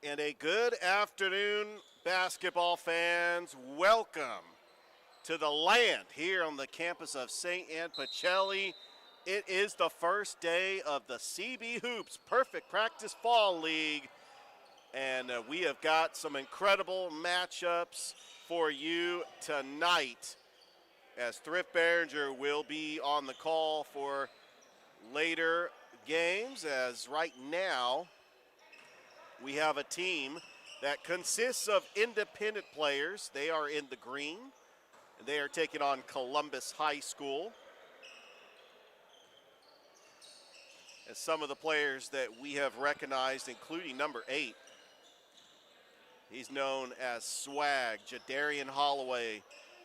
And a good afternoon, basketball fans. Welcome to the land here on the campus of St. Anne Pacelli. It is the first day of the CB Hoops Perfect Practice Fall League. And we have got some incredible matchups for you tonight, as Thrift Behringer will be on the call for later games, as right now we have a team that consists of independent players. They are in the green, and they are taking on Columbus High School. And some of the players that we have recognized, including number 8, he's known as Swag, Jadarian Holloway,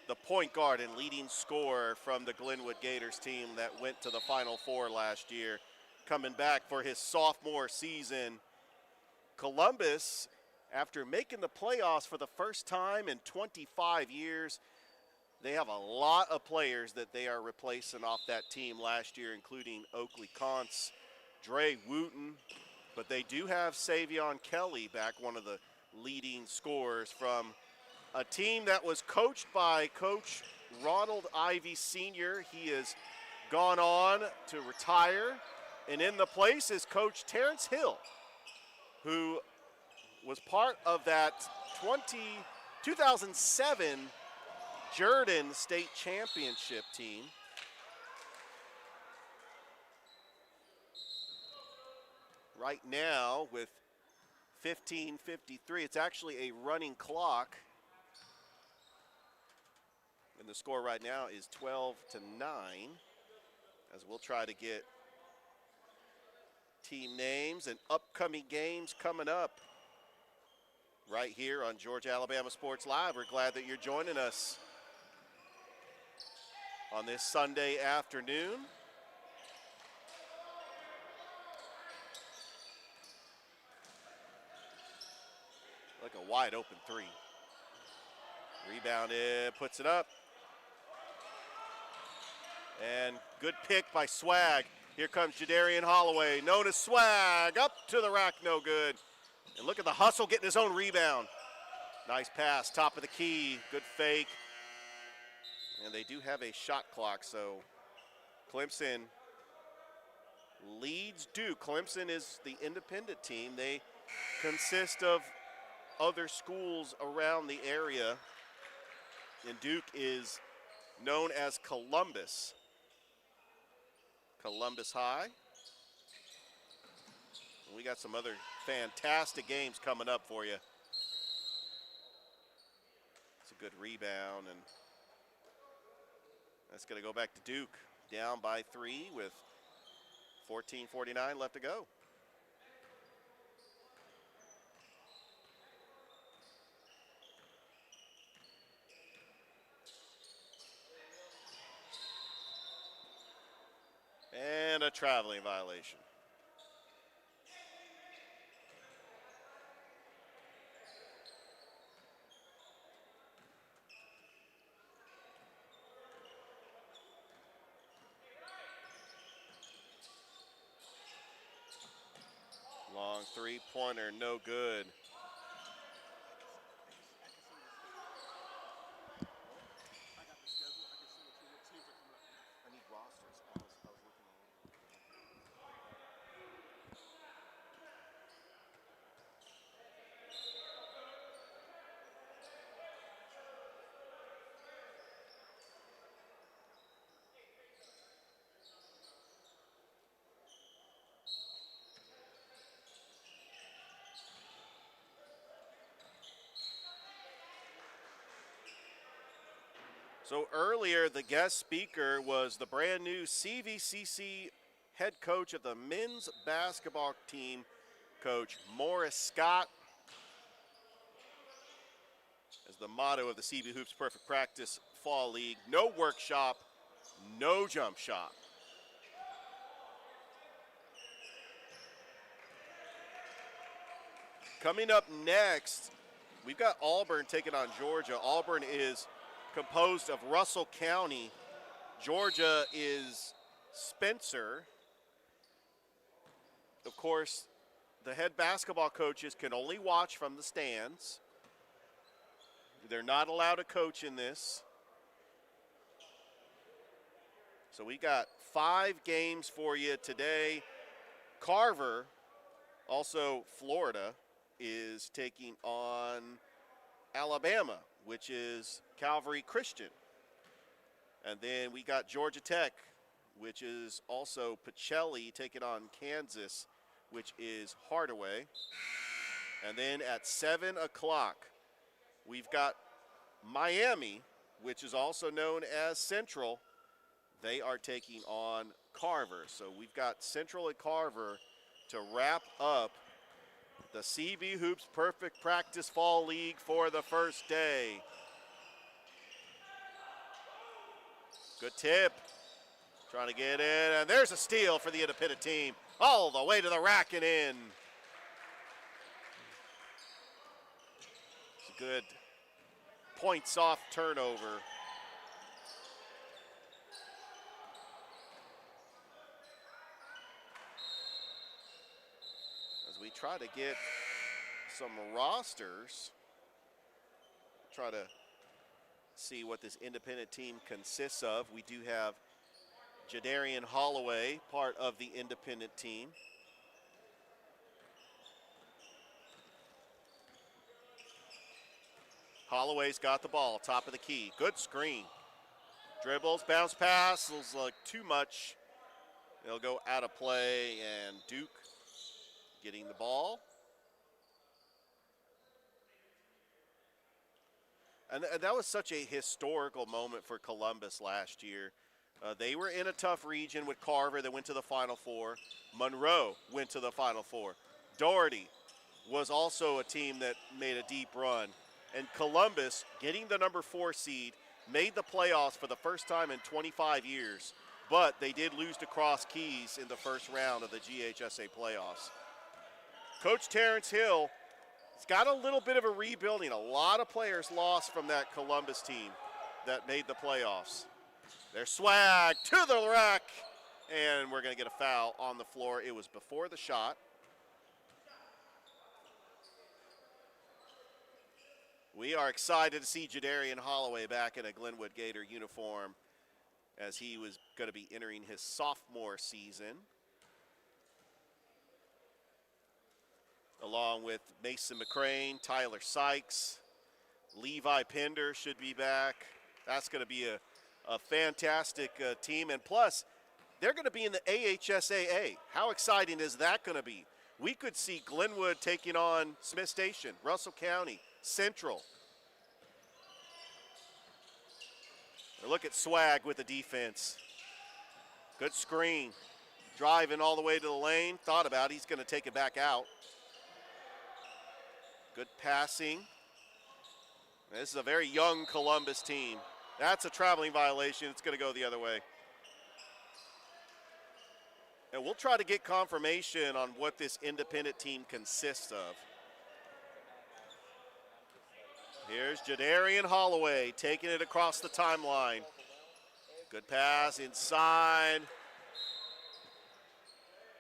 the point guard and leading scorer from the Glenwood Gators team that went to the Final Four last year, coming back for his sophomore season. Columbus, after making the playoffs for the first time in 25 years, they have a lot of players that they are replacing off that team last year, including Oakley Kontz, Dre Wooten, but they do have Savion Kelly back, one of the leading scorers from a team that was coached by Coach Ronald Ivy Sr. He has gone on to retire, and in the place is Coach Terrence Hill, who was part of that 2007 Jordan State Championship team. Right now with 15:53, it's actually a running clock. And the score right now is 12-9, as we'll try to get team names and upcoming games coming up right here on Georgia Alabama Sports Live. We're glad that you're joining us on this Sunday afternoon. Like a wide open three. Rebounded, puts it up. And good pick by Swag. Here comes Jadarian Holloway, known as Swag, up to the rack, no good. And look at the hustle, getting his own rebound. Nice pass, top of the key, good fake. And they do have a shot clock, so Clemson leads Duke. Clemson is the independent team. They consist of other schools around the area, and Duke is known as Columbus. Columbus High. We got some other fantastic games coming up for you. It's a good rebound, and that's going to go back to Duke, down by 3 with 14:49 left to go. And a traveling violation. Long three-pointer, no good. So earlier, the guest speaker was the brand new CVCC head coach of the men's basketball team, Coach Morris Scott. As the motto of the CB Hoops Perfect Practice Fall League, no workshop, no jump shot. Coming up next, we've got Auburn taking on Georgia. Auburn is composed of Russell County. Georgia is Spencer. Of course, the head basketball coaches can only watch from the stands. They're not allowed to coach in this. So we got 5 games for you today. Carver, also Florida, is taking on Alabama, which is Calvary Christian. And then we got Georgia Tech, which is also Pacelli, taking on Kansas, which is Hardaway. And then at 7 o'clock, we've got Miami, which is also known as Central. They are taking on Carver. So we've got Central and Carver to wrap up the CB Hoops Perfect Practice Fall League for the first day. Good tip. Trying to get in, and there's a steal for the independent team. All the way to the rack and in. It's a good points off turnover. As we try to get some rosters, try to see what this independent team consists of. We do have Jadarian Holloway, part of the independent team. Holloway's got the ball, top of the key. Good screen. Dribbles, bounce pass, looks like too much. They'll go out of play, and Duke getting the ball. And that was such a historical moment for Columbus last year. They were in a tough region with Carver that went to the Final Four. Monroe went to the Final Four. Doherty was also a team that made a deep run. And Columbus, getting the number 4 seed, made the playoffs for the first time in 25 years. But they did lose to Cross Keys in the first round of the GHSA playoffs. Coach Terrence Hill has got a little bit of a rebuilding. A lot of players lost from that Columbus team that made the playoffs. There's Swag to the rack, and we're going to get a foul on the floor. It was before the shot. We are excited to see Jadarian Holloway back in a Glenwood Gator uniform as he was going to be entering his sophomore season. Along with Mason McCrane, Tyler Sykes, Levi Pender should be back. That's going to be a fantastic team. And plus, they're going to be in the AHSAA. How exciting is that going to be? We could see Glenwood taking on Smith Station, Russell County, Central. Look at Swag with the defense. Good screen. Driving all the way to the lane. Thought about it. He's going to take it back out. Good passing. This is a very young Columbus team. That's a traveling violation. It's going to go the other way. And we'll try to get confirmation on what this independent team consists of. Here's Jadarian Holloway taking it across the timeline. Good pass inside.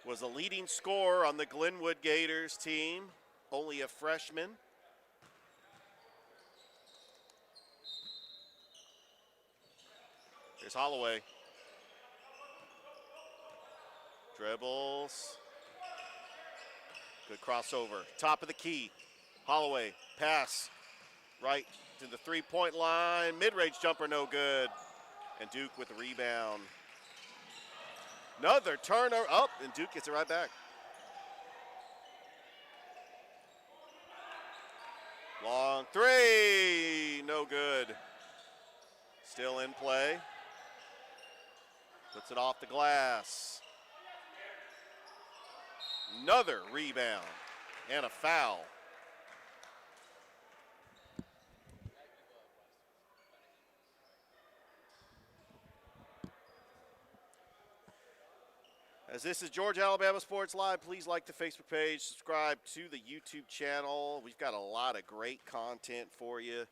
Was the leading scorer on the Glenwood Gators team. Only a freshman. Here's Holloway. Dribbles. Good crossover. Top of the key. Holloway. Pass. Right to the three-point line. Mid-range jumper, no good. And Duke with the rebound. Another turnover. Oh, and Duke gets it right back. Long three. No good. Still in play. Puts it off the glass. Another rebound and a foul. As this is Georgia Alabama Sports Live, please like the Facebook page, subscribe to the YouTube channel. We've got a lot of great content for you,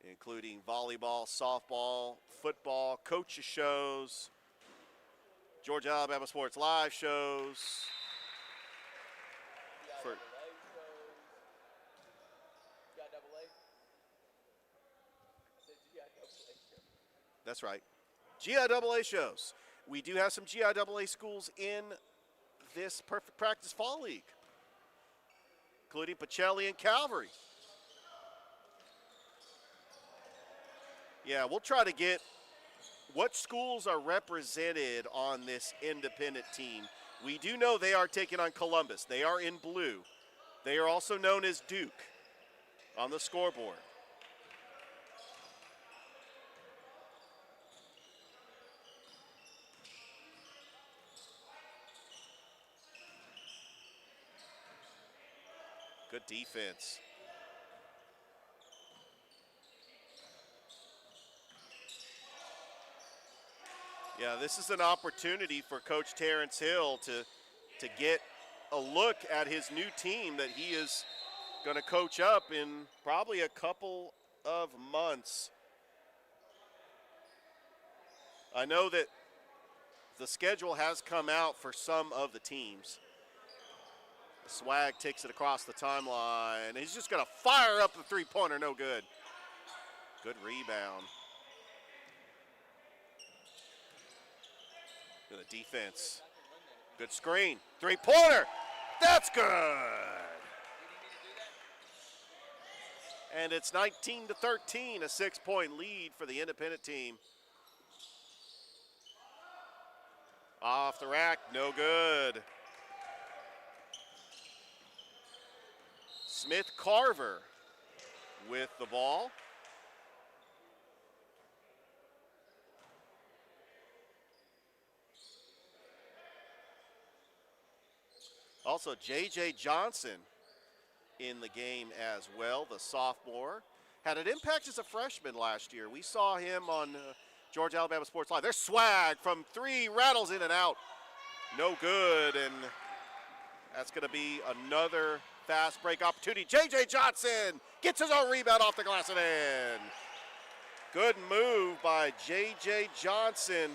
including volleyball, softball, football, coaches shows, Georgia Alabama Sports Live shows. for that's right. GIAA shows. We do have some GIAA schools in this Perfect Practice Fall League, including Pacelli and Calvary. Yeah, we'll try to get what schools are represented on this independent team. We do know they are taking on Columbus. They are in blue. They are also known as Duke on the scoreboard. Good defense. Yeah, this is an opportunity for Coach Terrence Hill to get a look at his new team that he is going to coach up in probably a couple of months. I know that the schedule has come out for some of the teams. Swag takes it across the timeline. He's just going to fire up the three-pointer, no good. Good rebound. Good defense. Good screen. Three-pointer. That's good. And it's 19-13, a 6-point lead for the independent team. Off the rack, no good. Smith Carver with the ball. Also, J.J. Johnson in the game as well, the sophomore. Had an impact as a freshman last year. We saw him on Georgia Alabama Sports Live. There's Swag from three, rattles in and out. No good, and that's going to be another fast break opportunity. J.J. Johnson gets his own rebound off the glass and in. Good move by J.J. Johnson.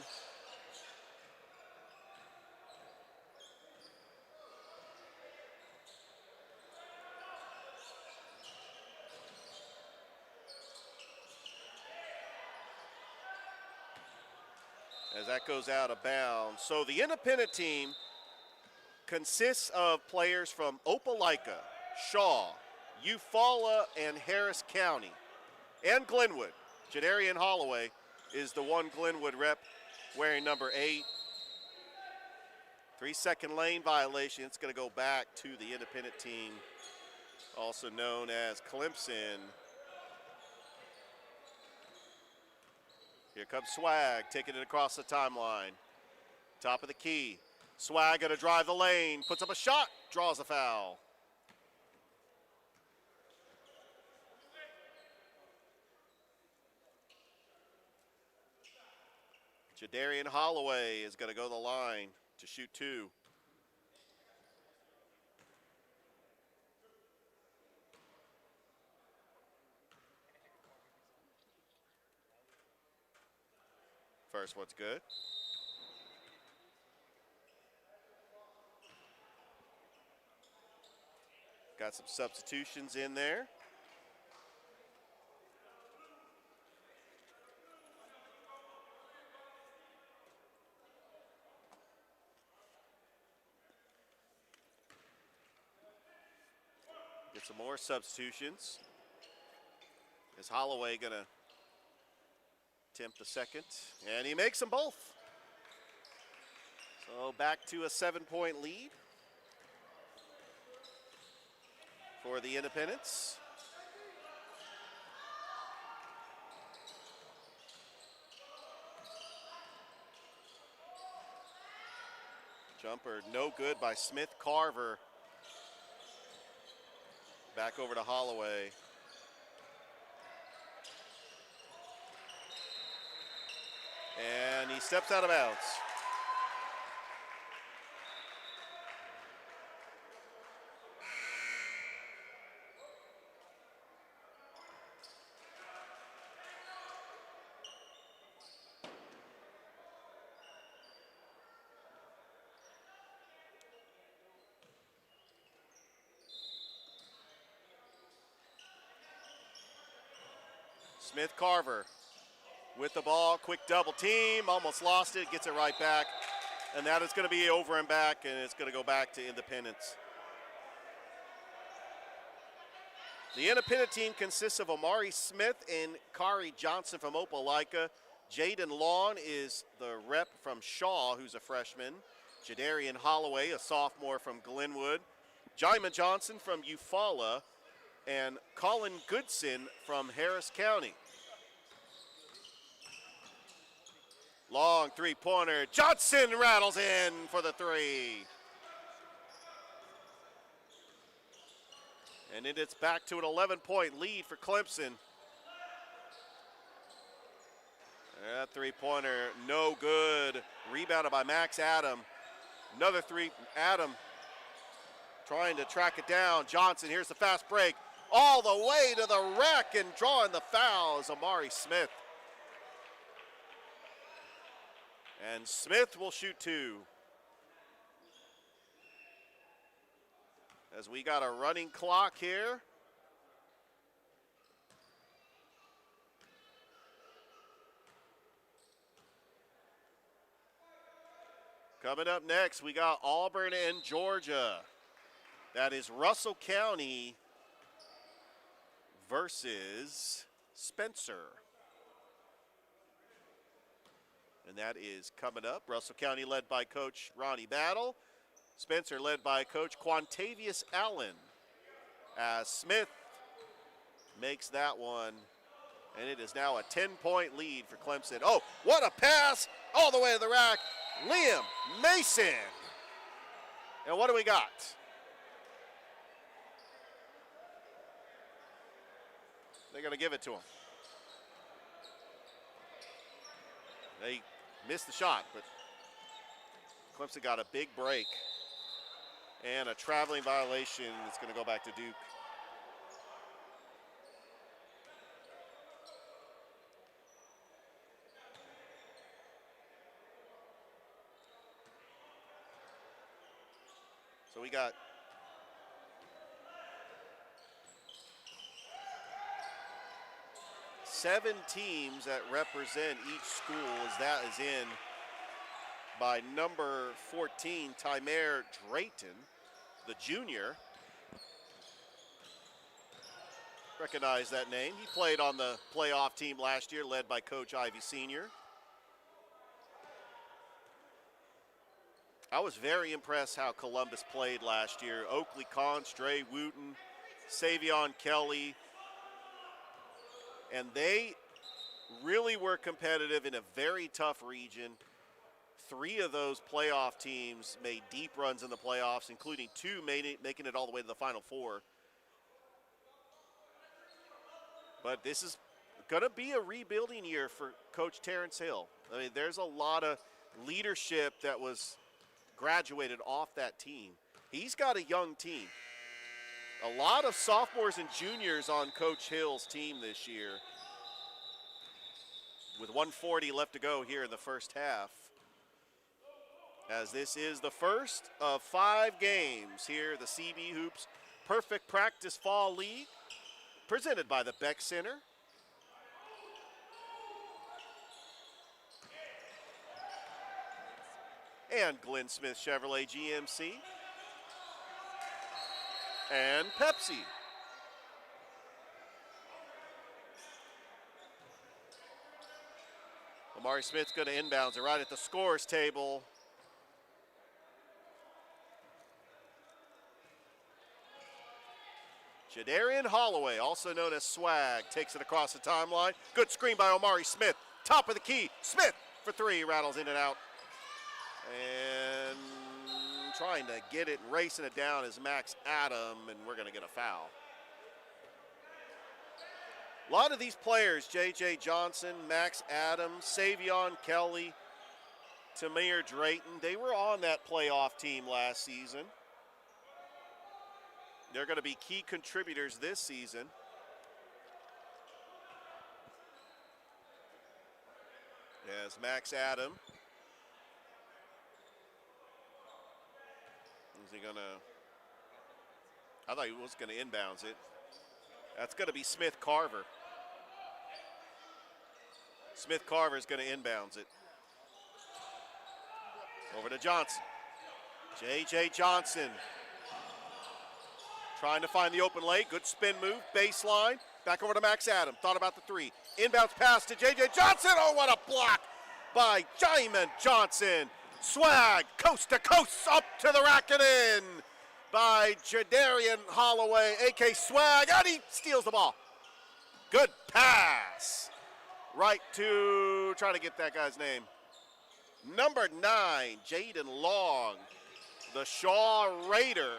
As that goes out of bounds. So the independent team consists of players from Opelika, Shaw, Eufaula, and Harris County, and Glenwood. Jadarian Holloway is the one Glenwood rep wearing number 8. 3-second lane violation. It's going to go back to the independent team, also known as Clemson. Here comes Swag, taking it across the timeline. Top of the key. Swag gonna drive the lane, puts up a shot, draws a foul. Jadarian Holloway is gonna go to the line to shoot 2. First one's good. Got some substitutions in there. Get some more substitutions. Is Holloway gonna attempt the second? And he makes them both. So back to a 7-point lead for the Independents. Jumper no good by Smith Carver. Back over to Holloway. And he steps out of bounds. Smith Carver with the ball, quick double team, almost lost it, gets it right back. And that is going to be over and back, and it's going to go back to Independence. The Independent team consists of Amari Smith and Kari Johnson from Opelika. Jaden Lawn is the rep from Shaw, who's a freshman. Jadarian Holloway, a sophomore from Glenwood. Jaima Johnson from Eufaula. And Colin Goodson from Harris County. Long three-pointer. Johnson rattles in for the three. And it's back to an 11-point lead for Clemson. That three-pointer, no good. Rebounded by Max Adam. Another three, Adam trying to track it down. Johnson, here's the fast break. All the way to the rack and drawing the foul is Amari Smith. And Smith will shoot two. As we got a running clock here. Coming up next, we got Auburn and Georgia. That is Russell County versus Spencer. And that is coming up. Russell County led by Coach Ronnie Battle. Spencer led by Coach Quantavious Allen. As Smith makes that one. And it is now a 10-point lead for Clemson. Oh, what a pass all the way to the rack. Liam Mason. And what do we got? They're going to give it to him. They missed the shot, but Clemson got a big break. And a traveling violation that's going to go back to Duke. So we got seven teams that represent each school, as that is in by number 14, Tymer Drayton, the junior. Recognize that name. He played on the playoff team last year, led by Coach Ivy Sr. I was very impressed how Columbus played last year. Oakley Const, Dre Wooten, Savion Kelly. And they really were competitive in a very tough region. Three of those playoff teams made deep runs in the playoffs, including two making it all the way to the Final Four. But this is going to be a rebuilding year for Coach Terrence Hill. I mean, there's a lot of leadership that was graduated off that team. He's got a young team. A lot of sophomores and juniors on Coach Hill's team this year. With 1:40 left to go here in the first half. As this is the first of 5 games here, the CB Hoops Perfect Practice Fall League, presented by the Beck Center. And Glenn Smith Chevrolet GMC. And Pepsi. Amari Smith's going to inbounds it right at the scores table. Jadarian Holloway, also known as Swag, takes it across the timeline. Good screen by Amari Smith. Top of the key. Smith for three, rattles in and out. And trying to get it, racing it down is Max Adam, and we're going to get a foul. A lot of these players, J.J. Johnson, Max Adams, Savion Kelly, Tamir Drayton, they were on that playoff team last season. They're going to be key contributors this season. As Max Adam. Is he going to? I thought he was going to inbounds it. That's going to be Smith Carver. Smith Carver is going to inbounds it. Over to Johnson. J.J. Johnson trying to find the open lane. Good spin move, baseline. Back over to Max Adam. Thought about the three. Inbounds pass to J.J. Johnson. Oh, what a block by Jamin Johnson. Swag, coast to coast, up to the rack and in by Jadarian Holloway, a.k.a. Swag, and he steals the ball. Good pass. Right to, trying to get that guy's name. Number 9, Jaden Long, the Shaw Raider.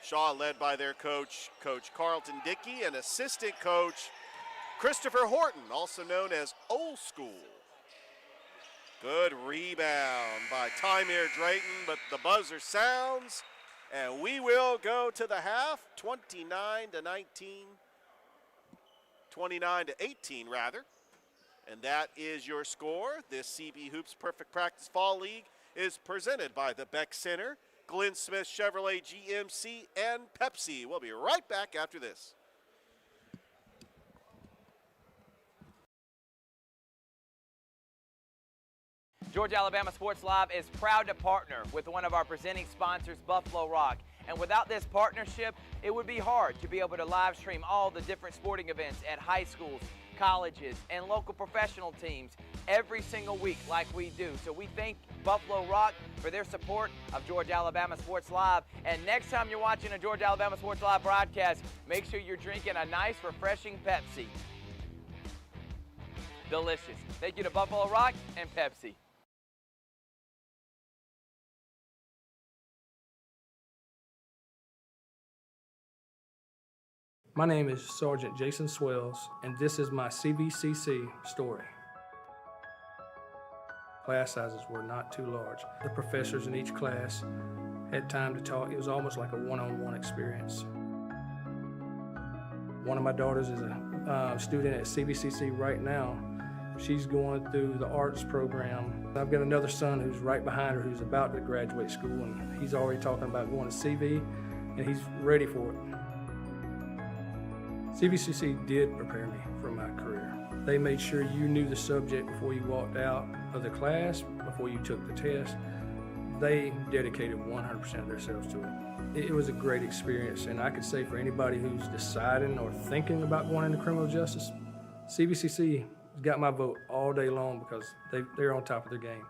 Shaw led by their coach, Coach Carlton Dickey, and assistant coach Christopher Horton, also known as Old School. Good rebound by Tymir Drayton, but the buzzer sounds, and we will go to the half, 29-19, 29-18 rather. And that is your score. This CB Hoops Perfect Practice Fall League is presented by the Beck Center, Glenn Smith Chevrolet GMC, and Pepsi. We'll be right back after this. Georgia Alabama Sports Live is proud to partner with one of our presenting sponsors, Buffalo Rock. And without this partnership, it would be hard to be able to live stream all the different sporting events at high schools, colleges, and local professional teams every single week like we do. So we thank Buffalo Rock for their support of Georgia Alabama Sports Live. And next time you're watching a Georgia Alabama Sports Live broadcast, make sure you're drinking a nice, refreshing Pepsi. Delicious. Thank you to Buffalo Rock and Pepsi. My name is Sergeant Jason Swells, and this is my CBCC story. Class sizes were not too large. The professors in each class had time to talk. It was almost like a one-on-one experience. One of my daughters is a student at CBCC right now. She's going through the arts program. I've got another son who's right behind her who's about to graduate school, and he's already talking about going to CV, and he's ready for it. CBCC did prepare me for my career. They made sure you knew the subject before you walked out of the class, before you took the test. They dedicated 100% of themselves to it. It was a great experience, and I could say for anybody who's deciding or thinking about going into criminal justice, CBCC has got my vote all day long because they're on top of their game.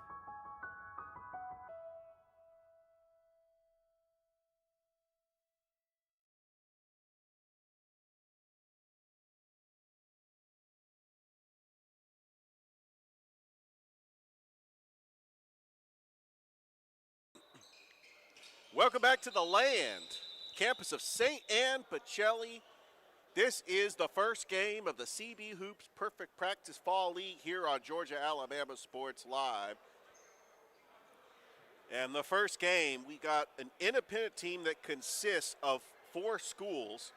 Welcome back to the land, campus of St. Anne Pacelli. This is the first game of the CB Hoops Perfect Practice Fall League here on Georgia Alabama Sports Live. And the first game, we got an independent team that consists of 4 schools.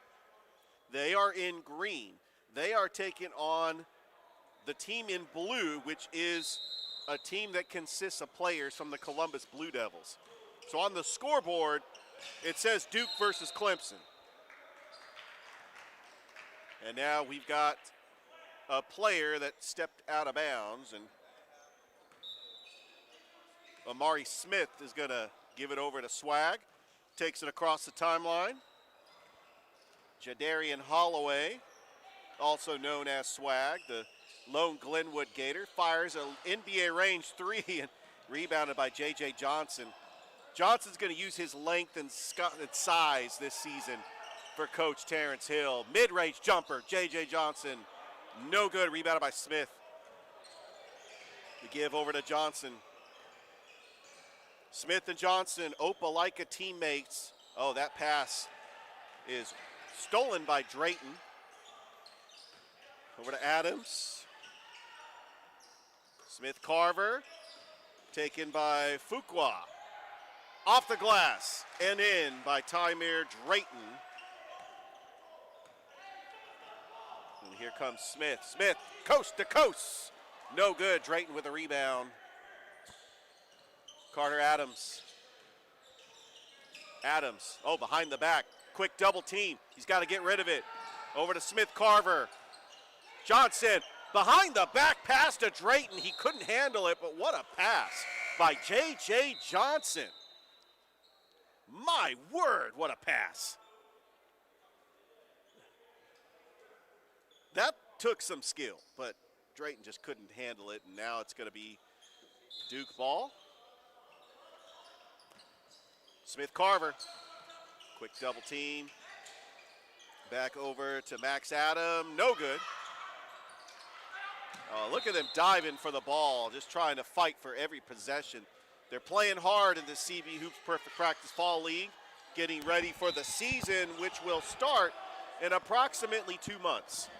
They are in green. They are taking on the team in blue, which is a team that consists of players from the Columbus Blue Devils. So on the scoreboard, it says Duke versus Clemson. And now we've got a player that stepped out of bounds, and Amari Smith is going to give it over to Swag. Takes it across the timeline. Jadarian Holloway, also known as Swag, the lone Glenwood Gator, fires an NBA range 3 and rebounded by J.J. Johnson. Johnson's going to use his length and size this season for Coach Terrence Hill. Mid-range jumper, J.J. Johnson, no good, rebounded by Smith. The give over to Johnson. Smith and Johnson, Opelika teammates. Oh, that pass is stolen by Drayton. Over to Adams. Smith Carver, taken by Fuqua. Off the glass and in by Tymir Drayton. And here comes Smith. Smith, coast to coast. No good. Drayton with a rebound. Carter Adams. Adams, oh, behind the back. Quick double team. He's got to get rid of it. Over to Smith Carver. Johnson behind the back pass to Drayton. He couldn't handle it, but what a pass by J.J. Johnson. My word, what a pass. That took some skill, but Drayton just couldn't handle it, and now it's going to be Duke ball. Smith Carver, quick double team. Back over to Max Adam, no good. Oh, look at them diving for the ball, just trying to fight for every possession. They're playing hard in the CB Hoops Perfect Practice Fall League, getting ready for the season, which will start in approximately 2 months.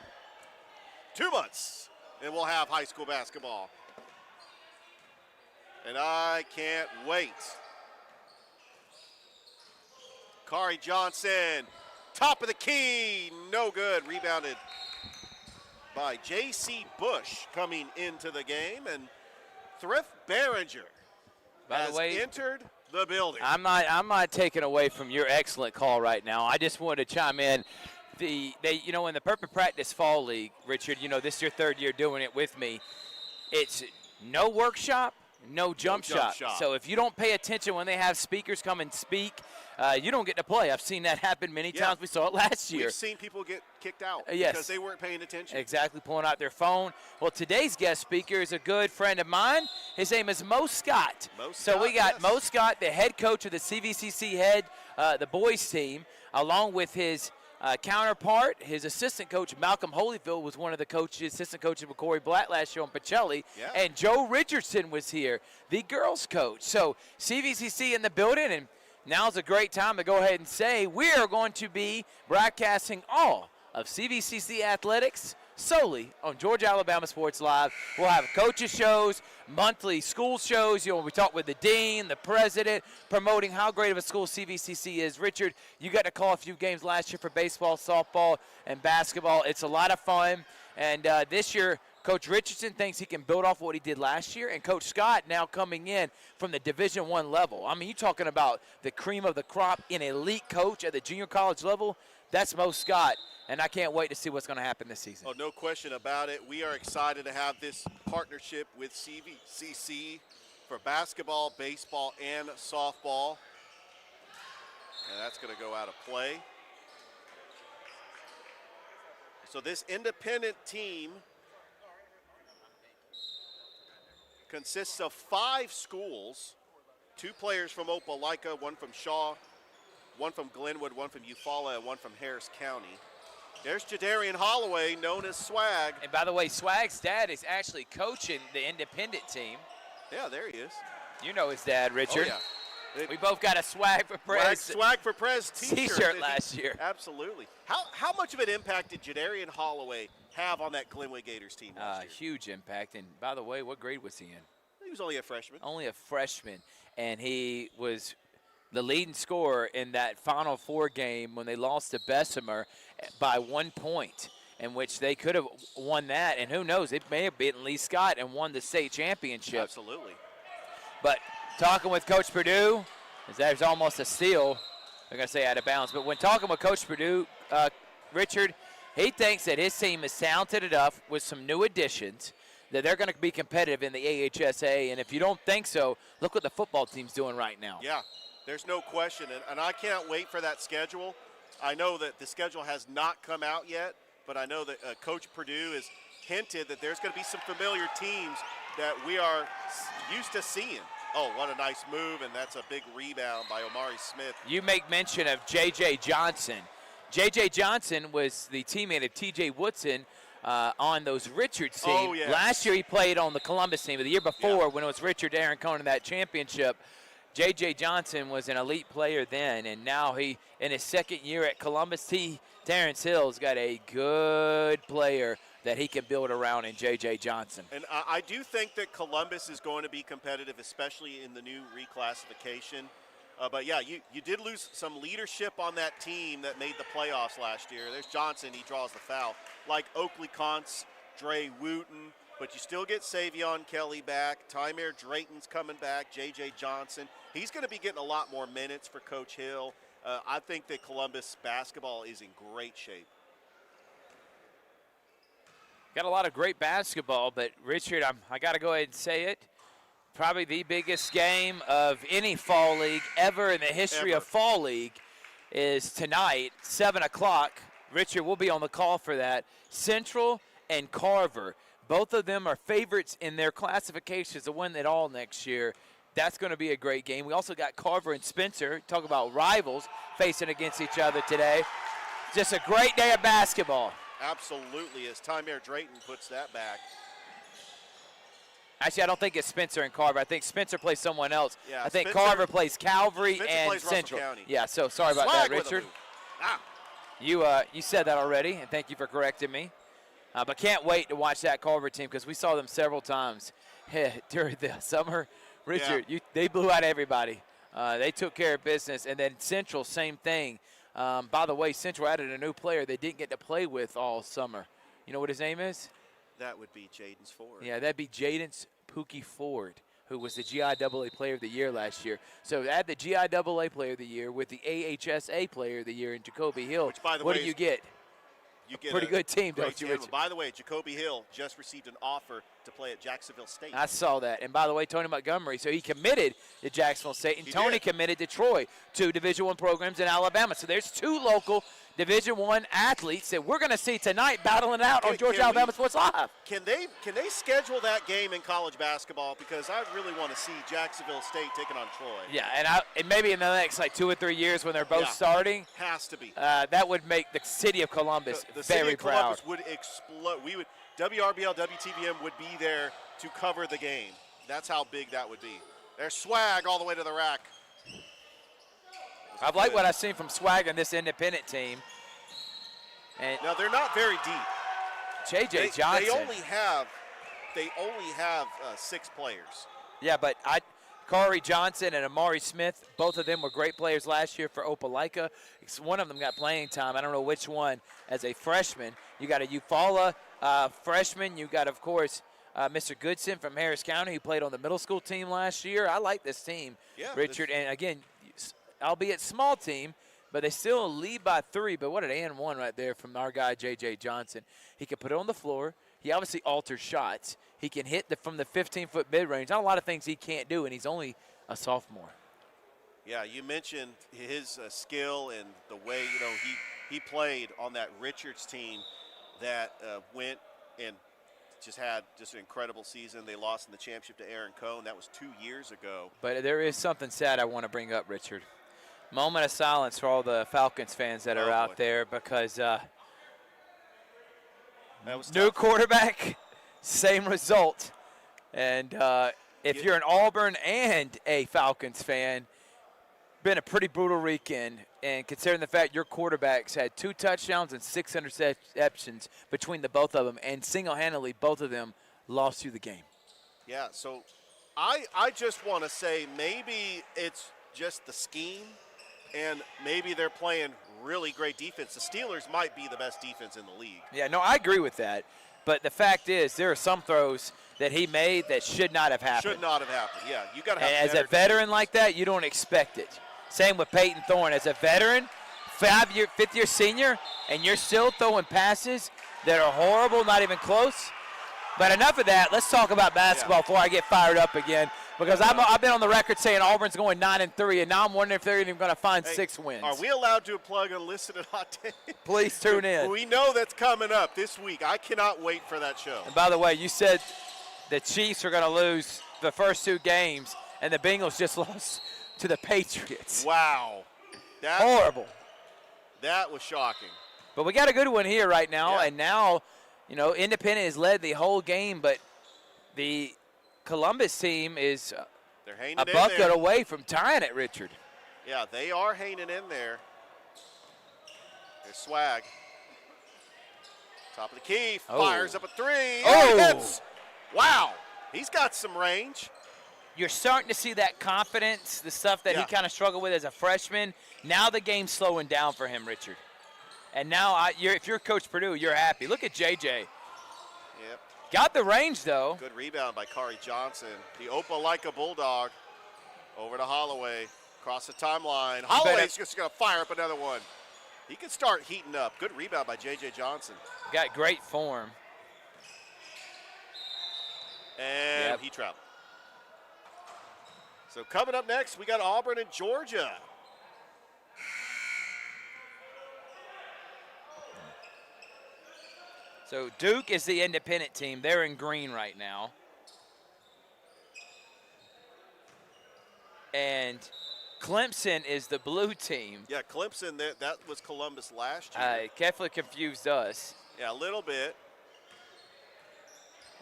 2 months, and we'll have high school basketball. And I can't wait. Kari Johnson, top of the key, no good. Rebounded by J.C. Bush coming into the game, and Thrift Behringer has entered the building. I'm not taking away from your excellent call right now. I just wanted to chime in. In the Perfect Practice Fall League, Richard, this is your 3rd year doing it with me. It's no workshop, no jump shot. So if you don't pay attention when they have speakers come and speak, you don't get to play. I've seen that happen many times. We saw it last year. We've seen people get kicked out yes. because they weren't paying attention. Exactly, pulling out their phone. Well, today's guest speaker is a good friend of mine. His name is Mo Scott. We got Mo Scott, the head coach of the CVCC the boys team, along with his counterpart, his assistant coach, Malcolm Holyfield, was one of the assistant coaches with Corey Blatt last year on Pacelli. Yeah. And Joe Richardson was here, the girls coach. So CVCC in the building, and now's a great time to go ahead and say we are going to be broadcasting all of CVCC athletics solely on Georgia Alabama Sports Live. We'll have coaches shows, monthly school shows. We talk with the dean, the president, promoting how great of a school CVCC is. Richard, you got to call a few games last year for baseball, softball, and basketball. It's a lot of fun. And this year, Coach Richardson thinks he can build off what he did last year, and Coach Scott now coming in from the Division I level. I mean, you're talking about the cream of the crop, an elite coach at the junior college level. That's Mo Scott, and I can't wait to see what's going to happen this season. Oh, no question about it. We are excited to have this partnership with CVCC for basketball, baseball, and softball. And that's going to go out of play. So this independent team consists of 5 schools, 2 players from Opelika, 1 from Shaw, 1 from Glenwood, 1 from Eufaula, and 1 from Harris County. There's Jadarian Holloway, known as Swag. And by the way, Swag's dad is actually coaching the independent team. Yeah, there he is. You know his dad, Richard. Oh, yeah. We both got a Swag for Prez Swag for Prez t-shirt last year. Absolutely. How much of an impact did Jadarian Holloway have on that Glenwood Gators team last year? Huge impact. And by the way, what grade was he in? He was only a freshman. Only a freshman. And he was the leading scorer in that Final Four game when they lost to Bessemer by 1 point, in which they could have won that. And who knows, it may have beaten Lee Scott and won the state championship. Absolutely. But talking with Coach Purdue, there's almost a steal. They're going to say out of bounds. But when talking with Coach Purdue, Richard, he thinks that his team is talented enough with some new additions that they're going to be competitive in the AHSA. And if you don't think so, look what the football team's doing right now. Yeah, there's no question. And I can't wait for that schedule. I know that the schedule has not come out yet, but I know that Coach Purdue has hinted that there's going to be some familiar teams that we are used to seeing. Oh, what a nice move, and that's a big rebound by Omari Smith. You make mention of J.J. Johnson. J.J. Johnson was the teammate of T.J. Woodson on those Richards team. Oh, yes. Last year he played on the Columbus team, but the year before when it was Richard Aaron Cohn in that championship, J.J. Johnson was an elite player then, and now he, in his 2nd year at Columbus, Terrence Hill's got a good player that he can build around in J.J. Johnson. And I do think that Columbus is going to be competitive, especially in the new reclassification. But, yeah, you did lose some leadership on that team that made the playoffs last year. There's Johnson. He draws the foul. Like Oakley Kontz, Dre Wooten, but you still get Savion Kelly back. Tymer Drayton's coming back. J.J. Johnson. He's going to be getting a lot more minutes for Coach Hill. I think that Columbus basketball is in great shape. Got a lot of great basketball, but Richard, I got to go ahead and say it. Probably the biggest game of any fall league ever in the history of fall league is tonight, 7 o'clock. Richard will be on the call for that. Central and Carver. Both of them are favorites in their classifications to win it all next year. That's going to be a great game. We also got Carver and Spencer, talk about rivals, facing against each other today. Just a great day of basketball. Absolutely, as Tymair Drayton puts that back. Actually, I don't think it's Spencer and Carver. I think Spencer plays someone else. Yeah, I think Spencer, Carver plays Calvary Spencer and plays Central. Russell County. Yeah, so sorry about Swag that, with a Richard. move. You said that already, and thank you for correcting me. But can't wait to watch that Carver team because we saw them several times during the summer. Richard, they blew out everybody. They took care of business. And then Central, same thing. By the way, Central added a new player they didn't get to play with all summer. You know what his name is? That would be Jaden's Ford. Yeah, that'd be Jaden's Pookie Ford, who was the GIAA Player of the Year last year. So add the GIAA Player of the Year with the AHSA Player of the Year in Jacoby Hill. Which, by the what way, do you get? You get pretty good team, don't you, Richard? By the way, Jacoby Hill just received an offer to play at Jacksonville State. I saw that. And by the way, Tony Montgomery, so he committed to Jacksonville State, and Tony committed to Troy, two Division I programs in Alabama. So there's two local Division I athletes that we're going to see tonight battling it out on Georgia Alabama Sports Live. Can they schedule that game in college basketball? Because I really want to see Jacksonville State taking on Troy. Yeah, and maybe in the next 2 or 3 years when they're both starting. Has to be. That would make the city of Columbus the very city of proud. Columbus would explode. WRBL, WTVM would be there to cover the game. That's how big that would be. There's Swag all the way to the rack. I've liked what I've seen from Swag and this independent team. And now they're not very deep. J.J. Johnson. They only have 6 players. Yeah, but Corey Johnson and Amari Smith, both of them were great players last year for Opelika. One of them got playing time. I don't know which one as a freshman. You got a Eufaula freshman. You got, of course, Mr. Goodson from Harris County who played on the middle school team last year. I like this team, Richard. And, again, albeit small team, but they still lead by 3. But what an and one right there from our guy, J.J. Johnson. He can put it on the floor. He obviously alters shots. He can hit from the 15-foot mid-range. Not a lot of things he can't do, and he's only a sophomore. Yeah, you mentioned his skill and the way, he played on that Richards team that went and had an incredible season. They lost in the championship to Aaron Cohn. That was 2 years ago. But there is something sad I want to bring up, Richard. Moment of silence for all the Falcons fans that are out there because new quarterback, same result. And if you're an Auburn and a Falcons fan, been a pretty brutal weekend. And considering the fact your quarterbacks had 2 touchdowns and 6 interceptions between the both of them, and single-handedly both of them lost you the game. Yeah, so I just want to say maybe it's just the scheme, and maybe they're playing really great defense. The Steelers might be the best defense in the league. Yeah, no, I agree with that. But the fact is, there are some throws that he made that should not have happened. Should not have happened, yeah. You got to have as a veteran like that, you don't expect it. Same with Peyton Thorne. As a veteran, 5th-year senior, and you're still throwing passes that are horrible, not even close. But enough of that. Let's talk about basketball before I get fired up again. Because I've been on the record saying Auburn's going 9-3, and now I'm wondering if they're even going to find 6 wins. Are we allowed to plug unlisted hot take? Please tune in. We know that's coming up this week. I cannot wait for that show. And by the way, you said the Chiefs are going to lose the first 2 games, and the Bengals just lost to the Patriots. Wow. Horrible. That was shocking. But we got a good one here right now, and now, Independent has led the whole game, but the Columbus team is a bucket away from tying it, Richard. Yeah, they are hanging in there. There's Swag. Top of the key, fires up a 3. Oh! Hits. Wow, he's got some range. You're starting to see that confidence, the stuff that he kind of struggled with as a freshman. Now the game's slowing down for him, Richard. And now if you're Coach Purdue, you're happy. Look at JJ. Yep. Got the range, though. Good rebound by Corey Johnson. The Opelika Bulldog over to Holloway. Across the timeline. Holloway's just going to fire up another one. He can start heating up. Good rebound by J.J. Johnson. Got great form. And he traveled. So coming up next, we got Auburn and Georgia. So Duke is the independent team. They're in green right now. And Clemson is the blue team. Yeah, Clemson, that was Columbus last year. Definitely confused us. Yeah, a little bit.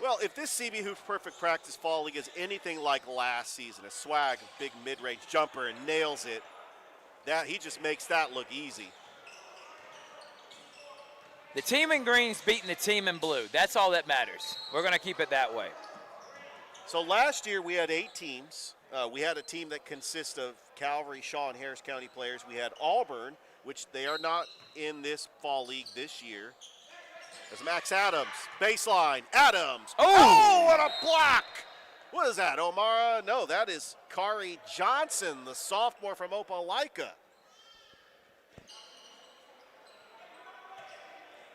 Well, if this CB Hoops Perfect Practice Fall League is anything like last season, a swag, big mid-range jumper, and nails it, he just makes that look easy. The team in green's beating the team in blue. That's all that matters. We're going to keep it that way. So last year we had 8 teams. We had a team that consists of Calvary, Shaw, and Harris County players. We had Auburn, which they are not in this fall league this year. There's Max Adams, baseline, Adams. Oh, what a block! What is that, Omara? No, that is Kari Johnson, the sophomore from Opelika.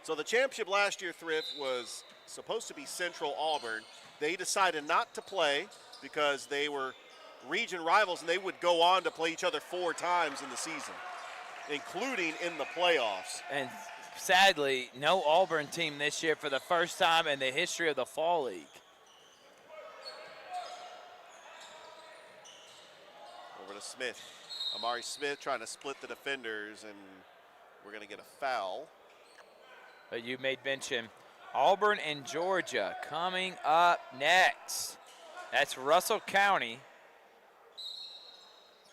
So the championship last year, Thrift, was supposed to be Central Auburn. They decided not to play because they were region rivals, and they would go on to play each other 4 times in the season, including in the playoffs. And sadly, no Auburn team this year for the first time in the history of the Fall League. Over to Smith. Amari Smith trying to split the defenders, and we're going to get a foul. But you made mention Auburn and Georgia coming up next. That's Russell County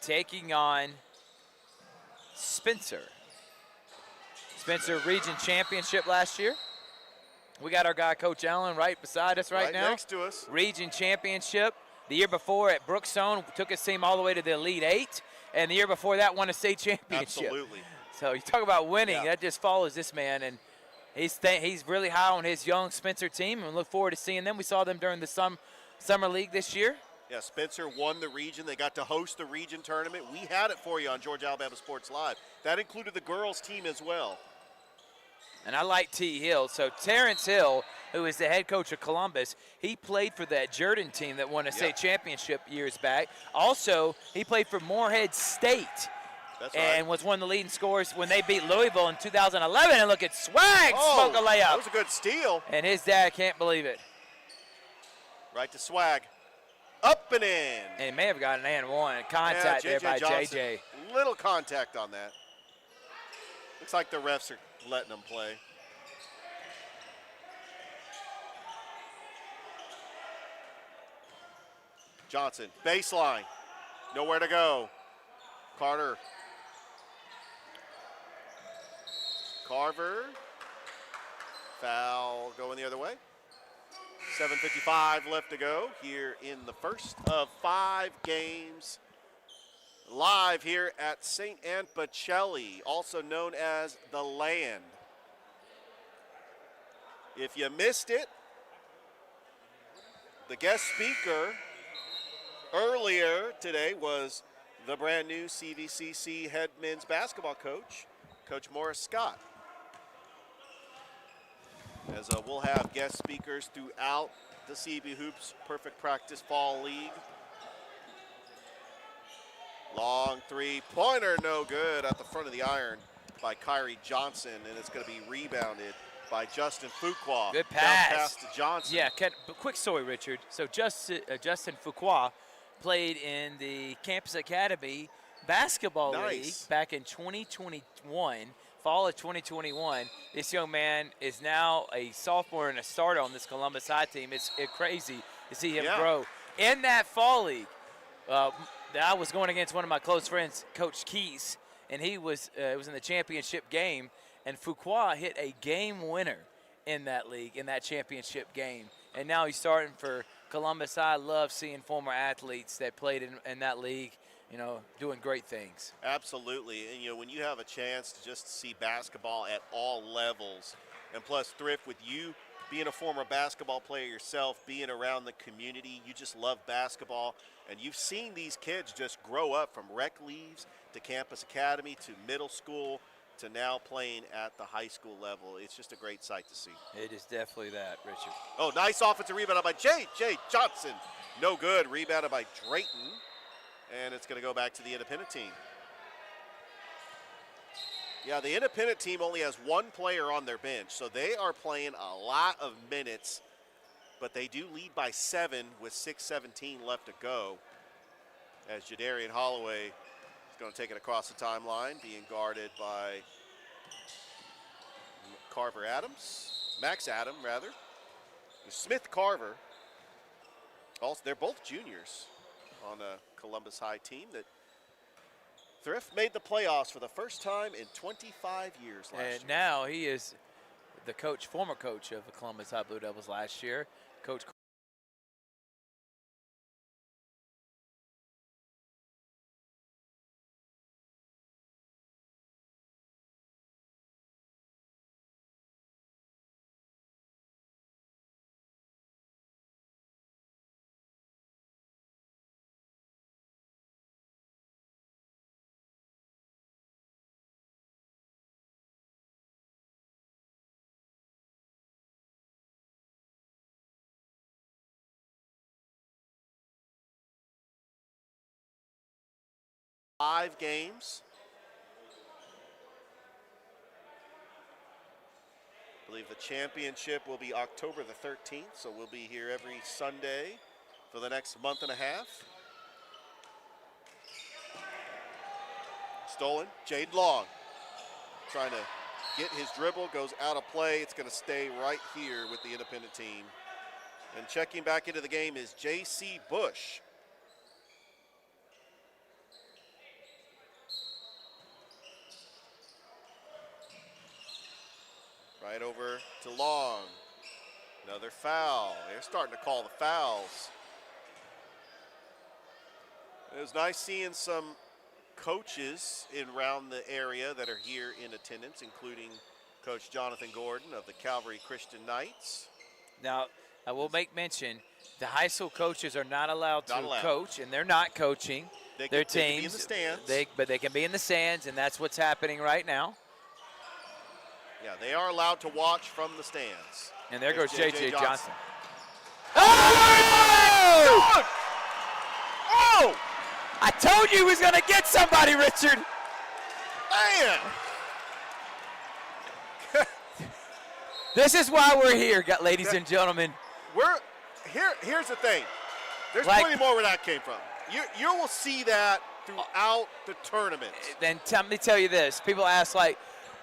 taking on Spencer. Spencer Region Championship last year. We got our guy, Coach Allen, right beside us right now. Next to us. Region Championship. The year before at Brookstone, took his team all the way to the Elite 8. And the year before that, won a state championship. Absolutely. So you talk about winning. That just follows this man. And he's really high on his young Spencer team, and look forward to seeing them. We saw them during the Summer League this year. Yeah, Spencer won the region. They got to host the region tournament. We had it for you on Georgia Alabama Sports Live. That included the girls' team as well. And I like T. Hill. So Terrence Hill, who is the head coach of Columbus, he played for that Jordan team that won a state championship years back. Also, he played for Morehead State. That's and was one of the leading scorers when they beat Louisville in 2011. And look at Swag smoke a layup. That was a good steal. And his dad can't believe it. Right to Swag. Up and in. And he may have got an and one. Contact there by Johnson. JJ. Little contact on that. Looks like the refs are letting them play. Johnson, baseline. Nowhere to go. Carter. Carver. Foul going the other way. 7:55 left to go here in the first of 5 games. Live here at St. Anne Pacelli, also known as The Land. If you missed it, the guest speaker earlier today was the brand new CVCC head men's basketball coach, Coach Morris Scott. As we'll have guest speakers throughout the CB Hoops Perfect Practice Fall League. Long 3-pointer, no good at the front of the iron by Kyrie Johnson, and it's going to be rebounded by Justin Fuqua. Good pass. Down pass to Johnson. Yeah, quick story, Richard. So Justin Fuqua played in the Campus Academy Basketball League back in 2021, fall of 2021. This young man is now a sophomore and a starter on this Columbus High team. It's crazy to see him grow. In that fall league, I was going against one of my close friends, Coach Keys, and he was it was in the championship game, and Fuqua hit a game winner in that league, in that championship game. And now he's starting for Columbus. I love seeing former athletes that played in that league, doing great things. Absolutely. And, when you have a chance to just see basketball at all levels, and plus Thrift, with you being a former basketball player yourself, being around the community, you just love basketball. And you've seen these kids just grow up from rec leagues to Campus Academy to middle school to now playing at the high school level. It's just a great sight to see. It is definitely that, Richard. Oh, nice offensive rebound by J.J. Johnson. No good. Rebounded by Drayton. And it's going to go back to the independent team. Yeah, the independent team only has one player on their bench, so they are playing a lot of minutes, but they do lead by 7 with 6:17 left to go, as Jadarian Holloway is going to take it across the timeline, being guarded by Max Adam, rather. Smith Carver. Also, they're both juniors on a Columbus High team that Thrift made the playoffs for the first time in 25 years last year. And now he is the former coach of the Columbus High Blue Devils last year. Coach Five games. I believe the championship will be October the 13th, so we'll be here every Sunday for the next month and a half. Stolen, Jade Long trying to get his dribble, goes out of play. It's going to stay right here with the independent team. And checking back into the game is J.C. Bush. Right over to Long. Another foul. They're starting to call the fouls. It was nice seeing some coaches around the area that are here in attendance, including Coach Jonathan Gordon of the Calvary Christian Knights. Now, I will make mention, the high school coaches are not allowed to coach, and they're not coaching their teams. They can be in the stands. But they can be in the stands, and that's what's happening right now. Yeah, they are allowed to watch from the stands. And there goes J.J. Johnson. Oh! Oh! I told you he was going to get somebody, Richard. Man! This is why we're here, ladies and gentlemen. Here's the thing. There's plenty more where that came from. You will see that throughout the tournament. Then let me tell you this. People ask,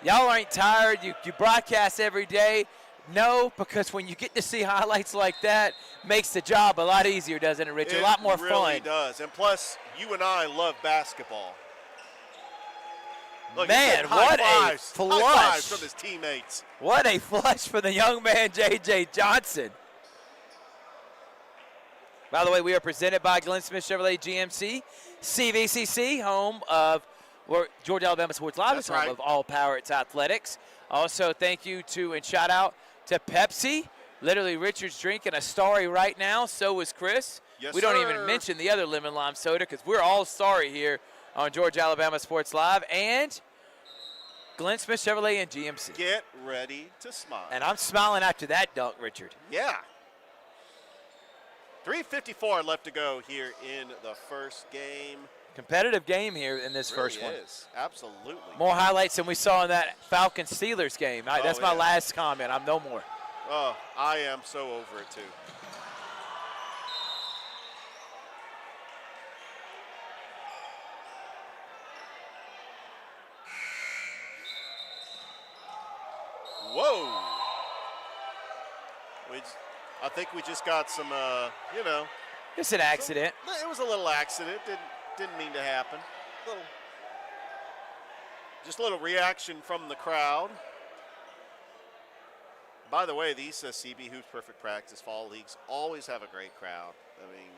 y'all ain't tired? You broadcast every day? No, because when you get to see highlights like that, makes the job a lot easier, doesn't it, Richard? A lot more fun. It really does. And plus, you and I love basketball. Look, man, what a flush. High fives from his teammates. What a flush for the young man, J.J. Johnson. By the way, we are presented by Glenn Smith Chevrolet GMC, CVCC, home of Georgia Alabama Sports Live, is home of All Power Athletics. Also, thank you to and shout out to Pepsi. Literally, Richard's drinking a Starry right now. So is Chris. Yes, we don't even mention the other lemon lime soda because we're all sorry here on Georgia Alabama Sports Live and Glenn Smith Chevrolet and GMC. Get ready to smile. And I'm smiling after that dunk, Richard. Yeah. 3:54 left to go here in the first game. Competitive game here in this first one. It is, absolutely. More highlights than we saw in that Falcons-Steelers game. That's my last comment. I'm no more. Oh, I am so over it, too. Whoa. I think we just got some, It's an accident. It was a little accident. Didn't mean to happen. Just a little reaction from the crowd. By the way, these CB Hoops Perfect Practice Fall Leagues always have a great crowd. I mean,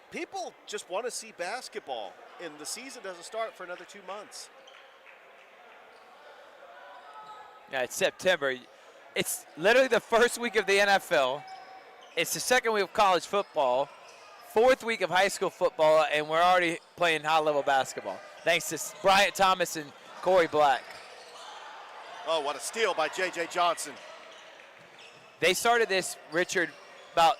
people just want to see basketball, and the season doesn't start for another 2 months. Yeah, it's September. It's literally the first week of the NFL. It's the second week of college football. Fourth week of high school football, and we're already playing high-level basketball. Thanks to Bryant Thomas and Corey Black. Oh, what a steal by J.J. Johnson. They started this, Richard, about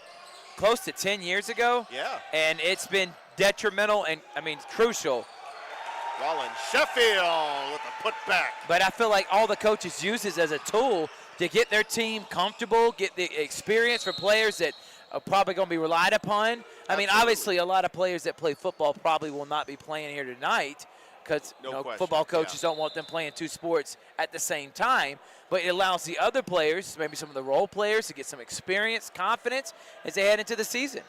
close to 10 years ago. Yeah. And it's been detrimental and, crucial. Rollin Sheffield with a putback. But I feel like all the coaches use this as a tool to get their team comfortable, get the experience for players that are probably going to be relied upon. Absolutely. Obviously, a lot of players that play football probably will not be playing here tonight because football coaches don't want them playing two sports at the same time. But it allows the other players, maybe some of the role players, to get some experience, confidence as they head into the season.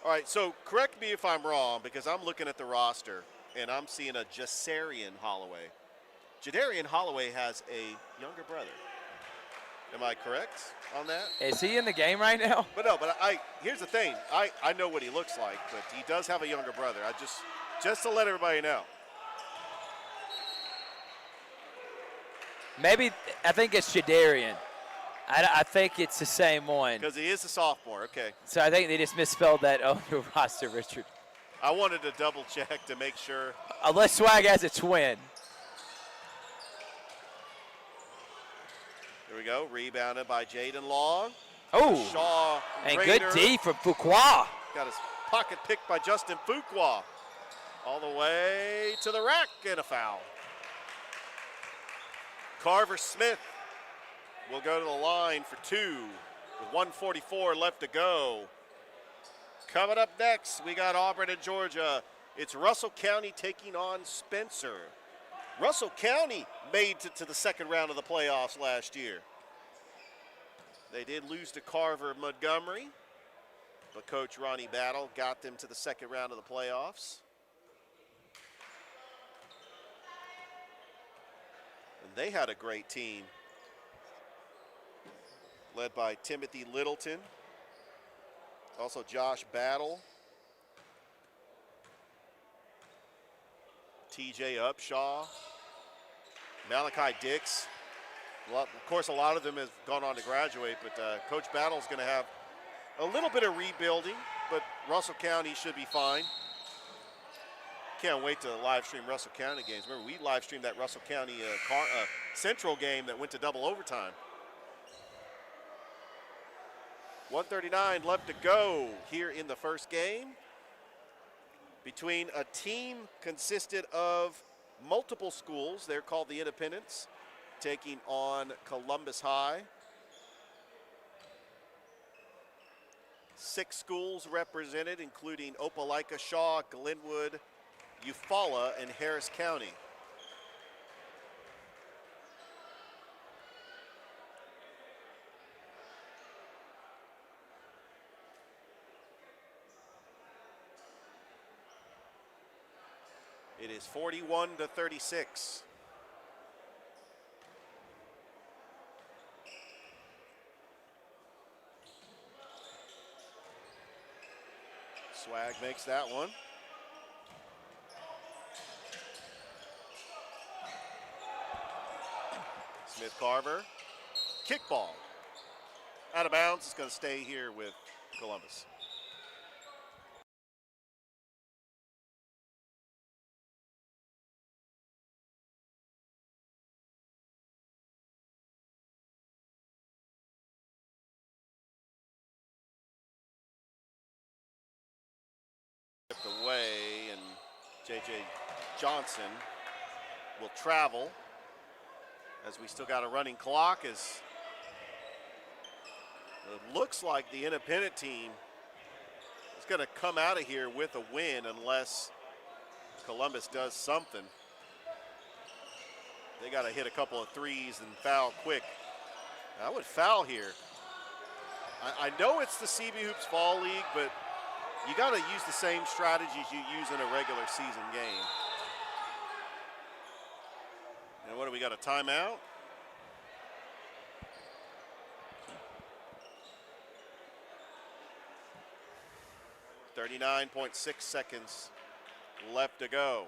All right, so correct me if I'm wrong, because I'm looking at the roster and I'm seeing a Jadarian Holloway. Jadarian Holloway has a younger brother. Am I correct on that? Is he in the game right now? But here's the thing. I know what he looks like, but he does have a younger brother. Just to let everybody know. Maybe, I think it's Jadarian. I think it's the same one. Because he is a sophomore, okay. So I think they just misspelled that on your roster, Richard. I wanted to double check to make sure. Unless Swag has a twin. Here we go, rebounded by Jaden Long. Oh, Shaw and Raider. good D from Fuqua. Got his pocket picked by Justin Fuqua. All the way to the rack and a foul. Carver Smith will go to the line for two with 1:44 left to go. Coming up next, we got Auburn and Georgia. It's Russell County taking on Spencer. Russell County made it to the second round of the playoffs last year. They did lose to Carver Montgomery, but Coach Ronnie Battle got them to the second round of the playoffs. And they had a great team, led by Timothy Littleton, also Josh Battle, TJ Upshaw, Malachi Dix. Well, of course, a lot of them have gone on to graduate, but Coach Battle's going to have a little bit of rebuilding, but Russell County should be fine. Can't wait to live stream Russell County games. Remember, we live streamed that Russell County Central game that went to double overtime. 1:39 left to go here in the first game between a team consisted of multiple schools. They're called the Independents, taking on Columbus High. 6 schools represented, including Opelika, Shaw, Glenwood, Eufaula, and Harris County. It is 41-36. Swag makes that one. Smith Carver, kickball. Out of bounds, it's going to stay here with Columbus. Away, and J.J. Johnson will travel as we still got a running clock. As it looks like the independent team is going to come out of here with a win unless Columbus does something. They got to hit a couple of threes and foul quick. I would foul here. I know it's the CB Hoops Fall League, but you got to use the same strategies you use in a regular season game. And what do we got, a timeout? .6 seconds left to go.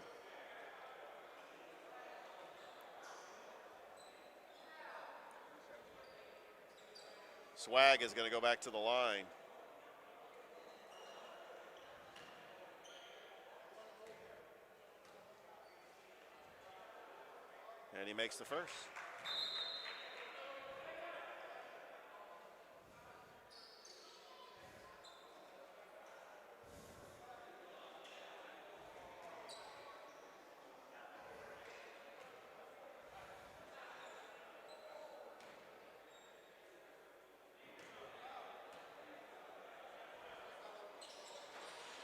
Swag is going to go back to the line. And he makes the first.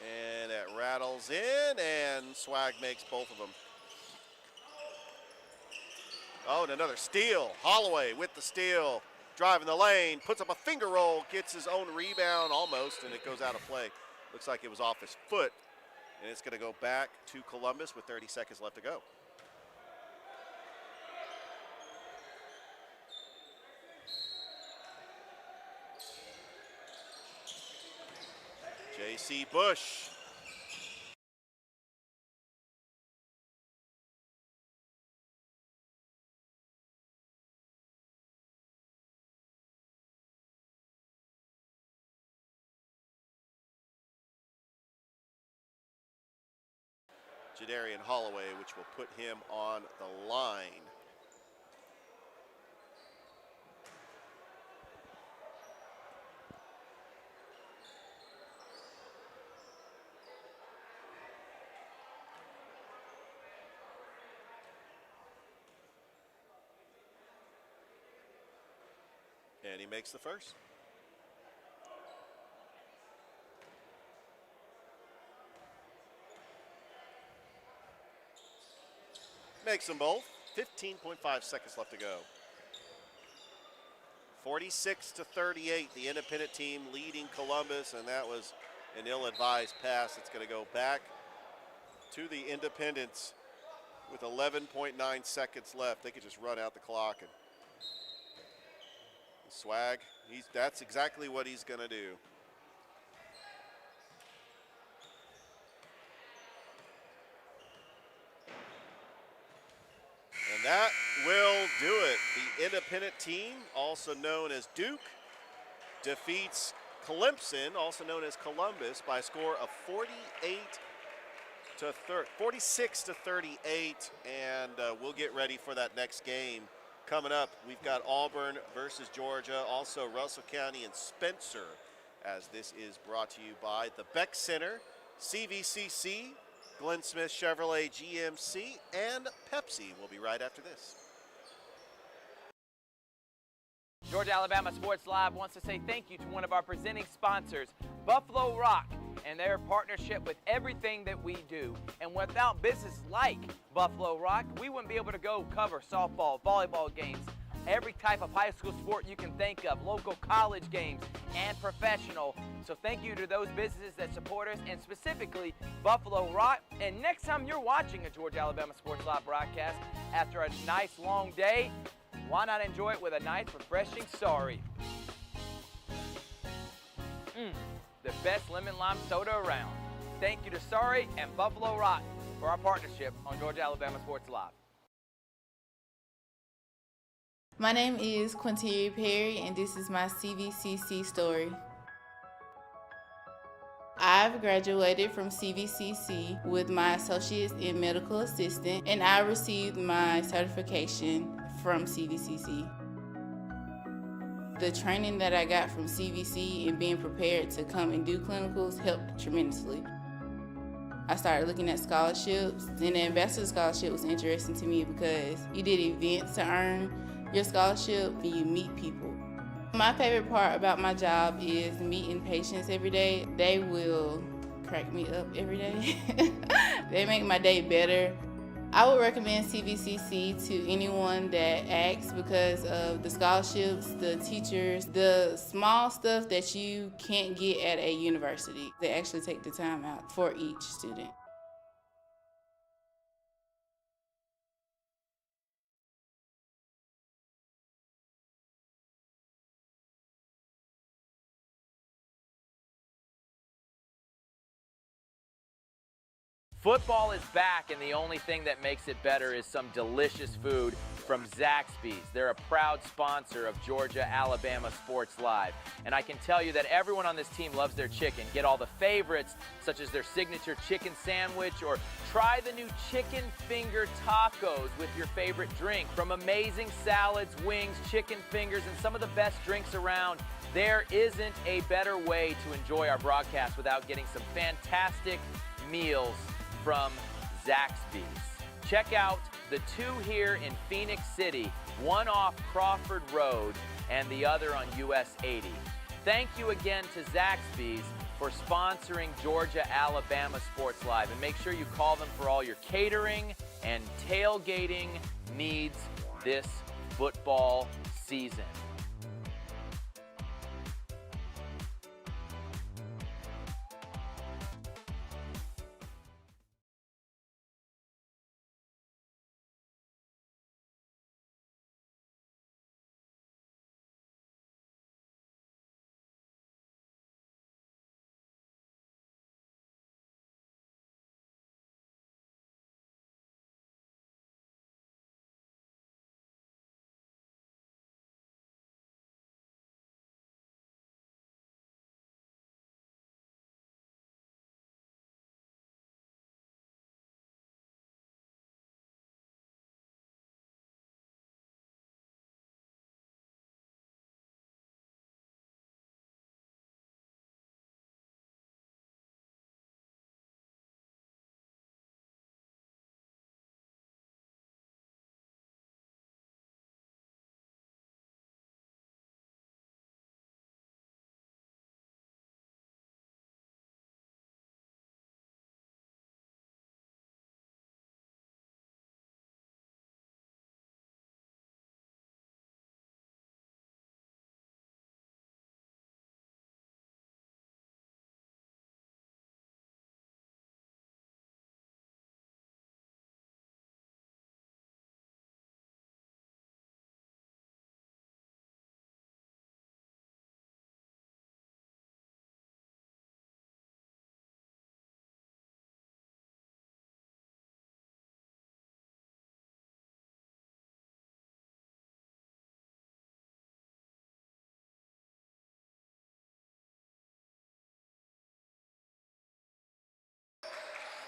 And it rattles in, and Swag makes both of them. Oh, and another steal. Holloway with the steal, driving the lane, puts up a finger roll, gets his own rebound almost, and it goes out of play. Looks like it was off his foot, and it's going to go back to Columbus with 30 seconds left to go. J.C. Bush. Jadarian Holloway, which will put him on the line. And he makes the first. Makes them both. 15.5 seconds left to go. 46-38, the independent team leading Columbus, and that was an ill-advised pass. It's going to go back to the Independents with 11.9 seconds left. They could just run out the clock. And Swag, that's exactly what he's going to do. And that will do it. The independent team, also known as Duke, defeats Clemson, also known as Columbus, by a score of 46 to 38. And we'll get ready for that next game. Coming up, we've got Auburn versus Georgia, also Russell County and Spencer, as this is brought to you by the Beck Center, CVCC, Glenn Smith Chevrolet GMC, and Pepsi. We'll be right after this. Georgia Alabama Sports Live wants to say thank you to one of our presenting sponsors, Buffalo Rock, and their partnership with everything that we do. And without business like Buffalo Rock, we wouldn't be able to go cover softball, volleyball games, every type of high school sport you can think of, local college games, and professional. So thank you to those businesses that support us, and specifically Buffalo Rock. And next time you're watching a Georgia Alabama Sports Live broadcast after a nice long day, why not enjoy it with a nice refreshing Sorry? The best lemon lime soda around. Thank you to Sorry and Buffalo Rock for our partnership on Georgia Alabama Sports Live. My name is Quinteria Perry, and this is my CVCC story. I've graduated from CVCC with my associates in medical assistant, and I received my certification from CVCC. The training that I got from CVC and being prepared to come and do clinicals helped tremendously. I started looking at scholarships, and the Ambassador Scholarship was interesting to me because you did events to earn your scholarship and you meet people. My favorite part about my job is meeting patients every day. They will crack me up every day. They make my day better. I would recommend CVCC to anyone that asks because of the scholarships, the teachers, the small stuff that you can't get at a university. They actually take the time out for each student. Football is back, and the only thing that makes it better is some delicious food from Zaxby's. They're a proud sponsor of Georgia-Alabama Sports Live. And I can tell you that everyone on this team loves their chicken. Get all the favorites, such as their signature chicken sandwich, or try the new chicken finger tacos with your favorite drink. From amazing salads, wings, chicken fingers, and some of the best drinks around, there isn't a better way to enjoy our broadcast without getting some fantastic meals from Zaxby's. Check out the two here in Phoenix City, one off Crawford Road and the other on US 80. Thank you again to Zaxby's for sponsoring Georgia-Alabama Sports Live, and make sure you call them for all your catering and tailgating needs this football season.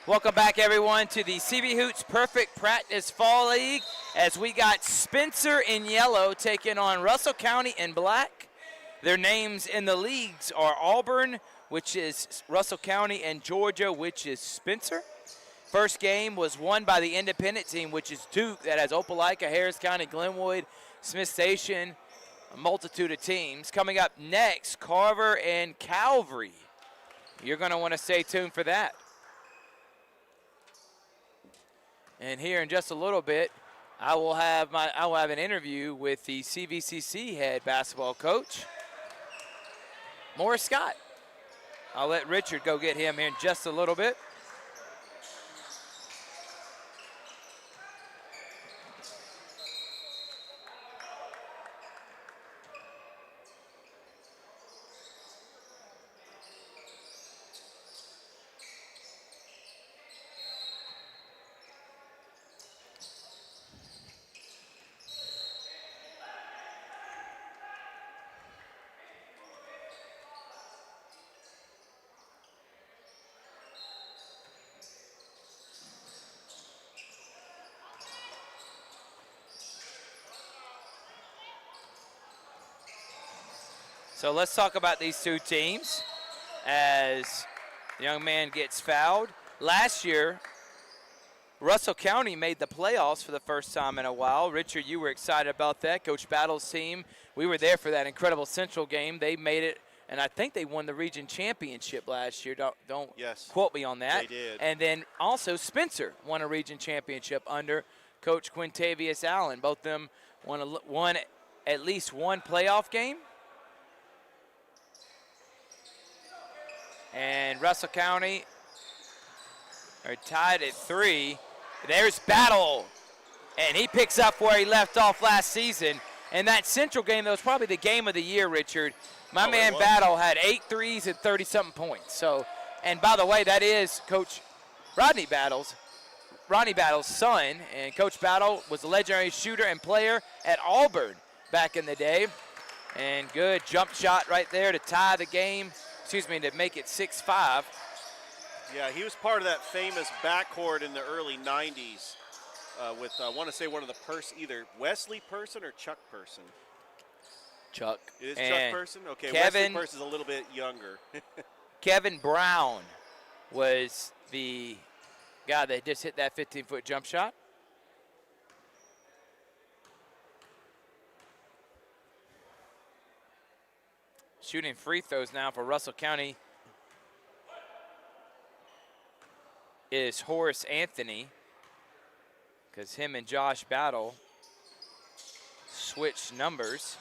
Welcome back, everyone, to the CB Hoots Perfect Practice Fall League, as we got Spencer in yellow taking on Russell County in black. Their names in the leagues are Auburn, which is Russell County, and Georgia, which is Spencer. First game was won by the independent team, which is Duke, that has Opelika, Harris County, Glenwood, Smith Station, a multitude of teams. Coming up next, Carver and Calvary. You're going to want to stay tuned for that. And here in just a little bit, I will have an interview with the CVCC head basketball coach, Morris Scott. I'll let Richard go get him here in just a little bit. So let's talk about these two teams as the young man gets fouled. Last year, Russell County made the playoffs for the first time in a while. Richard, you were excited about that. Coach Battle's team, we were there for that incredible Central game. They made it, and I think they won the region championship last year. Don't quote me on that. They did. And then also Spencer won a region championship under Coach Quintavious Allen. Both of them won at least one playoff game. And Russell County are tied at 3. There's Battle, and he picks up where he left off last season. And that Central game, that was probably the game of the year, Richard. My man Battle had 8 threes and 30-something points. So, and by the way, that is Coach Rodney Battle's son, and Coach Battle was a legendary shooter and player at Auburn back in the day. And good jump shot right there to tie the game, to make it 6-5. Yeah, he was part of that famous backcourt in the early 90s with, I want to say, one of the either Wesley Person or Chuck Person. Chuck. It is and Chuck Person? Okay, Kevin, Wesley Person's a little bit younger. Kevin Brown was the guy that just hit that 15-foot jump shot. Shooting free throws now for Russell County is Horace Anthony, because him and Josh Battle switched numbers.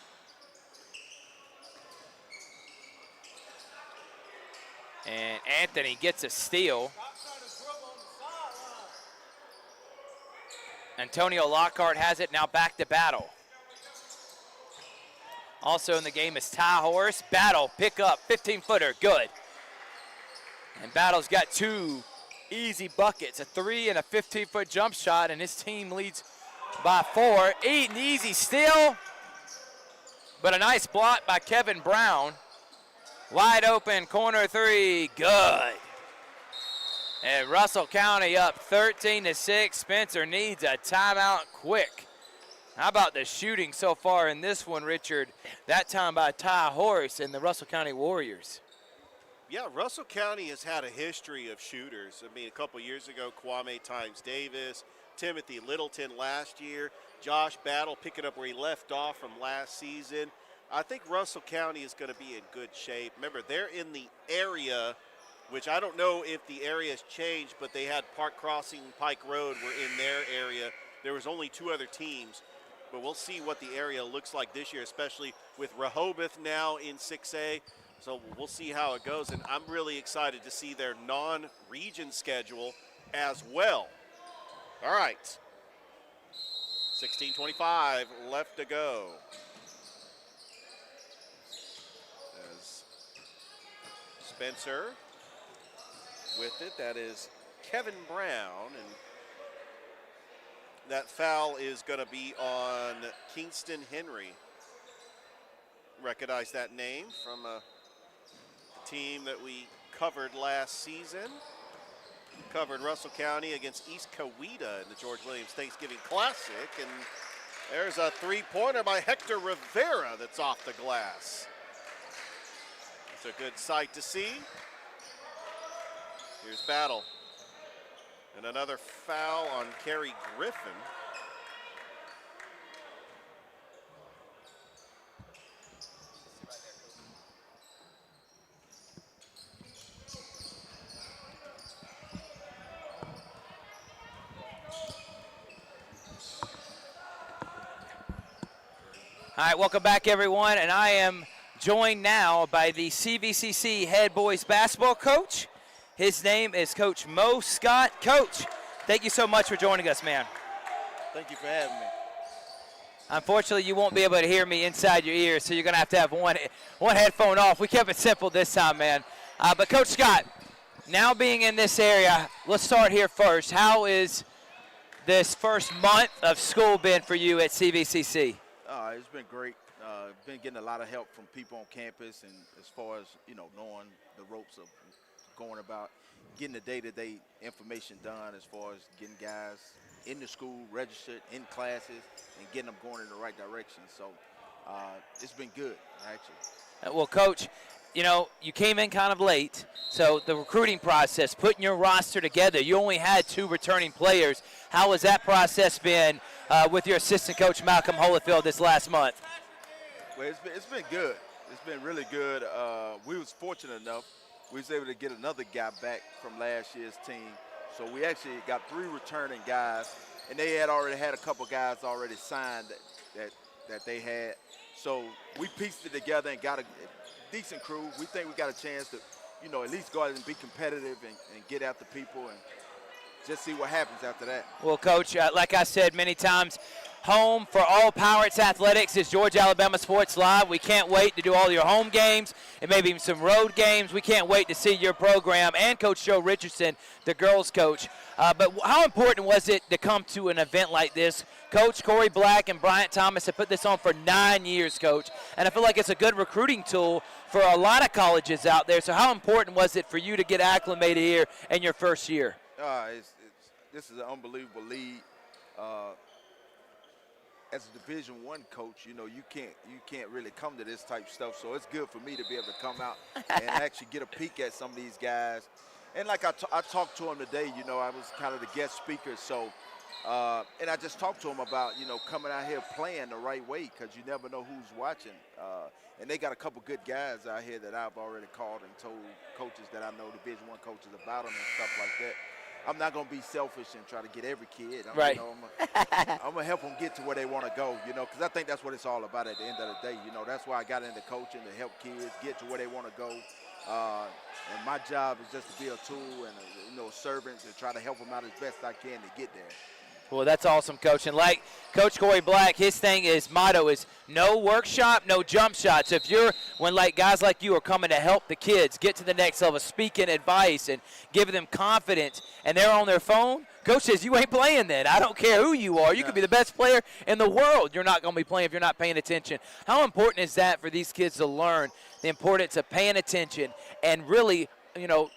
And Anthony gets a steal. Antonio Lockhart has it, now back to Battle. Also in the game is Ty Horace. Battle, pick up, 15-footer, good. And Battle's got 2 easy buckets, a 3 and a 15-foot jump shot, and his team leads by 4. An easy steal, but a nice block by Kevin Brown. Wide open, corner 3, good. And Russell County up 13-6. Spencer needs a timeout quick. How about the shooting so far in this one, Richard? That time by Ty Horace and the Russell County Warriors. Yeah, Russell County has had a history of shooters. I mean, a couple years ago, Kwame Times-Davis, Timothy Littleton last year, Josh Battle picking up where he left off from last season. I think Russell County is going to be in good shape. Remember, they're in the area, which I don't know if the area has changed, but they had Park Crossing, Pike Road were in their area. There was only 2 other teams. But we'll see what the area looks like this year, especially with Rehoboth now in 6A. So we'll see how it goes. And I'm really excited to see their non-region schedule as well. All right. 16:25 left to go. As Spencer with it, that is Kevin Brown. And that foul is going to be on Kingston Henry. Recognize that name from a team that we covered last season. Covered Russell County against East Coweta in the George Williams Thanksgiving Classic. And there's a 3-pointer by Hector Rivera that's off the glass. It's a good sight to see. Here's Battle. And another foul on Kerry Griffin. All right, welcome back, everyone. And I am joined now by the CVCC head boys basketball coach. His name is Coach Mo Scott. Coach, thank you so much for joining us, man. Thank you for having me. Unfortunately, you won't be able to hear me inside your ears, so you're going to have one headphone off. We kept it simple this time, man. But Coach Scott, now being in this area, let's start here first. How is this first month of school been for you at CVCC? It's been great. Been getting a lot of help from people on campus, and as far as, knowing the ropes of going about getting the day-to-day information done as far as getting guys in the school, registered, in classes, and getting them going in the right direction. So it's been good, actually. Well, Coach, you came in kind of late, so the recruiting process, putting your roster together, you only had 2 returning players. How has that process been with your assistant coach, Malcolm Holyfield, this last month? Well, it's been good. It's been really good. We was fortunate enough. We was able to get another guy back from last year's team. So we actually got 3 returning guys, and they had already had a couple guys already signed that they had. So we pieced it together and got a decent crew. We think we got a chance to, at least go out and be competitive and get after people. just see what happens after that. Well, Coach, like I said many times, home for all Pirates athletics is Georgia Alabama Sports Live. We can't wait to do all your home games and maybe even some road games. We can't wait to see your program and Coach Joe Richardson, the girls coach. But how important was it to come to an event like this? Coach Corey Black and Bryant Thomas have put this on for 9 years, Coach, and I feel like it's a good recruiting tool for a lot of colleges out there. So how important was it for you to get acclimated here in your first year? This is an unbelievable league. As a Division I coach, you know, you can't really come to this type of stuff. So it's good for me to be able to come out and actually get a peek at some of these guys. And like I talked to him today, you know, I was kind of the guest speaker. So, and I just talked to him about, you know, coming out here playing the right way, because you never know who's watching. And they got a couple good guys out here that I've already called and told coaches that I know, Division I coaches, about them and stuff like that. I'm not going to be selfish and try to get every kid. Right. You know, I'm going to help them get to where they want to go, you know, because I think that's what it's all about at the end of the day. You know, that's why I got into coaching, to help kids get to where they want to go. And my job is just to be a tool and a servant to try to help them out as best I can to get there. Well, that's awesome, Coach. And like Coach Corey Black, his motto is no workshop, no jump shots. If when like guys like you are coming to help the kids get to the next level, speaking advice and giving them confidence, and they're on their phone, Coach says you ain't playing then. I don't care who you are. You could be the best player in the world. You're not going to be playing if you're not paying attention. How important is that for these kids to learn the importance of paying attention and really, you know,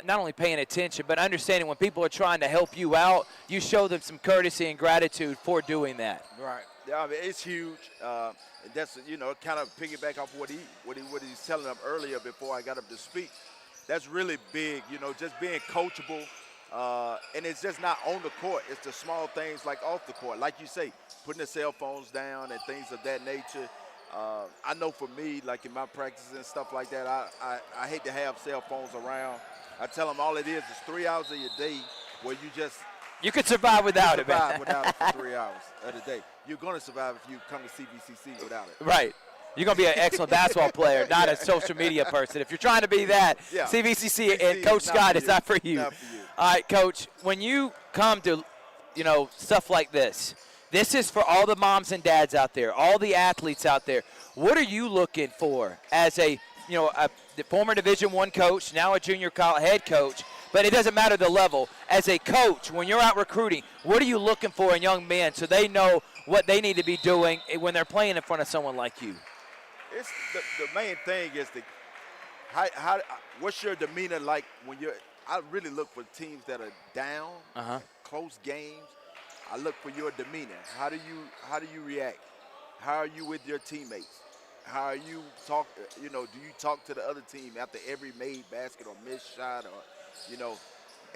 not only paying attention, but understanding when people are trying to help you out, you show them some courtesy and gratitude for doing that. Right. Yeah, I mean, it's huge. That's, you know, kind of piggyback off what he's telling them earlier before I got up to speak. That's really big, you know, just being coachable. And it's just not on the court. It's the small things like off the court. Like you say, putting the cell phones down and things of that nature. I know for me, like in my practices and stuff like that, I hate to have cell phones around. I tell them all it is 3 hours of your day where you could survive without it, man. Survive without it for 3 hours of the day. You're going to survive if you come to CVCC without it. Right. You're going to be an excellent basketball player, not a social media person. If you're trying to be that, yeah. CVCC and Coach Scott, it's not for you. Not for you. All right, Coach, when you come to, you know, stuff like this is for all the moms and dads out there, all the athletes out there. What are you looking for as a former Division I coach, now a junior college head coach, but it doesn't matter the level. As a coach, when you're out recruiting, what are you looking for in young men so they know what they need to be doing when they're playing in front of someone like you? It's the main thing is what's your demeanor like when you're – I really look for teams that are down, close games. I look for your demeanor. How do you react? How are you with your teammates? How are you talk? You know, do you talk to the other team after every made basket or missed shot, or, you know,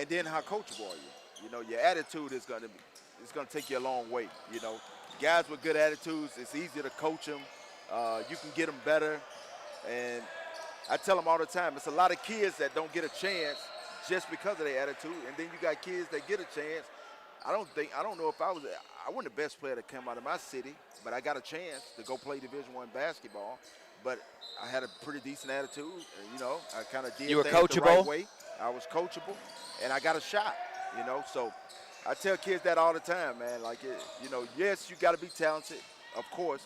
and then how coachable are you? You know, your attitude is gonna take you a long way. You know, guys with good attitudes, it's easy to coach them. You can get them better, and I tell them all the time, it's a lot of kids that don't get a chance just because of their attitude, and then you got kids that get a chance. I don't know if I wasn't the best player to come out of my city, but I got a chance to go play Division I basketball. But I had a pretty decent attitude. You know, I kind of did things the right way. I was coachable, and I got a shot. You know, so I tell kids that all the time, man. Like, you know, yes, you got to be talented, of course,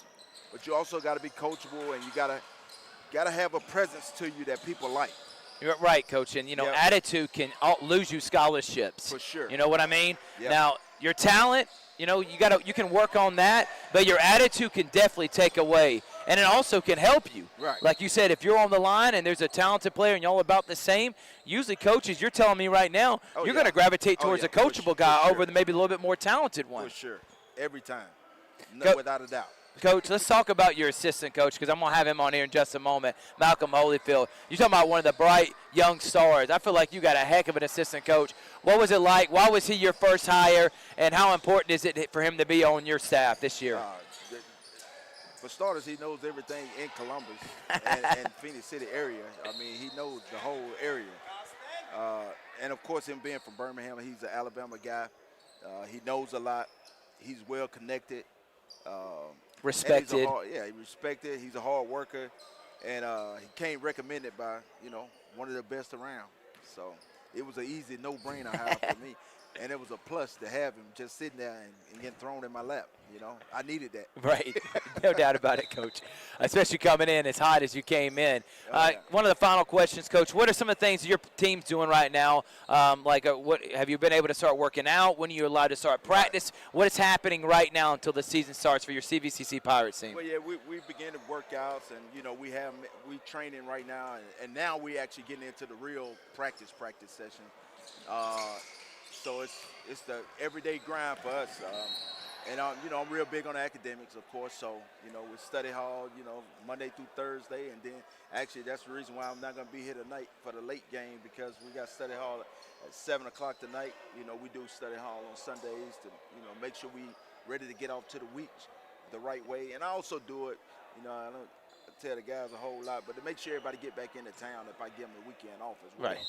but you also got to be coachable, and you gotta have a presence to you that people like. You're right, Coach, and, you know, attitude can lose you scholarships. For sure. You know what I mean? Yep. Now, your talent, you know, you can work on that, but your attitude can definitely take away, and it also can help you. Right. Like you said, if you're on the line and there's a talented player and y'all about the same, usually coaches, you're telling me right now, you're going to gravitate towards a coachable guy over the maybe a little bit more talented one. For sure. Every time. Without a doubt. Coach, let's talk about your assistant coach, because I'm going to have him on here in just a moment, Malcolm Holyfield. You're talking about one of the bright young stars. I feel like you got a heck of an assistant coach. What was it like? Why was he your first hire, and how important is it for him to be on your staff this year? For starters, he knows everything in Columbus and Phoenix City area. I mean, he knows the whole area. And, of course, him being from Birmingham, he's an Alabama guy. He knows a lot. He's well connected. Respected. He's respected. He's a hard worker, and he came recommended by, you know, one of the best around. So it was an easy no-brainer hire for me. And it was a plus to have him just sitting there and getting thrown in my lap. You know, I needed that. Right. No doubt about it, Coach, especially coming in as hot as you came in. Yeah. One of the final questions, Coach, what are some of the things your team's doing right now? What have you been able to start working out? When are you allowed to start practice? What is happening right now until the season starts for your CVCC Pirates team? Well, yeah, we began the workouts, and, you know, we training right now, and now we actually getting into the real practice session. So it's the everyday grind for us. And, you know, I'm real big on academics, of course. So, you know, with study hall, you know, Monday through Thursday. And then actually that's the reason why I'm not going to be here tonight for the late game, because we got study hall at 7 o'clock tonight. You know, we do study hall on Sundays to, you know, make sure we ready to get off to the week the right way. And I also do it, you know, I don't tell the guys a whole lot, but to make sure everybody get back into town if I give them the weekend off as well. Right.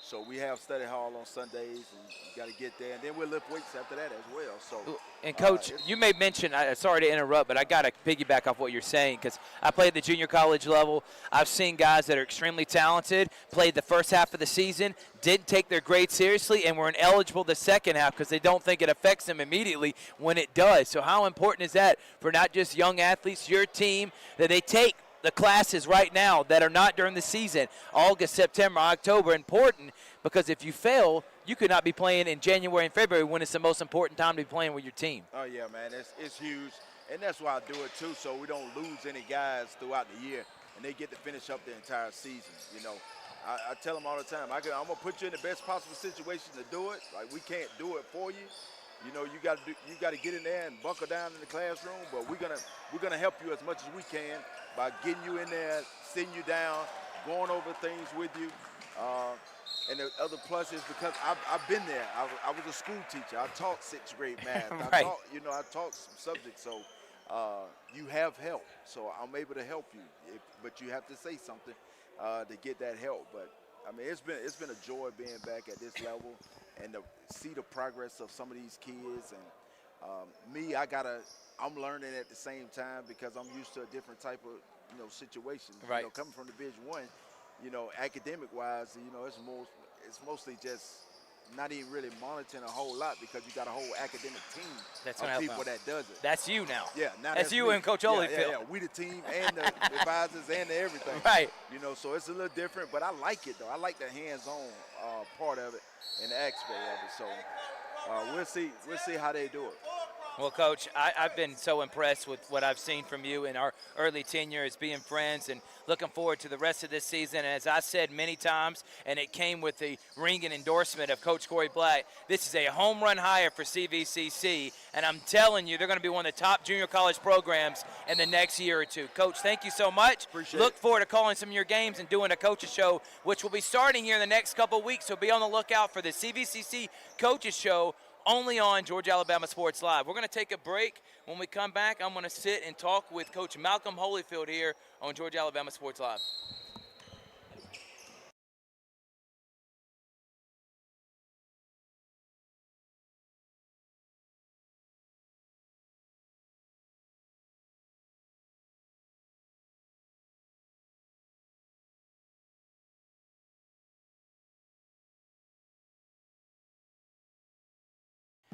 So we have study hall on Sundays, and you got to get there. And then we'll lift weights after that as well. So, and, Coach, you may mention, sorry to interrupt, but I got to piggyback off what you're saying, because I played the junior college level. I've seen guys that are extremely talented, played the first half of the season, didn't take their grade seriously, and were ineligible the second half because they don't think it affects them immediately when it does. So how important is that for not just young athletes, your team, that they take the classes right now that are not during the season, August, September, October, important, because if you fail, you could not be playing in January and February when it's the most important time to be playing with your team. Oh, yeah, man, it's huge. And that's why I do it, too, so we don't lose any guys throughout the year, and they get to finish up the entire season, you know. I tell them all the time, I'm going to put you in the best possible situation to do it. Like, we can't do it for you. You know, you got to get in there and buckle down in the classroom, but we're gonna help you as much as we can by getting you in there, sitting you down, going over things with you. And the other plus is because I've been there. I was a school teacher. I taught 6th grade math. Right. I taught some subjects. So you have help. So I'm able to help you, but you have to say something to get that help. But I mean, it's been a joy being back at this level and to see the progress of some of these kids. And I'm learning at the same time because I'm used to a different type of, you know, situation. Right. You know, coming from Division I, you know, academic-wise, you know, it's mostly just not even really monitoring a whole lot because you got a whole academic team of people that does it. That's you now. Yeah, now that's you me. and Coach Holyfield. Yeah, we the team and the advisors and the everything. Right. You know, so it's a little different, but I like it though. I like the hands-on part of it and the aspect of it. So we'll see how they do it. Well, Coach, I've been so impressed with what I've seen from you in our early tenure as being friends, and looking forward to the rest of this season. And as I said many times, and it came with the ringing endorsement of Coach Corey Black, this is a home run hire for CVCC, and I'm telling you, they're going to be one of the top junior college programs in the next year or two. Coach, thank you so much. Look forward to calling some of your games and doing a coaches show, which will be starting here in the next couple of weeks, so be on the lookout for the CVCC coaches show only on Georgia Alabama Sports Live. We're going to take a break. When we come back, I'm going to sit and talk with Coach Malcolm Holyfield here on Georgia Alabama Sports Live.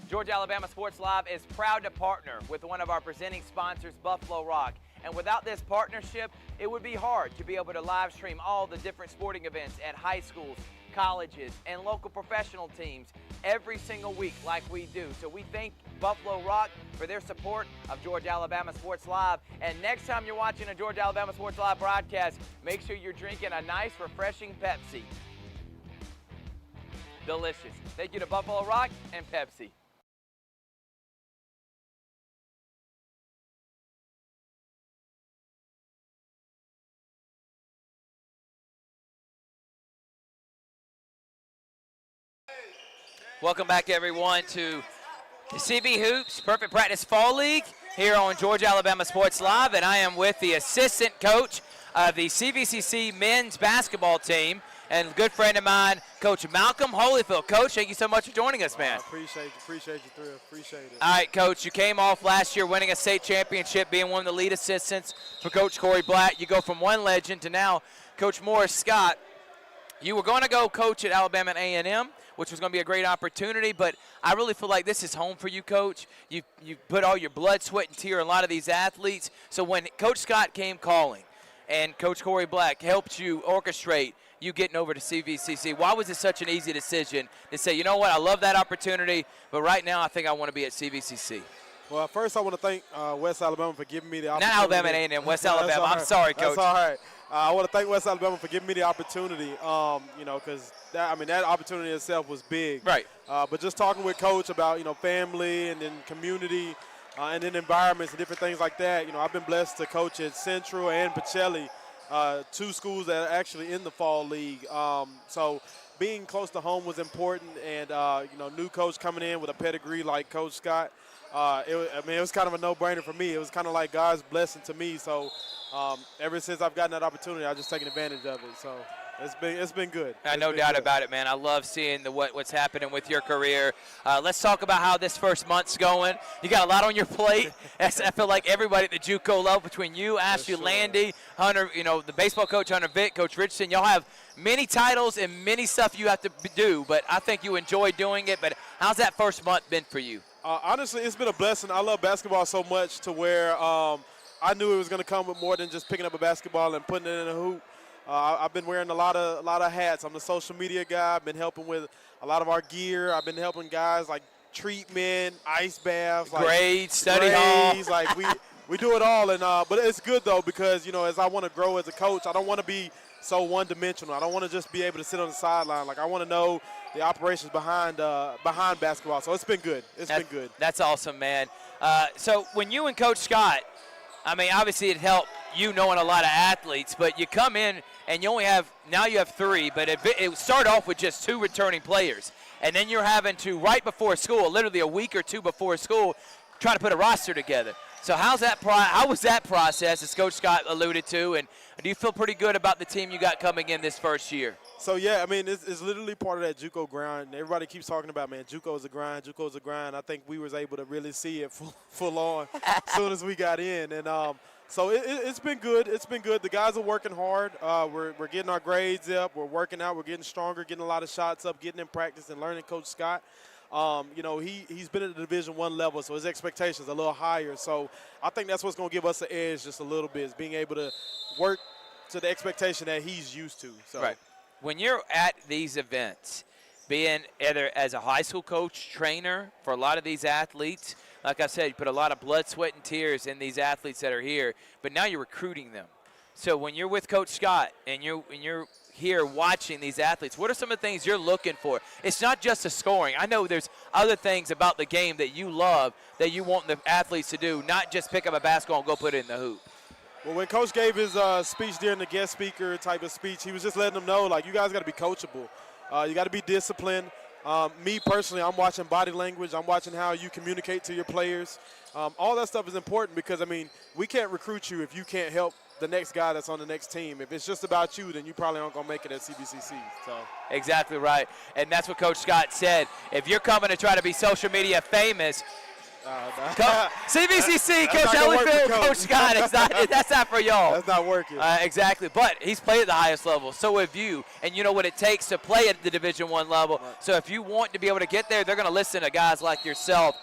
Georgia Alabama Sports Live is proud to partner with one of our presenting sponsors, Buffalo Rock. And without this partnership, it would be hard to be able to live stream all the different sporting events at high schools, colleges, and local professional teams every single week like we do. So we thank Buffalo Rock for their support of Georgia Alabama Sports Live. And next time you're watching a Georgia Alabama Sports Live broadcast, make sure you're drinking a nice, refreshing Pepsi. Delicious. Thank you to Buffalo Rock and Pepsi. Welcome back, everyone, to the CB Hoops Perfect Practice Fall League here on Georgia Alabama Sports Live, and I am with the assistant coach of the CVCC men's basketball team and a good friend of mine, Coach Malcolm Holyfield. Coach, thank you so much for joining us, man. Appreciate you, Thrill. Appreciate it. All right, Coach, you came off last year winning a state championship, being one of the lead assistants for Coach Corey Black. You go from one legend to now Coach Morris Scott. You were going to go coach at Alabama and A&M, which was going to be a great opportunity, but I really feel like this is home for you, Coach. You put all your blood, sweat, and tear in a lot of these athletes. So when Coach Scott came calling and Coach Corey Black helped you orchestrate you getting over to CVCC, why was it such an easy decision to say, you know what, I love that opportunity, but right now I think I want to be at CVCC? Well, first I want to thank West Alabama for giving me the opportunity. Not Alabama and A&M, West Alabama. Right. I'm sorry, Coach. That's all right. I want to thank West Alabama for giving me the opportunity, because that opportunity itself was big. Right. But just talking with Coach about, family and then community and then environments and different things like that, I've been blessed to coach at Central and Pacelli, 2 schools that are actually in the fall league. So being close to home was important, and, new coach coming in with a pedigree like Coach Scott, it was kind of a no-brainer for me. It was kind of like God's blessing to me. So ever since I've gotten that opportunity, I've just taken advantage of it. So it's been good. No doubt about it, man. I love seeing what's happening with your career. Let's talk about how this first month's going. You got a lot on your plate. I feel like everybody at the JUCO level, between you, Ashley, Landy, Hunter, the baseball coach, Hunter Vick, Coach Richardson, y'all have many titles and many stuff you have to do, but I think you enjoy doing it. But how's that first month been for you? Honestly, it's been a blessing. I love basketball so much to where I knew it was going to come with more than just picking up a basketball and putting it in a hoop. I've been wearing a lot of hats. I'm the social media guy. I've been helping with a lot of our gear. I've been helping guys like treatment, ice baths, grades, study hall. Like we do it all. And but it's good though, because as I want to grow as a coach, I don't want to be so one-dimensional. I don't want to just be able to sit on the sideline. Like I want to know the operations behind basketball. So it's been good. It's been good. That's awesome, man. So when you and Coach Scott, obviously it helped you knowing a lot of athletes, but you come in and you have 3, but it started off with just 2 returning players. And then you're having to, right before school, literally a week or 2 before school, try to put a roster together. So how was that process, as Coach Scott alluded to, and do you feel pretty good about the team you got coming in this first year? So, yeah, it's literally part of that JUCO grind. Everybody keeps talking about, man, JUCO is a grind, JUCO is a grind. I think we was able to really see it full on as soon as we got in. And so it's been good. It's been good. The guys are working hard. We're getting our grades up. We're working out. We're getting stronger, getting a lot of shots up, getting in practice and learning Coach Scott. He's been at the Division I level, so his expectations are a little higher. So I think that's what's going to give us the edge just a little bit, is being able to work to the expectation that he's used to. So. Right. When you're at these events, being either as a high school coach, trainer for a lot of these athletes, like I said, you put a lot of blood, sweat, and tears in these athletes that are here, but now you're recruiting them. So when you're with Coach Scott and you're here watching these athletes, what are some of the things you're looking for? It's not just the scoring. I know there's other things about the game that you love that you want the athletes to do, not just pick up a basketball and go put it in the hoop. Well, when Coach gave his speech during the guest speaker type of speech, he was just letting them know, like, you guys got to be coachable. You got to be disciplined. Me personally, I'm watching body language. I'm watching how you communicate to your players. All that stuff is important because, we can't recruit you if you can't help the next guy that's on the next team. If it's just about you, then you probably aren't going to make it at CVCC. So. Exactly right. And that's what Coach Scott said. If you're coming to try to be social media famous, CVCC, Coach Ellingfield, Coach Scott, that's not for y'all. That's not working. Exactly. But he's played at the highest level. So have you. And you know what it takes to play at the Division I level. Right. So if you want to be able to get there, they're going to listen to guys like yourself.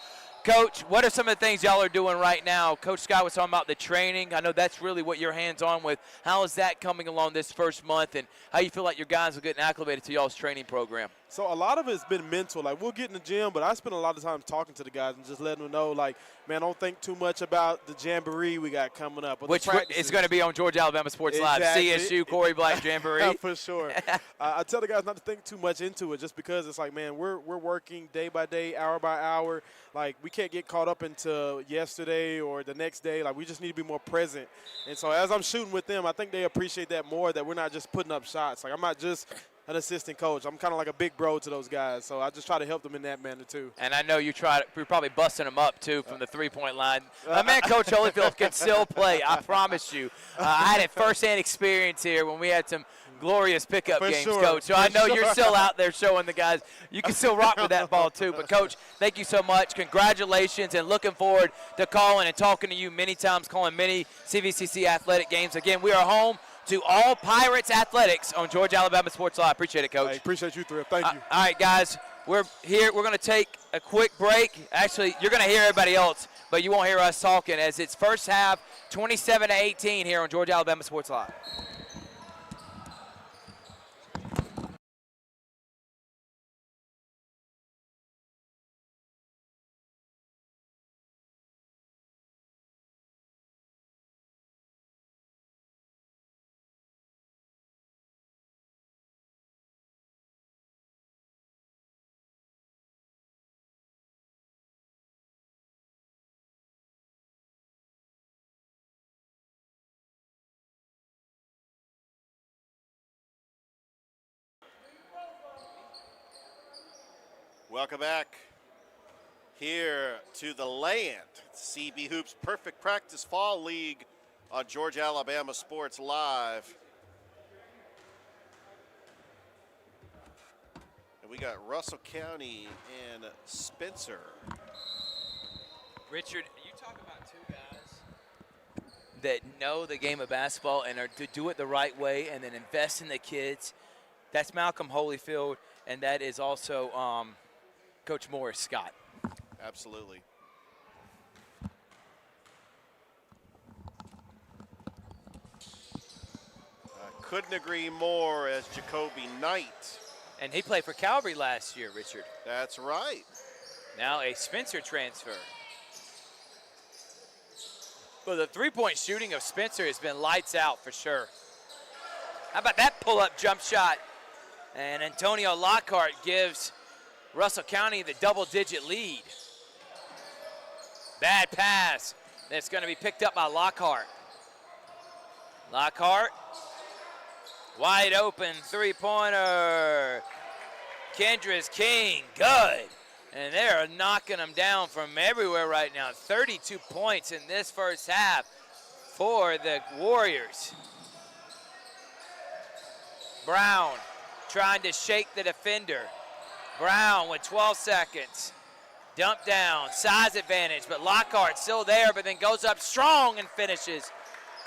Coach, what are some of the things y'all are doing right now? Coach Scott was talking about the training. I know that's really what you're hands-on with. How is that coming along this first month, and how you feel like your guys are getting acclimated to y'all's training program? So a lot of it's been mental. Like, we'll get in the gym, but I spend a lot of time talking to the guys and just letting them know, like, man, don't think too much about the jamboree we got coming up. Which is going to be on Georgia Alabama Sports Live. CSU, Corey Black Jamboree. Yeah, for sure. I tell the guys not to think too much into it just because it's like, man, we're working day by day, hour by hour. Like, we can't get caught up into yesterday or the next day. Like, we just need to be more present. And so as I'm shooting with them, I think they appreciate that more, that we're not just putting up shots. Like, I'm not just an assistant coach. I'm kind of like a big bro to those guys. So I just try to help them in that manner, too. And I know you're probably busting them up, too, from the three-point line. My man, Coach Holyfield, can still play. I promise you. I had a first-hand experience here when we had some glorious pickup games, Coach. So I know you're still out there showing the guys you can still rock with that ball, too. But, Coach, thank you so much. Congratulations, and looking forward to calling and talking to you many times, calling many CVCC athletic games. Again, we are home to all Pirates athletics on Georgia Alabama Sports Live. Appreciate it, Coach. Hey, appreciate you, Thrift. Thank you. All right, guys, we're here. We're going to take a quick break. Actually, you're going to hear everybody else, but you won't hear us talking as it's first half, 27-18 here on Georgia Alabama Sports Live. Welcome back here to the land. CB Hoops Perfect Practice Fall League on Georgia Alabama Sports Live. And we got Russell County and Spencer. Richard, you talk about two guys that know the game of basketball and are to do it the right way and then invest in the kids. That's Malcolm Holyfield, and that is also Coach Morris Scott. Absolutely. Couldn't agree more as Jacoby Knight. And he played for Calvary last year, Richard. That's right. Now a Spencer transfer. Well, the three-point shooting of Spencer has been lights out for sure. How about that pull-up jump shot? And Antonio Lockhart gives Russell County the double-digit lead. Bad pass. That's going to be picked up by Lockhart. Lockhart. Wide open three-pointer. Kendra's King. Good. And they're knocking them down from everywhere right now. 32 points in this first half for the Warriors. Brown trying to shake the defender. Brown with 12 seconds. Dump down, size advantage, but Lockhart still there, but then goes up strong and finishes.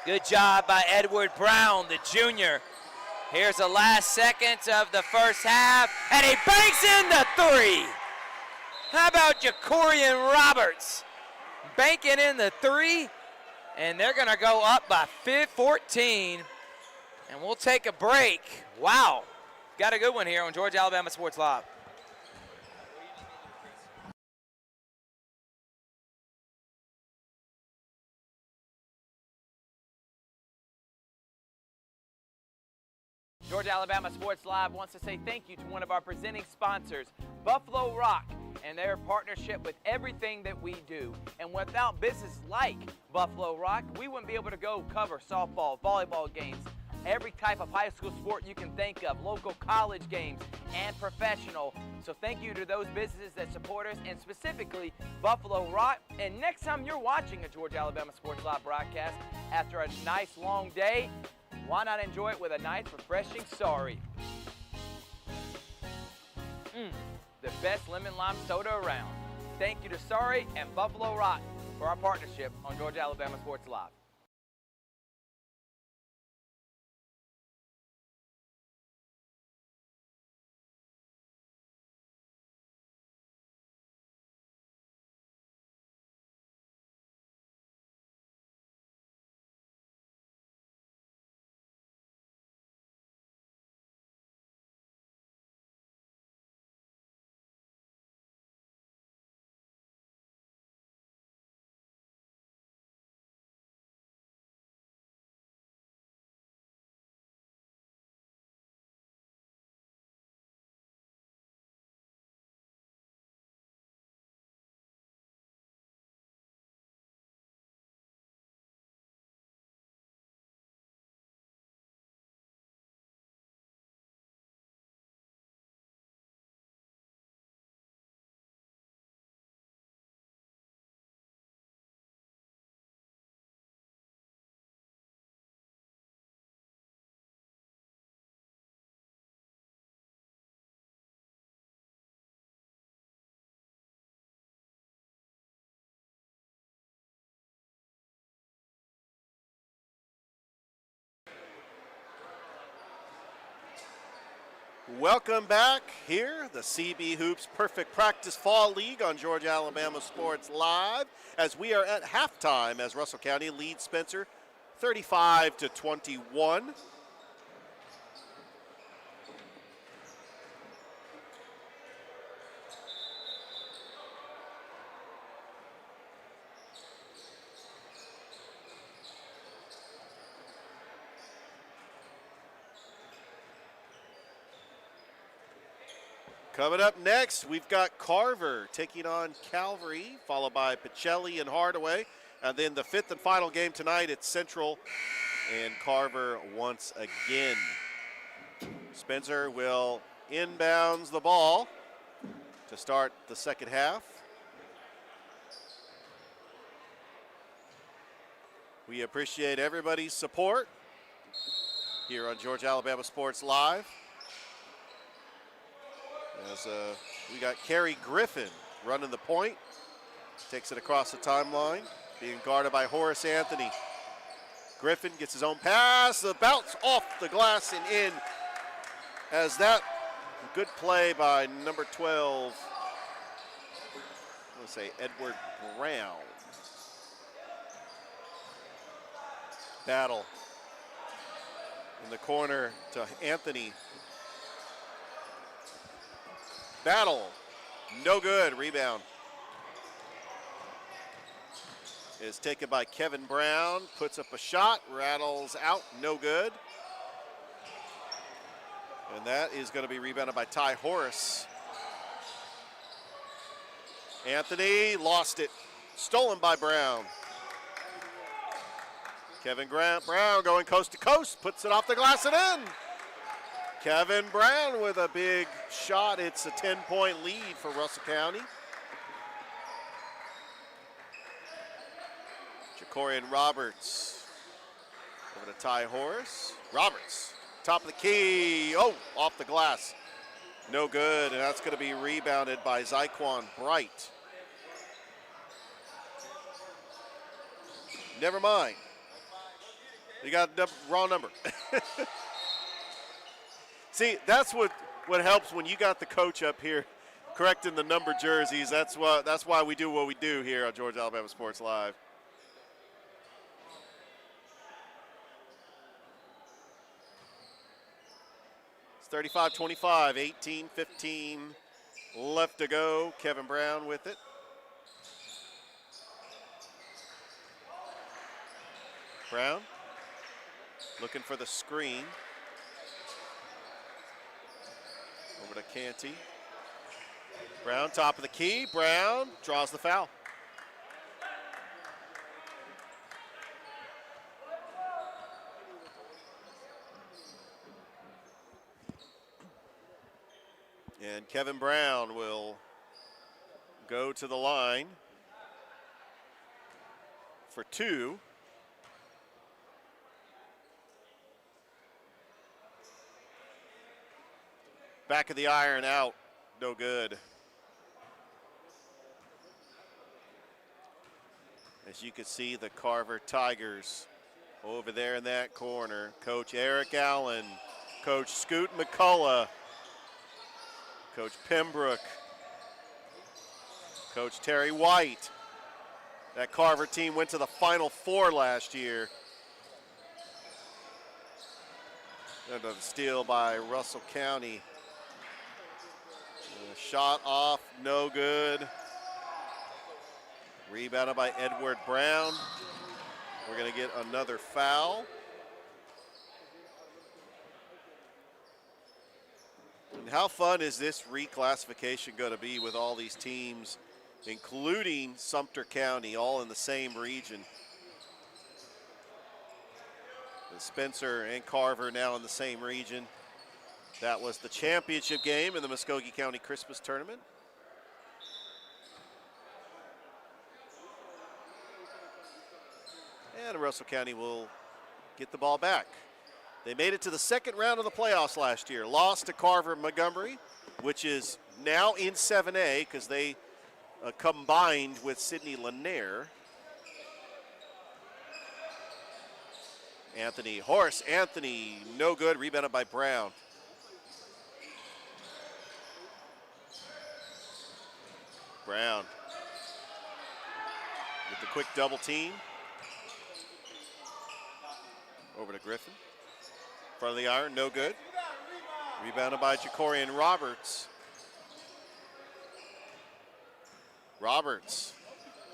Good job by Edward Brown, the junior. Here's the last seconds of the first half, and he banks in the three. How about Jacorian Roberts banking in the three? And they're going to go up by 14, and we'll take a break. Wow. Got a good one here on Georgia Alabama Sports Live. Georgia Alabama Sports Live wants to say thank you to one of our presenting sponsors, Buffalo Rock, and their partnership with everything that we do. And without businesses like Buffalo Rock, we wouldn't be able to go cover softball, volleyball games, every type of high school sport you can think of, local college games, and professional. So thank you to those businesses that support us, and specifically Buffalo Rock. And next time you're watching a Georgia Alabama Sports Live broadcast after a nice long day, why not enjoy it with a nice, refreshing Sorry? The best lemon lime soda around. Thank you to Sorry and Buffalo Rock for our partnership on Georgia Alabama Sports Live. Welcome back here, the CB Hoops Perfect Practice Fall League on Georgia Alabama Sports Live, as we are at halftime as Russell County leads Spencer 35-21. Coming up next, we've got Carver taking on Calvary, followed by Pacelli and Hardaway. And then the fifth and final game tonight, it's Central and Carver once again. Spencer will inbounds the ball to start the second half. We appreciate everybody's support here on Georgia Alabama Sports Live. As we got Kerry Griffin running the point. Takes it across the timeline, being guarded by Horace Anthony. Griffin gets his own pass, the bounce off the glass and in. As that good play by number 12, I'm going to say Edward Brown. Battle in the corner to Anthony. Battle, no good, rebound. Is taken by Kevin Brown, puts up a shot, rattles out, no good. And that is going to be rebounded by Ty Horace. Anthony lost it, stolen by Brown. Kevin Brown going coast to coast, puts it off the glass and in. Kevin Brown with a big shot. It's a 10-point lead for Russell County. Jacorian Roberts over to Ty Horace. Roberts, top of the key. Oh, off the glass. No good, and that's going to be rebounded by Zyquan Bright. Never mind. You got the wrong number. See, that's what helps when you got the coach up here correcting the number jerseys. That's why we do what we do here on Georgia Alabama Sports Live. It's 35-25, 18-15 left to go. Kevin Brown with it. Brown looking for the screen. Over to Canty. Brown, top of the key. Brown draws the foul. And Kevin Brown will go to the line for two. Back of the iron out, no good. As you can see, the Carver Tigers over there in that corner. Coach Eric Allen, Coach Scoot McCullough, Coach Pembroke, Coach Terry White. That Carver team went to the Final Four last year. Another steal by Russell County. Shot off, no good. Rebounded by Edward Brown. We're going to get another foul. And how fun is this reclassification going to be with all these teams, including Sumter County, all in the same region? And Spencer and Carver now in the same region. That was the championship game in the Muskogee County Christmas Tournament. And Russell County will get the ball back. They made it to the second round of the playoffs last year. Lost to Carver Montgomery, which is now in 7A because they combined with Sidney Lanier. Horace Anthony, no good, rebounded by Brown. Brown with the quick double team. Over to Griffin. Front of the iron, no good. Rebounded by Jacorian Roberts. Roberts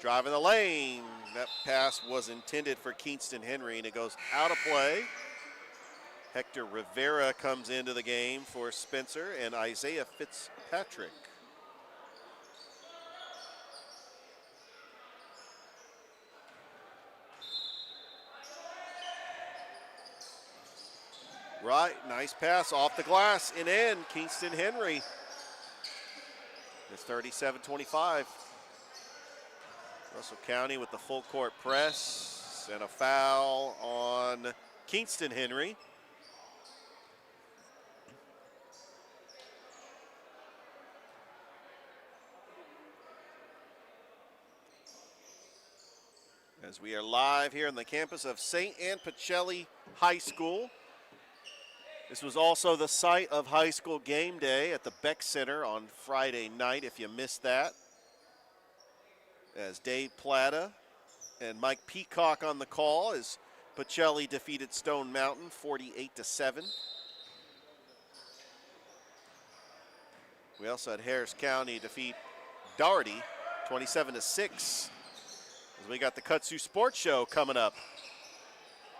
driving the lane. That pass was intended for Kingston Henry, and it goes out of play. Hector Rivera comes into the game for Spencer and Isaiah Fitzpatrick. Right, nice pass off the glass and in. Kingston Henry. It's 37-25. Russell County with the full court press and a foul on Kingston Henry. As we are live here on the campus of St. Anne Pacelli High School. This was also the site of high school game day at the Beck Center on Friday night, if you missed that. As Dave Plata and Mike Peacock on the call as Pacelli defeated Stone Mountain 48-7. We also had Harris County defeat Doherty 27-6. As we got the Kutsu Sports Show coming up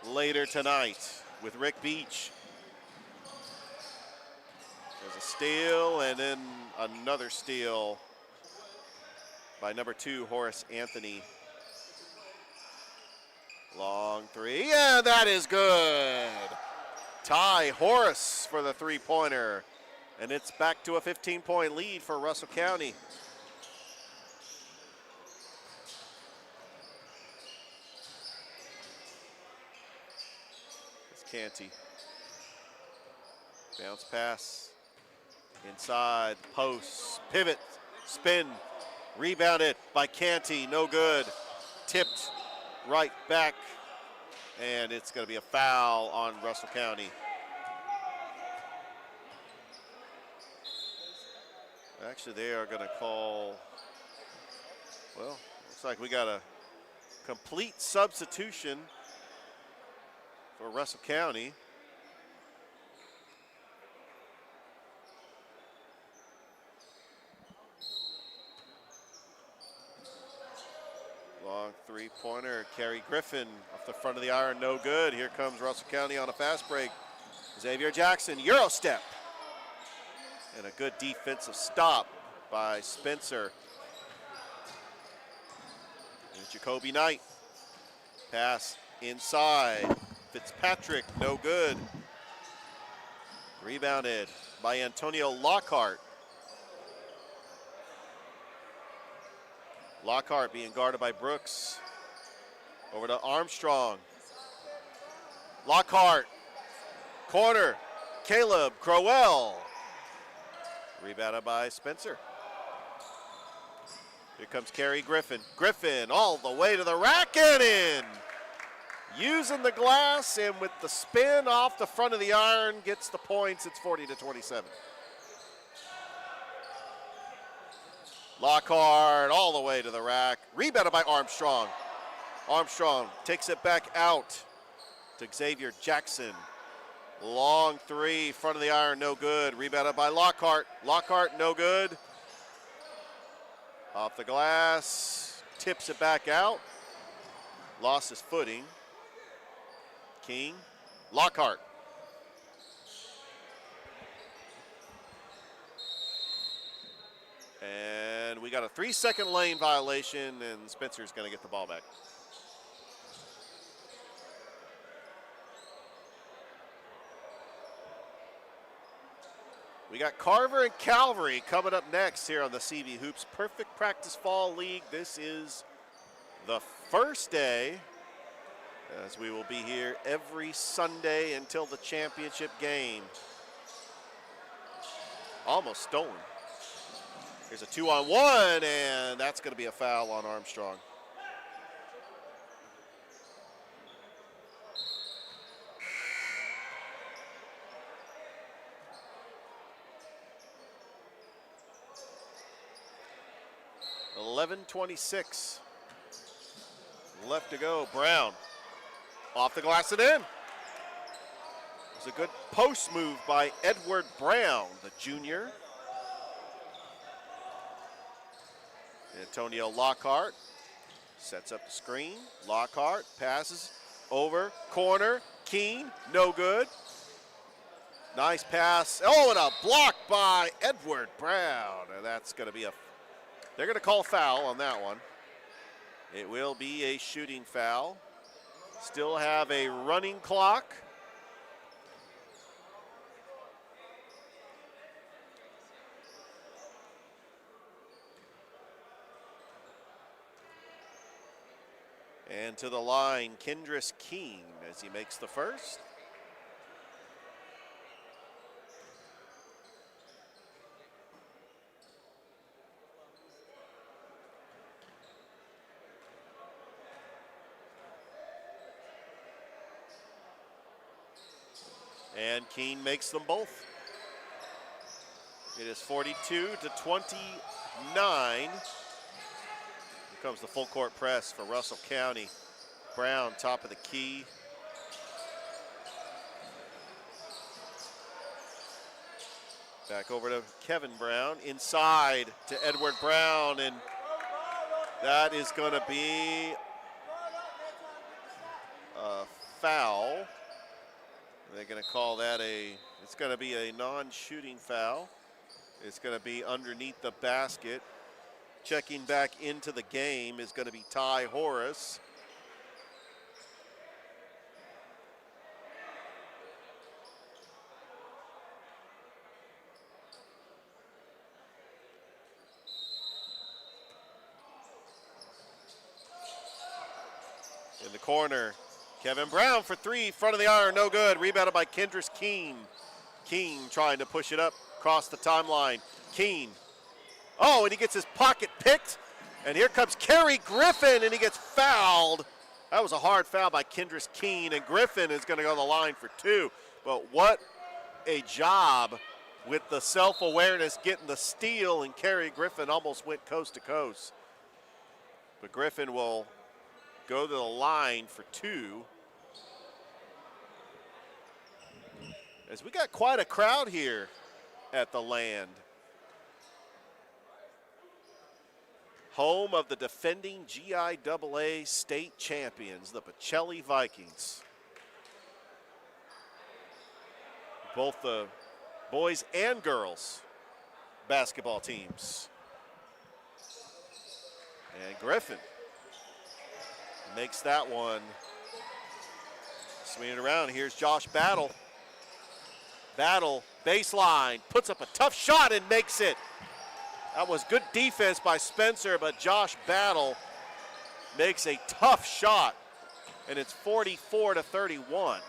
later tonight with Rick Beach. There's a steal and then another steal by number 2, Horace Anthony. Long three, yeah, that is good. Ty Horace for the three-pointer. And it's back to a 15-point lead for Russell County. It's Canty. Bounce pass. Inside, post, pivot, spin, rebounded by Canty, no good. Tipped right back, and it's going to be a foul on Russell County. Actually, they are going to call, well, looks like we got a complete substitution for Russell County. Long three-pointer, Kerry Griffin off the front of the iron, no good. Here comes Russell County on a fast break. Xavier Jackson, Euro step. And a good defensive stop by Spencer. And Jacoby Knight. Pass inside. Fitzpatrick, no good. Rebounded by Antonio Lockhart. Lockhart being guarded by Brooks. Over to Armstrong. Lockhart. Corner. Caleb Crowell. Rebounded by Spencer. Here comes Kerry Griffin. Griffin all the way to the rack and in. Using the glass and with the spin off the front of the iron gets the points. It's 40-27. Lockhart all the way to the rack. Rebounded by Armstrong. Armstrong takes it back out to Xavier Jackson. Long three, front of the iron, no good. Rebounded by Lockhart. Lockhart, no good. Off the glass, tips it back out. Lost his footing. King, Lockhart. And we got a 3-second lane violation, and Spencer's going to get the ball back. We got Carver and Calvary coming up next here on the CV Hoops Perfect Practice Fall League. This is the first day, as we will be here every Sunday until the championship game. Almost stolen. Here's a 2-on-1, and that's going to be a foul on Armstrong. 11:26 left to go. Brown off the glass and in. It was a good post move by Edward Brown, the junior. Antonio Lockhart sets up the screen. Lockhart passes over, corner, Keene, no good. Nice pass. Oh, and a block by Edward Brown. And that's going to be they're going to call foul on that one. It will be a shooting foul. Still have a running clock. And to the line, Kendris Keene as he makes the first. And Keene makes them both. It is 42-29. Here comes the full court press for Russell County. Brown, top of the key. Back over to Kevin Brown, inside to Edward Brown, and that is going to be a foul. They're going to call that it's going to be a non-shooting foul. It's going to be underneath the basket. Checking back into the game is going to be Ty Horace. In the corner, Kevin Brown for three, front of the iron, no good. Rebounded by Kendris Keene. Keene trying to push it up across the timeline. Keene. Oh, and he gets his pocket picked. And here comes Kerry Griffin, and he gets fouled. That was a hard foul by Kendris Keene, and Griffin is going to go to the line for two. But what a job with the self-awareness, getting the steal, and Kerry Griffin almost went coast to coast. But Griffin will go to the line for two. As we got quite a crowd here at the Land. Home of the defending GIAA state champions, the Pacelli Vikings. Both the boys and girls basketball teams. And Griffin makes that one. Swinging it around, here's Josh Battle. Battle, baseline, puts up a tough shot and makes it. That was good defense by Spencer, but Josh Battle makes a tough shot, and it's 44-31.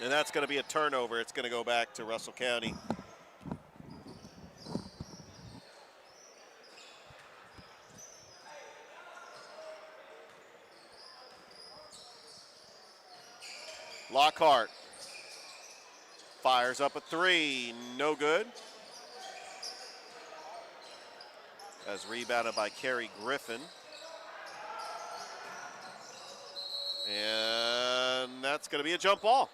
And that's going to be a turnover. It's going to go back to Russell County. Lockhart fires up a three, no good. As rebounded by Kerry Griffin. And that's going to be a jump ball.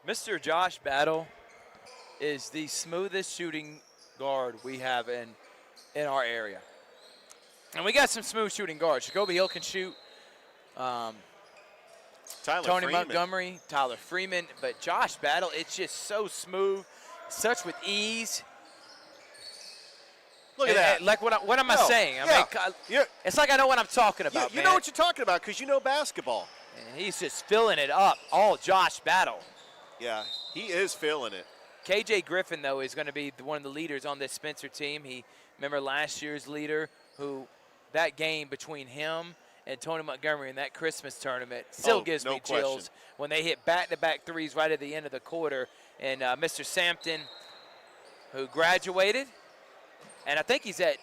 Mr. Josh Battle is the smoothest shooting guard we have in our area. And we got some smooth shooting guards. Jacoby Hill can shoot. Tony Montgomery, Tyler Freeman, but Josh Battle, it's just so smooth, such with ease. Look at that. Like, what am I saying? It's like I know what I'm talking about, you know what you're talking about because you know basketball. And he's just filling it up, all Josh Battle. Yeah, he is feeling it. KJ Griffin, though, is going to be one of the leaders on this Spencer team. Remember last year's leader, who that game between him and Tony Montgomery in that Christmas tournament still gives me chills when they hit back-to-back threes right at the end of the quarter. And Mr. Sampton, who graduated, and I think he's at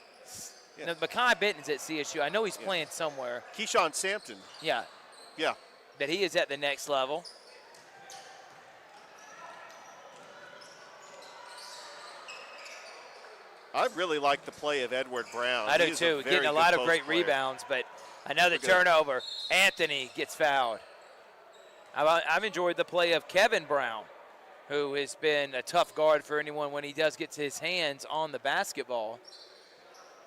Makai Benton's at CSU. I know he's playing somewhere. Keyshawn Sampton. Yeah. Yeah. But he is at the next level. I really like the play of Edward Brown. I do He's too. very Getting a good lot of post great player. rebounds, but another Look at turnover. Anthony gets fouled. I've enjoyed the play of Kevin Brown, who has been a tough guard for anyone when he does get his hands on the basketball.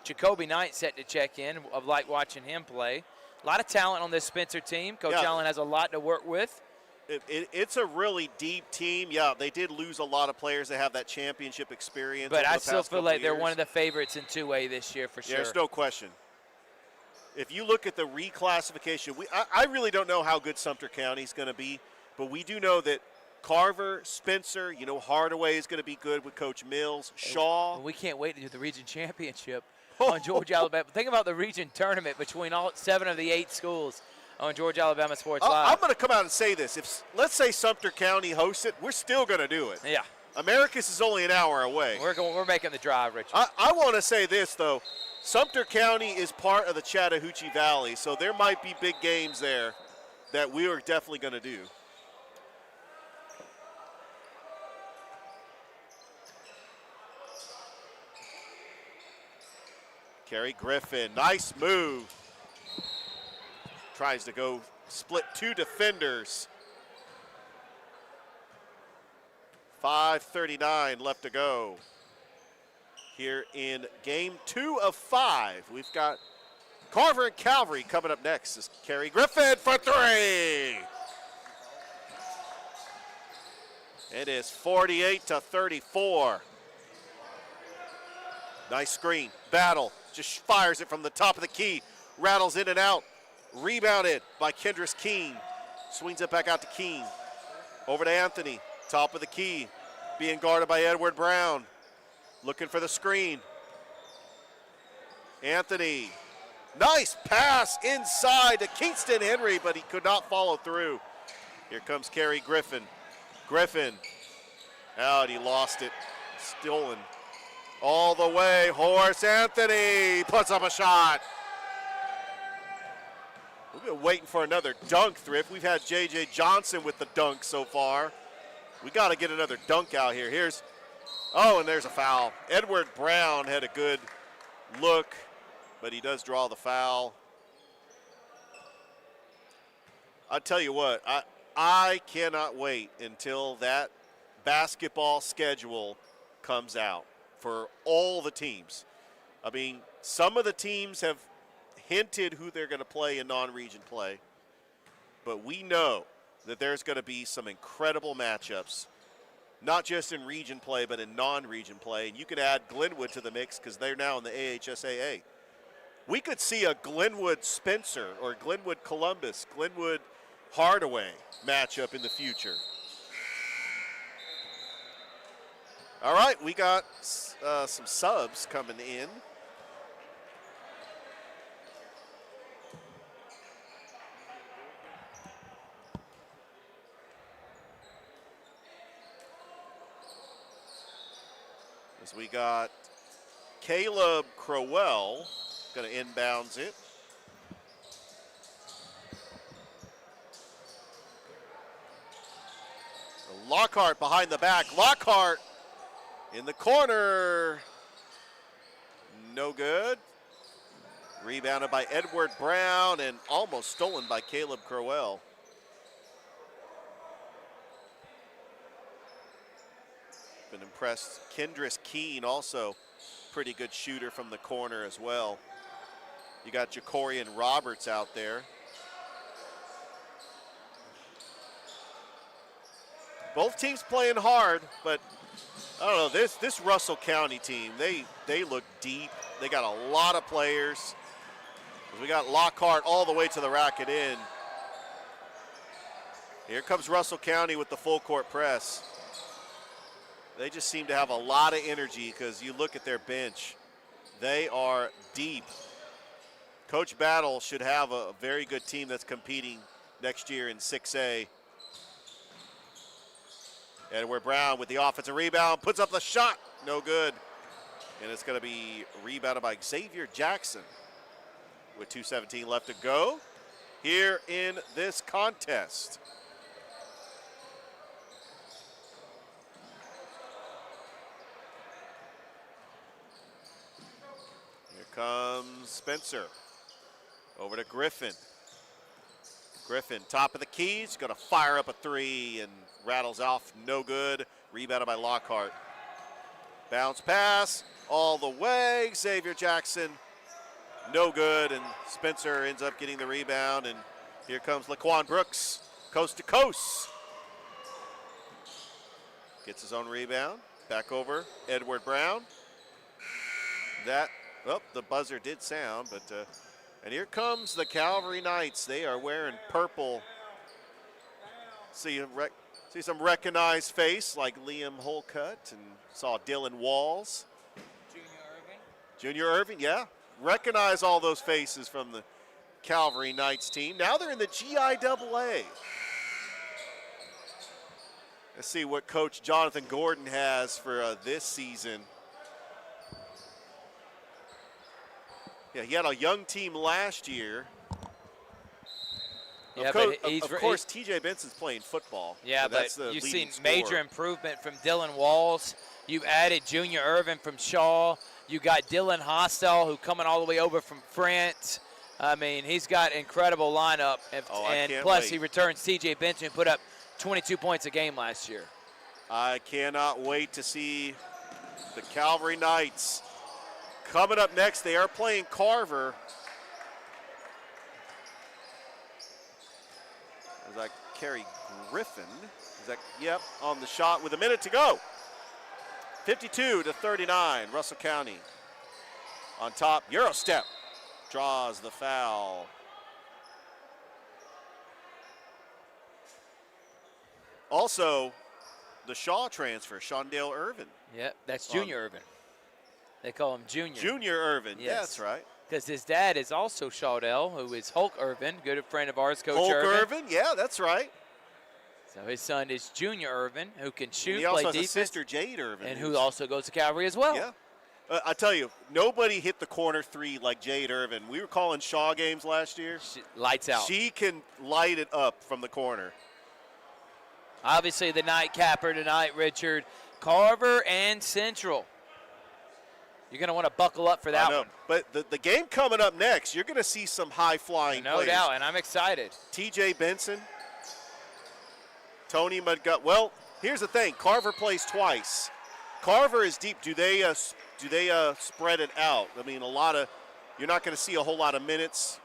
Jacoby Knight set to check in. I've liked watching him play. A lot of talent on this Spencer team. Coach Allen has a lot to work with. It's a really deep team. Yeah, they did lose a lot of players that have that championship experience. But over I the still past feel couple like they're years. one of the favorites in 2A this year for sure. There's no question. If you look at the reclassification, I really don't know how good Sumter County is going to be, but we do know that Carver, Spencer, Hardaway is going to be good with Coach Mills, Shaw. Well, we can't wait to do the region championship on Georgia, Alabama. Think about the region tournament between all 7 of the 8 schools on Georgia, Alabama Sports Live. I'm going to come out and say this. If let's say Sumter County hosts it, we're still going to do it. Yeah. Americus is only an hour away. We're making the drive, Richard. I want to say this, though. Sumter County is part of the Chattahoochee Valley, so there might be big games there that we are definitely going to do. Kerry Griffin, nice move. Tries to go split 2 defenders. 5:39 left to go. Here in game 2 of 5. We've got Carver and Calvary coming up next. This is Kerry Griffin for 3. It is 48-34. Nice screen, battle, just fires it from the top of the key, rattles in and out, rebounded by Kendris Keene, swings it back out to Keene, over to Anthony, top of the key, being guarded by Edward Brown, looking for the screen. Anthony, nice pass inside to Kingston Henry, but he could not follow through. Here comes Kerry Griffin. Griffin, out, he lost it, stolen. All the way, Horace Anthony puts up a shot. We've been waiting for another dunk, Thrift. We've had J.J. Johnson with the dunk so far. We got to get another dunk out here. And there's a foul. Edward Brown had a good look, but he does draw the foul. I'll tell you what, I cannot wait until that basketball schedule comes out for all the teams. I mean, some of the teams have hinted who they're going to play in non-region play, but we know that there's going to be some incredible matchups, not just in region play, but in non-region play. And you could add Glenwood to the mix because they're now in the AHSAA. We could see a Glenwood Spencer or Glenwood Columbus, Glenwood Hardaway matchup in the future. All right, we got some subs coming in. As we got Caleb Crowell going to inbounds it. Lockhart behind the back. Lockhart in the corner. No good. Rebounded by Edward Brown and almost stolen by Caleb Crowell. Been impressed. Kendris Keene also pretty good shooter from the corner as well. You got Jacorian Roberts out there. Both teams playing hard, but I don't know, this Russell County team, they look deep. They got a lot of players. We got Lockhart all the way to the racket in. Here comes Russell County with the full court press. They just seem to have a lot of energy because you look at their bench. They are deep. Coach Battle should have a very good team that's competing next year in 6A. Edward Brown with the offensive rebound, puts up the shot, no good. And it's going to be rebounded by Xavier Jackson with 2:17 left to go here in this contest. comes Spencer. Over to Griffin. Griffin, top of the keys, going to fire up a three and rattles off, no good. Rebounded by Lockhart. Bounce pass all the way. Xavier Jackson, no good, and Spencer ends up getting the rebound, and here comes Laquan Brooks, coast to coast. Gets his own rebound. Back over, Edward Brown. The buzzer did sound, but and here comes the Calvary Knights. They are wearing purple. See some recognized face like Liam Holcutt, and saw Dylan Walls. Junior Irving, yeah. Recognize all those faces from the Calvary Knights team. Now they're in the GIAA. Let's see what Coach Jonathan Gordon has for this season. Yeah, he had a young team last year. Yeah, of course, TJ Benson's playing football. Yeah, so that's but you've leading seen scorer. major improvement from Dylan Walls. You've added Junior Irvin from Shaw. You got Dylan Hostel, who coming all the way over from France. I mean, he's got incredible lineup. And plus, he returns TJ Benson, who put up 22 points a game last year. I cannot wait to see the Calvary Knights. Coming up next, they are playing Carver. Is that Kerry Griffin? Yep, on the shot with a minute to go. 52-39, Russell County. On top, Eurostep draws the foul. Also, the Shaw transfer, Shondale Irvin. Yep, that's Junior Irvin. They call him Junior. Junior Irvin, yes. Yeah, that's right. Because his dad is also Shawdell, who is Hulk Irvin, good friend of ours, Coach Hulk Irvin. Yeah, that's right. So his son is Junior Irvin, who can shoot, he also play has defense, a sister, Jade Irvin. and who also goes to Calvary as well. Yeah. I tell you, nobody hit the corner three like Jade Irvin. We were calling Shaw games last year. Lights out. She can light it up from the corner. Obviously, the nightcapper tonight, Richard. Carver and Central. You're going to want to buckle up for that one. But the game coming up next, you're going to see some high-flying No players. doubt, and I'm excited. TJ Benson, Tony Mudgut. Well, here's the thing. Carver plays twice. Carver is deep. Do they spread it out? I mean, you're not going to see a whole lot of minutes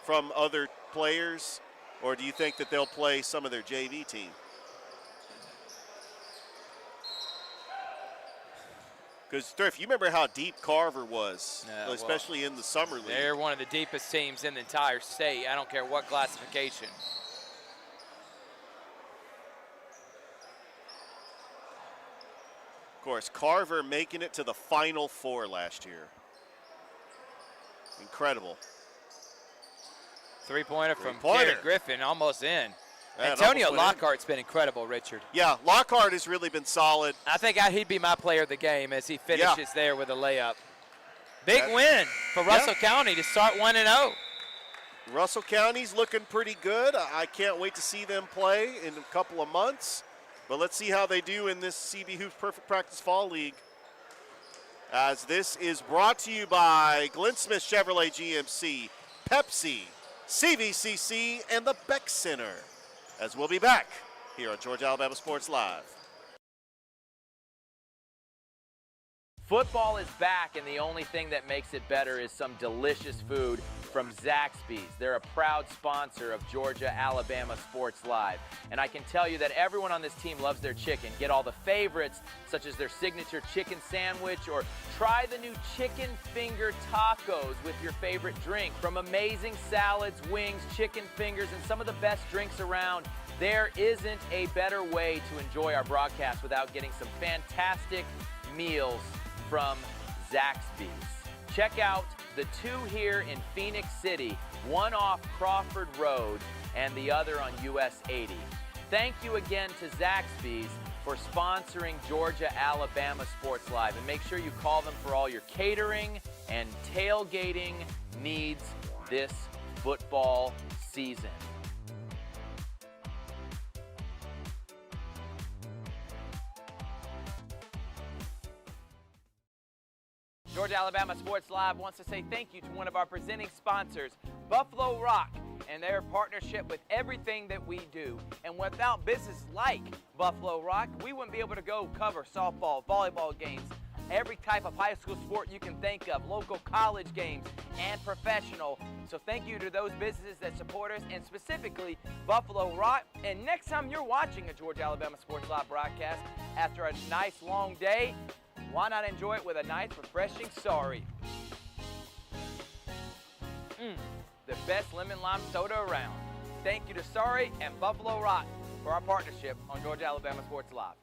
from other players, or do you think that they'll play some of their JV team? Because, Thrift, you remember how deep Carver was, especially in the summer league. They're one of the deepest teams in the entire state. I don't care what classification. Of course, Carver making it to the Final Four last year. Incredible. Three-pointer from Kerry Griffin, almost in. Man, Antonio Lockhart's been incredible, Richard. Yeah, Lockhart has really been solid. I think he'd be my player of the game as he finishes there with a layup. Big win for Russell County to start 1-0. Russell County's looking pretty good. I can't wait to see them play in a couple of months. But let's see how they do in this CB Hoops Perfect Practice Fall League. As this is brought to you by Glenn Smith Chevrolet GMC, Pepsi, CVCC, and the Beck Center. As we'll be back here on Georgia Alabama Sports Live. Football is back, and the only thing that makes it better is some delicious food from Zaxby's. They're a proud sponsor of Georgia Alabama Sports Live. And I can tell you that everyone on this team loves their chicken. Get all the favorites, such as their signature chicken sandwich, or try the new chicken finger tacos with your favorite drink. From amazing salads, wings, chicken fingers, and some of the best drinks around, there isn't a better way to enjoy our broadcast without getting some fantastic meals from Zaxby's. Check out the two here in Phoenix City, one off Crawford Road and the other on US 80. Thank you again to Zaxby's for sponsoring Georgia Alabama Sports Live, and make sure you call them for all your catering and tailgating needs this football season. Georgia Alabama Sports Live wants to say thank you to one of our presenting sponsors, Buffalo Rock, and their partnership with everything that we do. And without businesses like Buffalo Rock, we wouldn't be able to go cover softball, volleyball games, every type of high school sport you can think of, local college games, and professional. So thank you to those businesses that support us, and specifically Buffalo Rock. And next time you're watching a Georgia Alabama Sports Live broadcast after a nice long day, why not enjoy it with a nice refreshing Sorry? The best lemon lime soda around. Thank you to Sorry and Buffalo Rock for our partnership on Georgia Alabama Sports Live.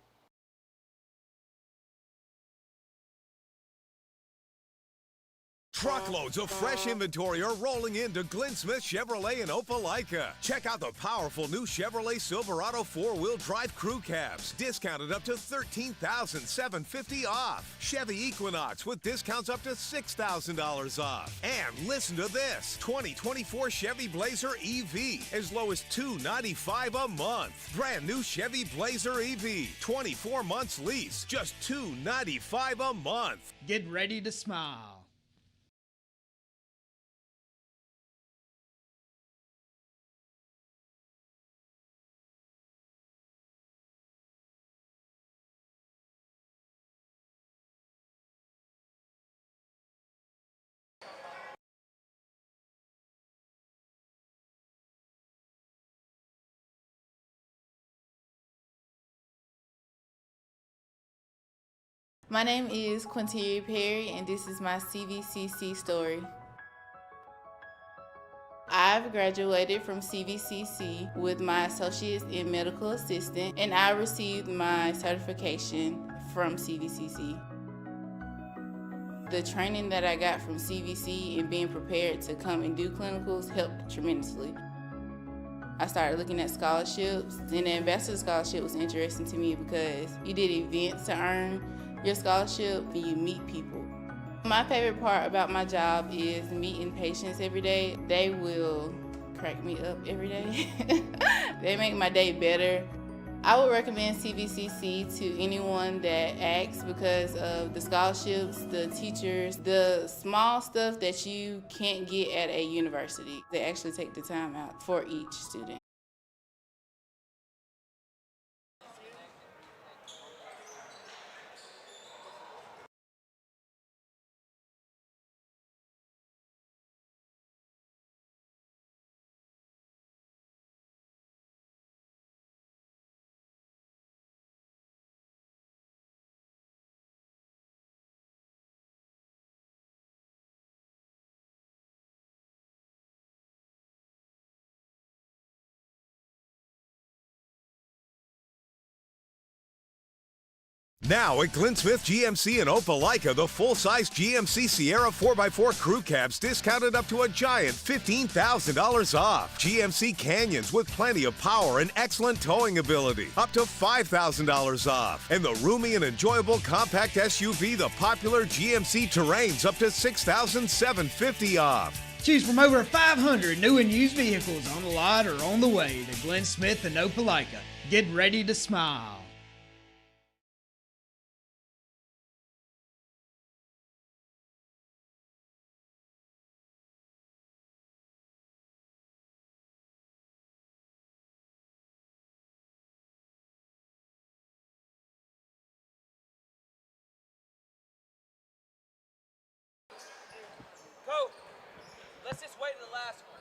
Truckloads of fresh inventory are rolling into Glenn Smith Chevrolet in Opelika. Check out the powerful new Chevrolet Silverado 4-wheel drive crew cabs, discounted up to $13,750 off. Chevy Equinox with discounts up to $6,000 off. And listen to this, 2024 Chevy Blazer EV, as low as $295 a month. Brand new Chevy Blazer EV, 24 months lease, just $295 a month. Get ready to smile. My name is Quinteria Perry, and this is my CVCC story. I've graduated from CVCC with my associates in medical assistant, and I received my certification from CVCC. The training that I got from CVC and being prepared to come and do clinicals helped tremendously. I started looking at scholarships, and the Ambassador Scholarship was interesting to me because you did events to earn your scholarship and you meet people. My favorite part about my job is meeting patients every day. They will crack me up every day. They make my day better. I would recommend CVCC to anyone that asks because of the scholarships, the teachers, the small stuff that you can't get at a university. They actually take the time out for each student. Now at Glenn Smith GMC in Opelika, the full-size GMC Sierra 4x4 crew cabs discounted up to a giant $15,000 off. GMC Canyons with plenty of power and excellent towing ability, up to $5,000 off. And the roomy and enjoyable compact SUV, the popular GMC Terrains, up to $6,750 off. Choose from over 500 new and used vehicles on the lot or on the way to Glenn Smith and Opelika. Get ready to smile. Coach, let's just wait to the last one.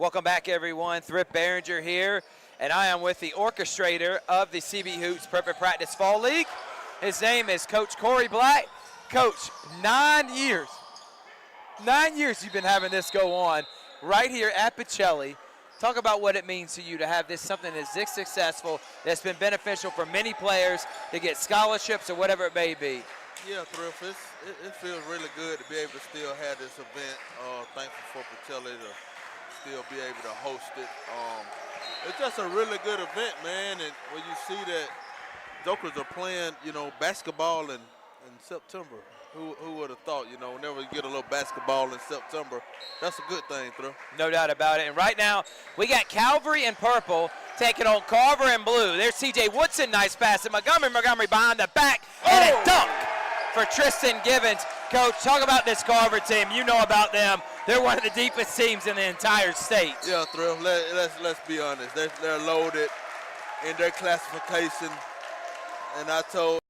Welcome back, everyone. Thrift Behringer here. and I am with the orchestrator of the CB Hoots Perfect Practice Fall League. His name is Coach Corey Black. Coach, 9 years. 9 years you've been having this go on right here at Pacelli. Talk about what it means to you to have this, something that's this successful, that's been beneficial for many players to get scholarships or whatever it may be. Yeah, Thrift, it feels really good to be able to still have this event. Thankful for Pacelli to still be able to host it. It's just a really good event, man, and when you see that Jokers are playing, you know, basketball in September. Who would have thought, you know, whenever you get a little basketball in September, that's a good thing, Thrift. No doubt about it. And right now, we got Calvary in purple taking on Carver in blue. There's C.J. Woodson, nice pass. And Montgomery behind the back, and a dunk for Tristan Givens. Coach, talk about this Carver team. You know about them. They're one of the deepest teams in the entire state. Yeah, Thrift, let's be honest. They're loaded in their classification. And I told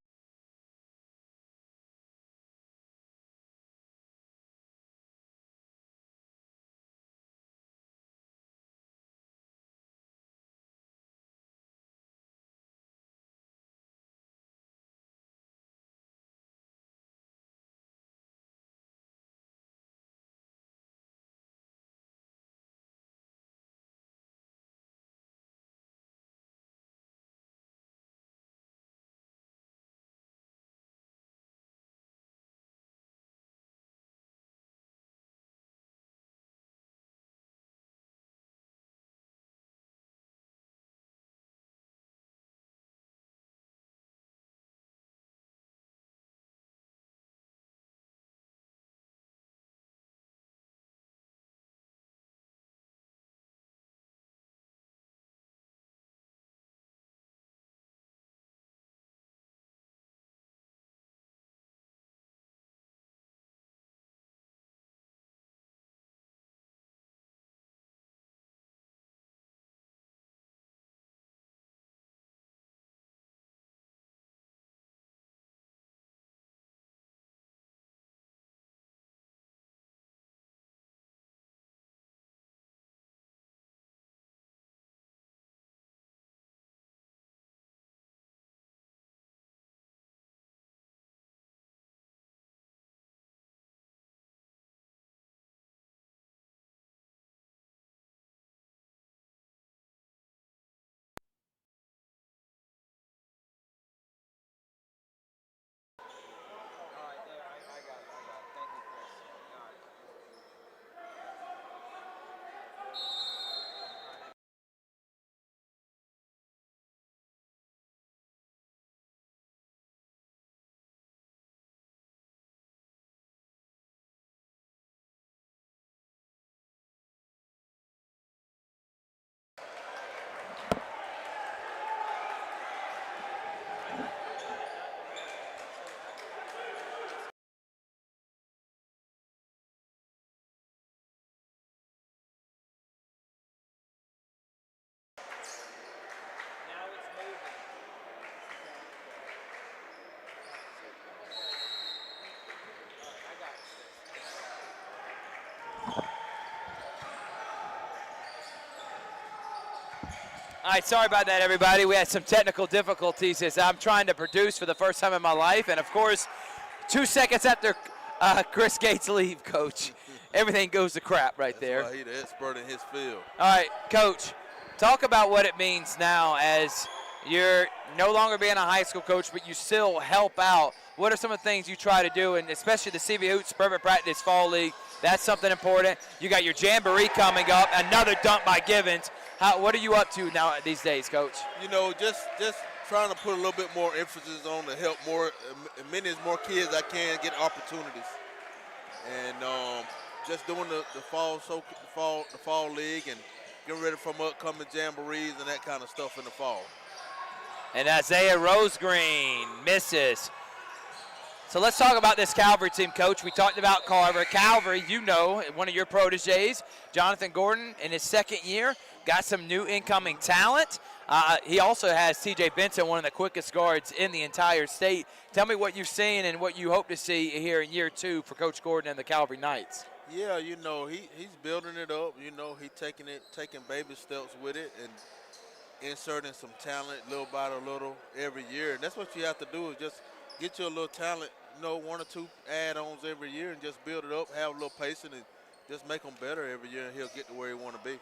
All right, sorry about that, everybody. We had some technical difficulties as I'm trying to produce for the first time in my life. And, of course, 2 seconds after Chris Gates leave, Coach, everything goes to crap right there. That's why he's the expert in his field. All right, Coach, talk about what it means now as you're no longer being a high school coach, but you still help out. What are some of the things you try to do, and especially the CB Hoots Perfect Practice Fall League? That's something important. You got your Jamboree coming up, another dunk by Givens. What are you up to now these days, Coach? You know, just trying to put a little bit more emphasis on to help many more kids I can get opportunities, and just doing the fall league and getting ready for upcoming jamborees and that kind of stuff in the fall. And Isaiah Rosegreen misses. So let's talk about this Calvary team, Coach. We talked about Carver. Calvary, you know, one of your proteges, Jonathan Gordon, in his second year, got some new incoming talent. He also has T.J. Benson, one of the quickest guards in the entire state. Tell me what you've seen and what you hope to see here in year two for Coach Gordon and the Calvary Knights. Yeah, you know, he's building it up. You know, he's taking baby steps with it, and inserting some talent little by little every year. And that's what you have to do is just get you a little talent, 1 or 2 add-ons every year and just build it up, have a little patience, and just make them better every year, and he'll get to where he want to be.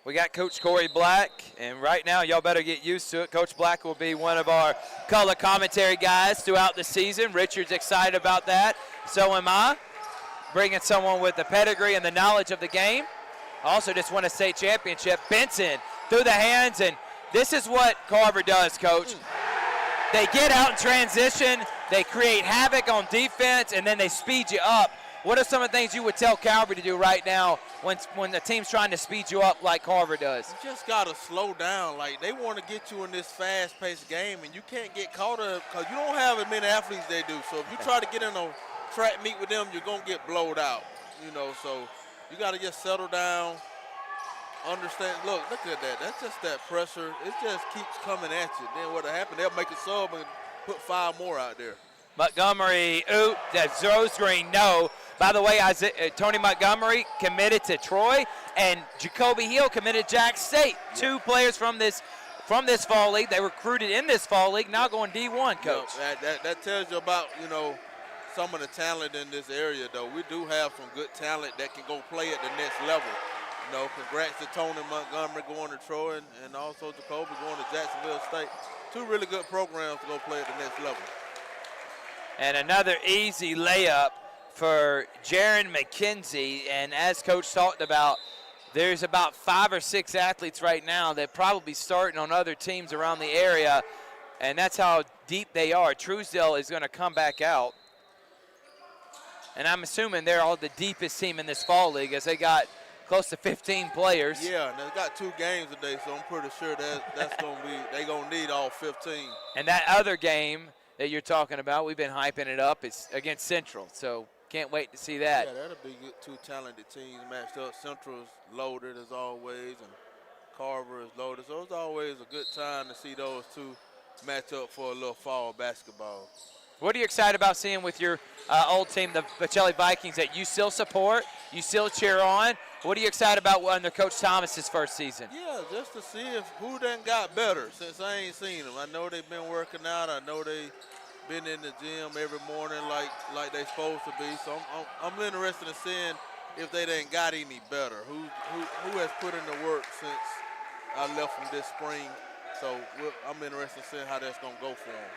We got Coach Corey Black, and right now y'all better get used to it. Coach Black will be one of our color commentary guys throughout the season. Richard's excited about that. So am I. Bringing someone with the pedigree and the knowledge of the game. Also just won a state championship. Benson through the hands, and this is what Carver does, Coach. They get out in transition, they create havoc on defense, and then they speed you up. What are some of the things you would tell Carver to do right now when the team's trying to speed you up like Carver does? You just got to slow down. Like, they want to get you in this fast-paced game, and you can't get caught up because you don't have as many athletes they do. So if you try to get in a track meet with them, you're going to get blowed out, So you got to just settle down, understand. Look at that. That's just that pressure. It just keeps coming at you. Then what'll happen, they'll make a sub and put 5 more out there. Montgomery, that throws green, no. By the way, Tony Montgomery committed to Troy, and Jacoby Hill committed to Jack State. 2 players from this fall league. They recruited in this fall league, now going D1, Coach. That tells you about, some of the talent in this area, though. We do have some good talent that can go play at the next level. Congrats to Tony Montgomery going to Troy, and also Jacoby going to Jacksonville State. 2 really good programs to go play at the next level. And another easy layup for Jaron McKenzie. And as Coach talked about, there's about 5 or 6 athletes right now that probably starting on other teams around the area, and that's how deep they are. Truesdale is going to come back out. And I'm assuming they're all the deepest team in this fall league as they got close to 15 players. Yeah, and they got 2 games today, so I'm pretty sure that's going to be, they're going to need all 15. And that other game that you're talking about, we've been hyping it up, it's against Central, so can't wait to see that. Yeah, that'll be good. 2 talented teams matched up. Central's loaded as always, and Carver is loaded, so it's always a good time to see those 2 match up for a little fall basketball. What are you excited about seeing with your old team, the Bocelli Vikings, that you still support, you still cheer on? What are you excited about under Coach Thomas's first season? Yeah, just to see who done got better since I ain't seen them. I know they've been working out. I know they've been in the gym every morning like they supposed to be. So I'm interested in seeing if they done got any better. Who has put in the work since I left them this spring? So I'm interested in seeing how that's going to go for them.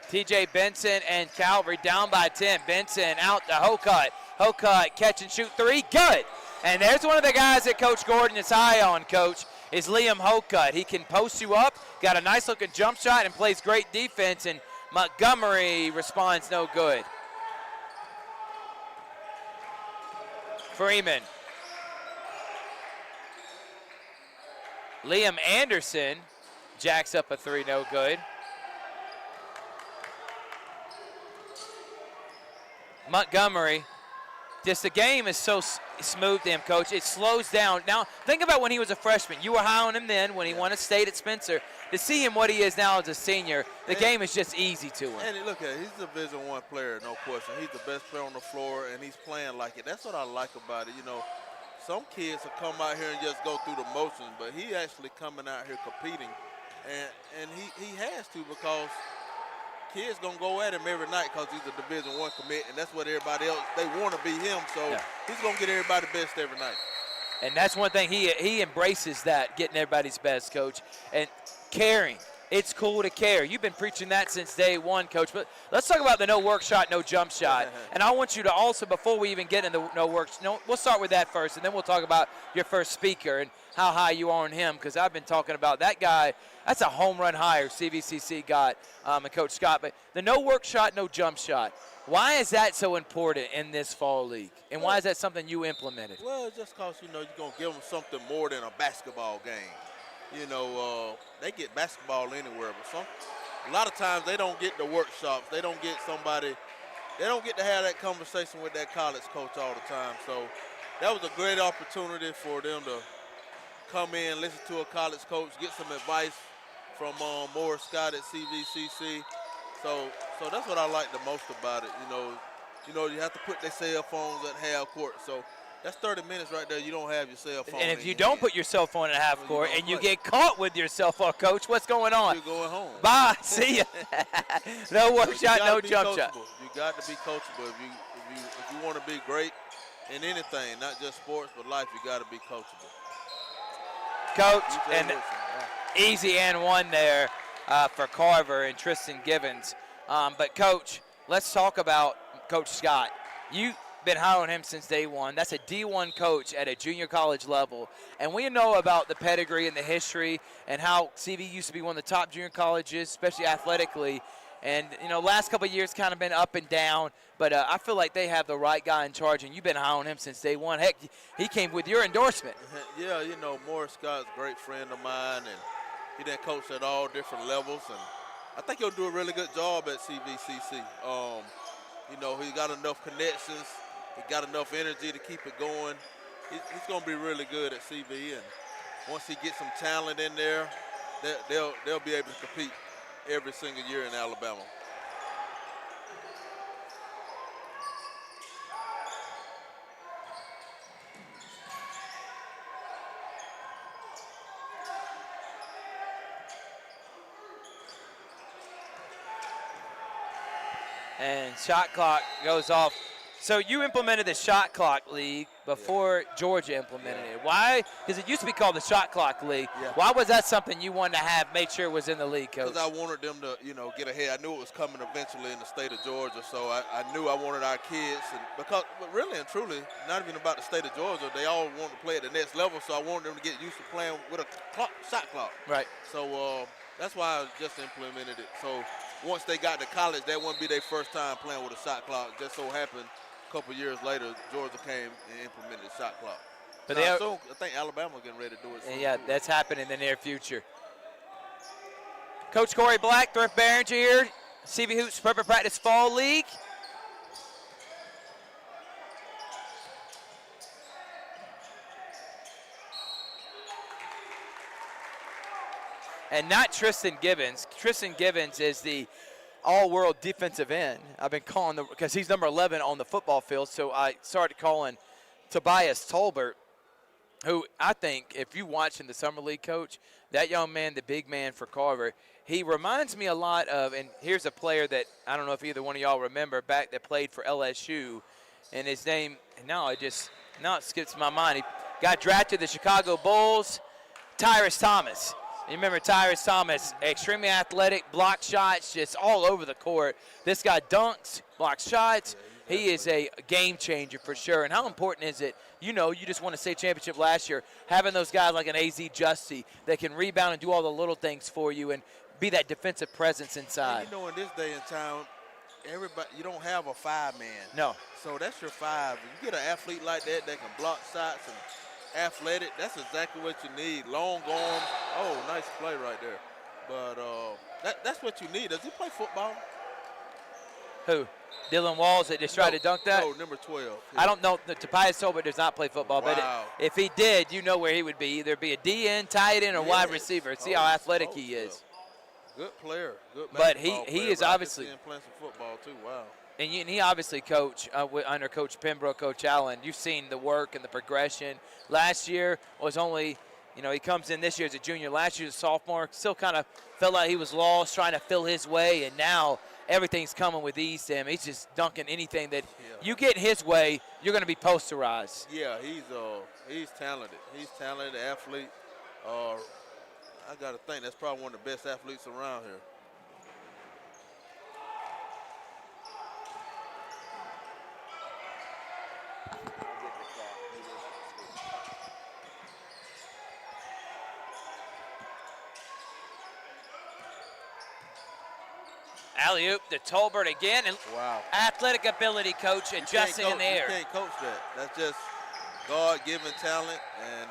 TJ Benson and Calvary down by 10. Benson out to Hokut. Hokut catch and shoot 3, good. And there's one of the guys that Coach Gordon is high on, Coach, is Liam Hokut. He can post you up, got a nice looking jump shot, and plays great defense, and Montgomery responds no good. Freeman. Liam Anderson jacks up a 3, no good. Montgomery, just the game is so smooth to him, Coach. It slows down. Now, think about when he was a freshman. You were high on him then when he won a state at Spencer. To see him what he is now as a senior, the game is just easy to him. And look at it, he's a Division I player, no question. He's the best player on the floor, and he's playing like it. That's what I like about it. Some kids will come out here and just go through the motions, but he actually coming out here competing, and he has to, because kids gonna go at him every night because he's a Division I commit, and that's what everybody else, they want to be him. So he's gonna get everybody best every night. And that's one thing, he embraces that, getting everybody's best, Coach, and caring. It's cool to care. You've been preaching that since day 1, Coach. But let's talk about the no work shot, no jump shot. And I want you to also, before we even get into we'll start with that first, and then we'll talk about your first speaker and how high you are on him, because I've been talking about that guy. That's a home run hire CVCC got, and Coach Scott. But the no work shot, no jump shot. Why is that so important in this fall league? And why is that something you implemented? Well, it's just because, you're going to give them something more than a basketball game. They get basketball anywhere, but a lot of times they don't get the workshops. They don't get they don't get to have that conversation with that college coach all the time. So that was a great opportunity for them to come in, listen to a college coach, get some advice from Morris Scott at CVCC. So that's what I like the most about it. You have to put their cell phones at half court. So That's 30 minutes right there. You don't have your cell phone. And if in you your don't hand. put your cell phone in a half Well, you court don't and you play. get caught with your cell phone, Coach, what's going on? You're going home. Bye. See ya. No work You shot, gotta no be jump shot. coachable. You got to be coachable. If you want to be great in anything, not just sports but life, you got to be coachable. Coach, TJ and Wilson, easy and one there for Carver and Tristan Givens. But, Coach, let's talk about Coach Scott. You've been high on him since day one. That's a D1 coach at a junior college level. And we know about the pedigree and the history and how CV used to be one of the top junior colleges, especially athletically. And, last couple of years kind of been up and down. But I feel like they have the right guy in charge, and you've been high on him since day one. Heck, he came with your endorsement. Yeah, Morris Scott's a great friend of mine, and he done coached at all different levels. And I think he'll do a really good job at CVCC. He got enough connections. He got enough energy to keep it going. He's going to be really good at CV, and once he gets some talent in there, they'll be able to compete every single year in Alabama. And shot clock goes off. So you implemented the shot clock league before Georgia implemented it. Why? Because it used to be called the shot clock league. Yeah. Why was that something you wanted to have, made sure it was in the league, Coach? Because I wanted them to, get ahead. I knew it was coming eventually in the state of Georgia, so I knew I wanted our kids. And but really and truly, not even about the state of Georgia, they all want to play at the next level, so I wanted them to get used to playing with a shot clock. Right. So that's why I just implemented it. So once they got to college, that wouldn't be their first time playing with a shot clock. Just so happened a couple years later, Georgia came and implemented the shot clock. But I think Alabama's getting ready to do it soon. Yeah, too. that's happening in the near future. Coach Corey Black, Thrift Behringer here, CV Hoops Prep and Practice Fall League. And not Tristan Givens. Tristan Givens is the all-world defensive end. I've been calling because he's number 11 on the football field, so I started calling Tobias Tolbert, who I think, if you watch in the Summer League, Coach, that young man, the big man for Carver, he reminds me a lot of, and here's a player that I don't know if either one of y'all remember, back that played for LSU, and his name, now it skips my mind. He got drafted to the Chicago Bulls, Tyrus Thomas. You remember Tyrus Thomas, extremely athletic, block shots, just all over the court. This guy dunks, blocks shots. He is a game changer for sure. And how important is it? You just won a state championship last year, having those guys like an AZ Justy that can rebound and do all the little things for you and be that defensive presence inside. And in this day and time, you don't have a 5-man. No. So that's your 5. If you get an athlete like that can block shots and athletic, that's exactly what you need. Long arms. Oh, nice play right there. But that's what you need. Does he play football? Who? Dylan Walls that just tried to dunk that? No, number 12. I don't know. Tobias Tolbert does not play football, Wow. but if he did, you know where he would be. Either be a DN, tight end, or wide receiver. See how athletic he is. Good player. Good But basketball he player, is but I obviously can see him playing some football too. Wow. And he obviously, Coach, under Coach Pembroke, Coach Allen, you've seen the work and the progression. Last year was only, he comes in this year as a junior. Last year as a sophomore, still kind of felt like he was lost, trying to fill his way. And now everything's coming with ease to him. He's just dunking anything that you get his way, you're going to be posterized. Yeah, he's talented. He's talented athlete. I got to think that's probably one of the best athletes around here. Alley-oop to Tolbert again. And wow. Athletic ability, Coach, adjusting in the air. You can't coach that. That's just God-given talent. And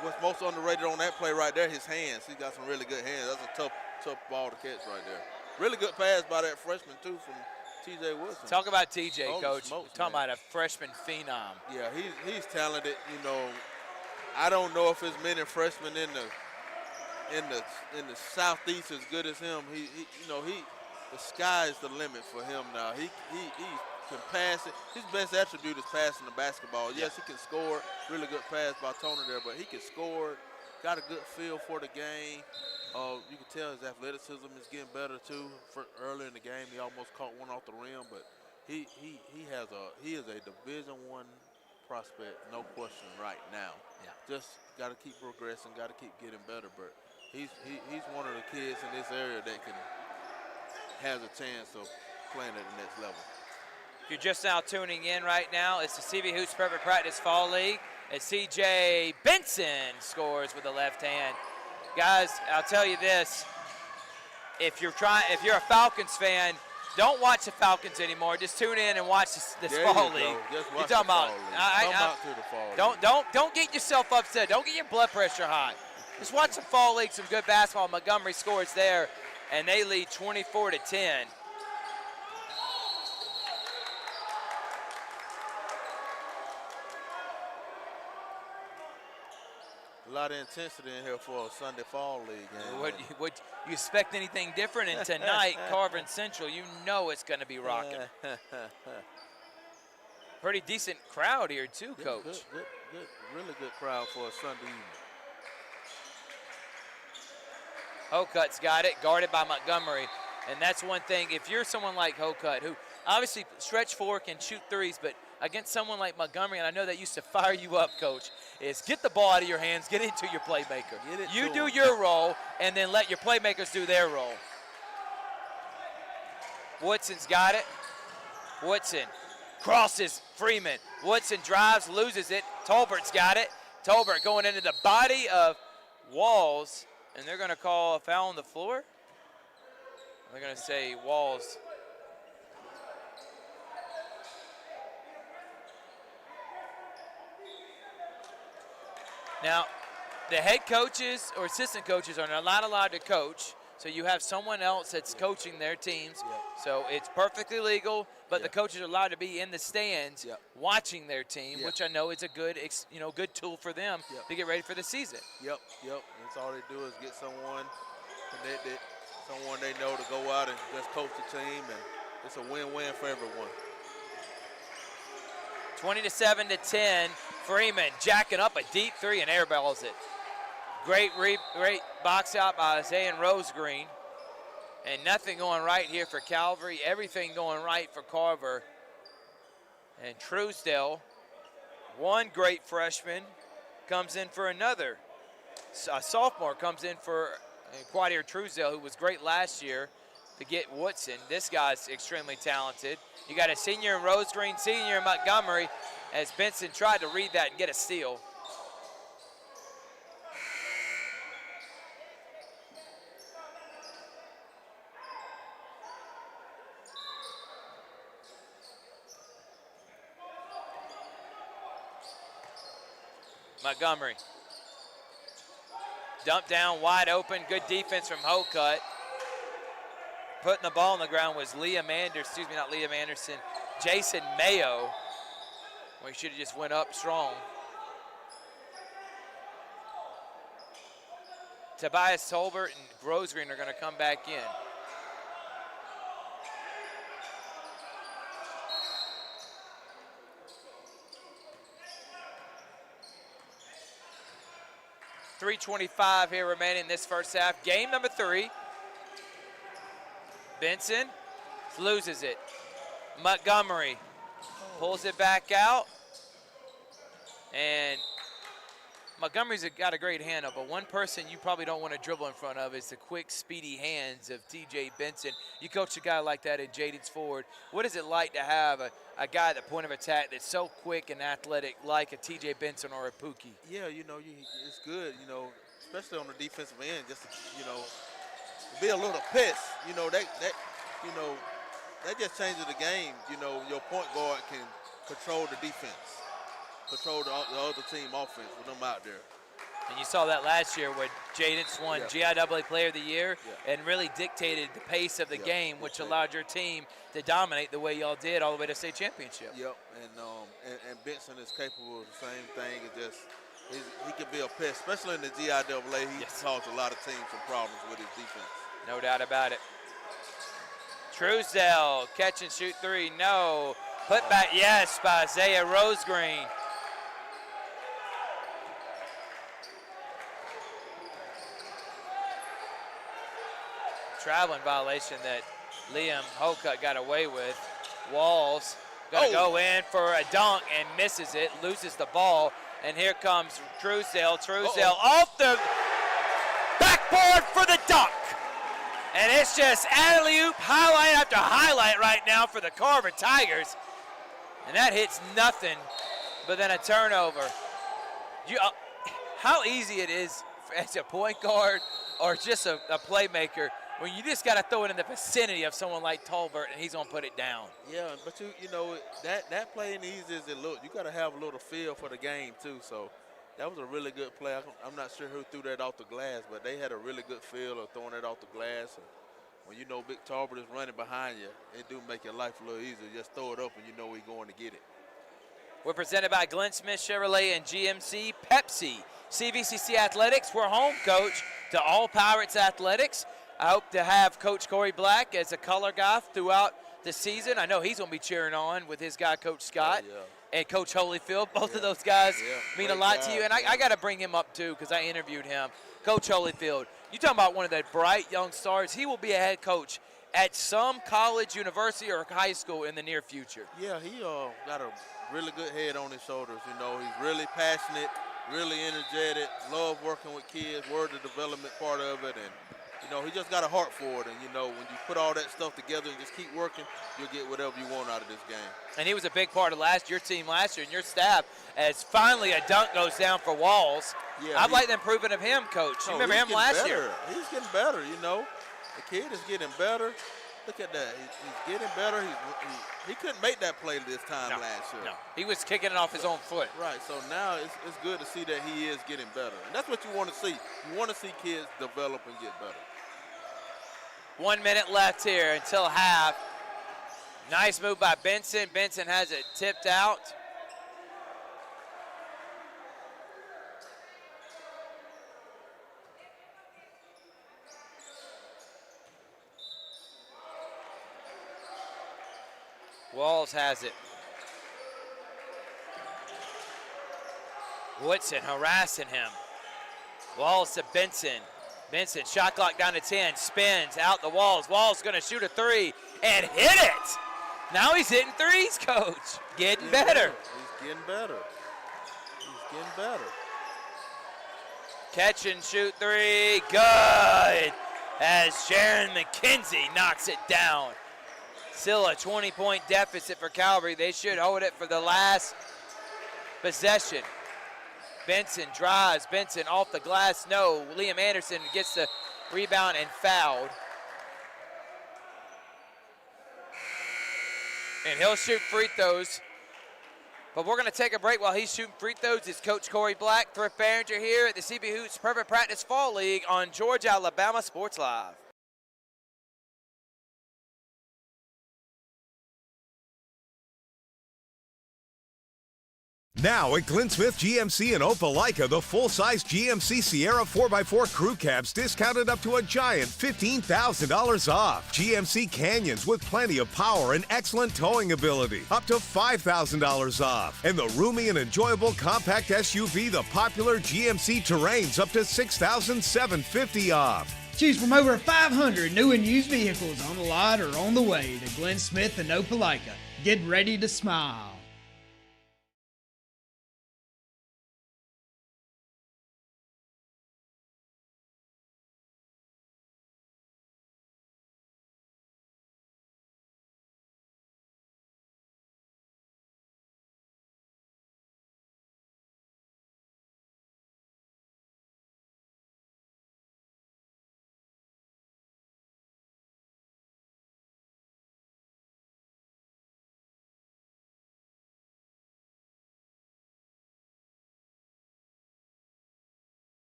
what's most underrated on that play right there, his hands. He's got some really good hands. That's a tough ball to catch right there. Really good pass by that freshman, too, from T.J. Wilson. Talk about T.J., Coach. Smokes, talking about a freshman phenom. Yeah, he's talented. I don't know if there's many freshmen in the Southeast as good as him. The sky is the limit for him now. can pass it. His best attribute is passing the basketball. Yes, he can score. Really good pass by Tony there, but he can score. Got a good feel for the game. You can tell his athleticism is getting better too. Early in the game, he almost caught one off the rim, but he is a Division I prospect, no question, right now. Yeah. Just got to keep progressing, got to keep getting better. But he's one of the kids in this area that has a chance of playing at the next level. If you're just now tuning in right now, it's the CV Hoops Perfect Practice Fall League as CJ Benson scores with the left hand. Guys, I'll tell you this: if you're a Falcons fan, don't watch the Falcons anymore. Just tune in and watch this Fall League. Just You're watch talking the about. Fall League. Come out to the Fall League. Don't get yourself upset. Don't get your blood pressure high. Just watch some Fall League, some good basketball. Montgomery scores there, and they lead 24-10. A lot of intensity in here for a Sunday Fall League game. Would you expect anything different? And tonight, Carver Central, you know it's going to be rocking. Pretty decent crowd here too, Coach. Good, really good crowd for a Sunday evening. Hokut's got it, guarded by Montgomery. And that's one thing, if you're someone like Hokut, who obviously stretch four can shoot threes, but against someone like Montgomery, and I know that used to fire you up, Coach, is get the ball out of your hands, get into your playmaker. You do your role, and then let your playmakers do their role. Woodson's got it. Woodson crosses Freeman. Woodson drives, loses it. Tolbert's got it. Tolbert going into the body of Walls, and they're going to call a foul on the floor. They're going to say Walls. Now, the head coaches or assistant coaches are not allowed to coach, so you have someone else that's coaching their teams. So it's perfectly legal, but the coaches are allowed to be in the stands watching their team, which I know is a good, good tool for them to get ready for the season. Yep. That's all they do is get someone connected, someone they know to go out and just coach the team, and it's a win-win for everyone. 20-7-10. Freeman jacking up a deep three and airballs it. Great box out by Isaiah Rosegreen. And nothing going right here for Calvary. Everything going right for Carver. And Truesdale, one great freshman, comes in for another. A sophomore comes in for Quadir Truesdale, who was great last year, to get Woodson. This guy's extremely talented. You got a senior in Rosegreen, senior in Montgomery, as Benson tried to read that and get a steal. Montgomery. Dump down, wide open, good defense from Hokut. Putting the ball on the ground was Jason Mayo. We should have just went up strong. Tobias Tolbert and Rosegreen are going to come back in. .325 here remaining in this first half. Game number 3. Benson loses it. Montgomery pulls it back out. And Montgomery's got a great hand up, but one person you probably don't want to dribble in front of is the quick, speedy hands of TJ Benson. You coach a guy like that in Jaden Ford. What is it like to have a guy at the point of attack that's so quick and athletic like a TJ Benson or a Pookie? Yeah, it's good, especially on the defensive end, just to, be a little pissed. That just changes the game. Your point guard can control the defense, control the other team offense with them out there. And you saw that last year where Jaden's won GIAA Player of the Year and really dictated the pace of the game, which allowed your team to dominate the way y'all did all the way to state championship. Yep, and Benson is capable of the same thing. It just he can be a pest, especially in the GIAA. He caused a lot of teams some problems with his defense. No doubt about it. Truesdale, catch and shoot three, no. Put back, yes, by Isaiah Rosegreen. Traveling violation that Liam Holcutt got away with. Walls gonna go in for a dunk and misses it, loses the ball, and here comes Truesdale. Truesdale off the backboard for the dunk. And it's just alley-oop, highlight after highlight right now for the Carver Tigers. And that hits nothing but then a turnover. How easy it is as a point guard or just a playmaker when you just got to throw it in the vicinity of someone like Tolbert and he's going to put it down. Yeah, but you know, that play ain't easy as it look. You got to have a little feel for the game too. So that was a really good play. I'm not sure who threw that off the glass, but they had a really good feel of throwing it off the glass. And when you know Big Tolbert is running behind you, it do make your life a little easier. Just throw it up and you know he's going to get it. We're presented by Glenn Smith Chevrolet and GMC Pepsi. CVCC Athletics, we're home coach to all Pirates Athletics. I hope to have Coach Corey Black as a color guy throughout the season. I know he's going to be cheering on with his guy, Coach Scott, and Coach Holyfield. Both of those guys mean a lot to you. And I got to bring him up, too, because I interviewed him. Coach Holyfield, you talking about one of the bright young stars. He will be a head coach at some college, university, or high school in the near future. Yeah, he got a really good head on his shoulders. You know, he's really passionate, really energetic, love working with kids, word of development part of it, and you know, he just got a heart for it. And you know, when you put all that stuff together and just keep working, you'll get whatever you want out of this game. And he was a big part of your team last year and your staff as finally a dunk goes down for Walls. Yeah, I'd like the improvement of him, Coach. You remember him last year? He's getting better, you know. The kid is getting better. Look at that. He's getting better. He couldn't make that play this time last year. No, he was kicking it off his own foot. Right, so now it's good to see that he is getting better. And that's what you want to see. You want to see kids develop and get better. 1 minute left here until half. Nice move by Benson. Benson has it tipped out. Walls has it. Woodson harassing him. Walls to Benson. Benson, shot clock down to 10, spins out the Walls. Walls gonna shoot a three and hit it. Now he's hitting threes, Coach. Getting better. He's getting better. He's getting better. Catch and shoot three, good. As Sharon McKenzie knocks it down. Still a 20-point deficit for Calvary. They should hold it for the last possession. Benson drives. Benson off the glass. No. Liam Anderson gets the rebound and fouled. And he'll shoot free throws. But we're going to take a break while he's shooting free throws. It's Coach Corey Black, Thrift Behringer here at the CB Hoops Perfect Practice Fall League on Georgia Alabama Sports Live. Now at Glenn Smith GMC in Opelika, the full-size GMC Sierra 4x4 crew cabs discounted up to a giant $15,000 off. GMC Canyons with plenty of power and excellent towing ability, up to $5,000 off. And the roomy and enjoyable compact SUV, the popular GMC Terrains, up to $6,750 off. Choose from over 500 new and used vehicles on the lot or on the way to Glenn Smith and Opelika. Get ready to smile.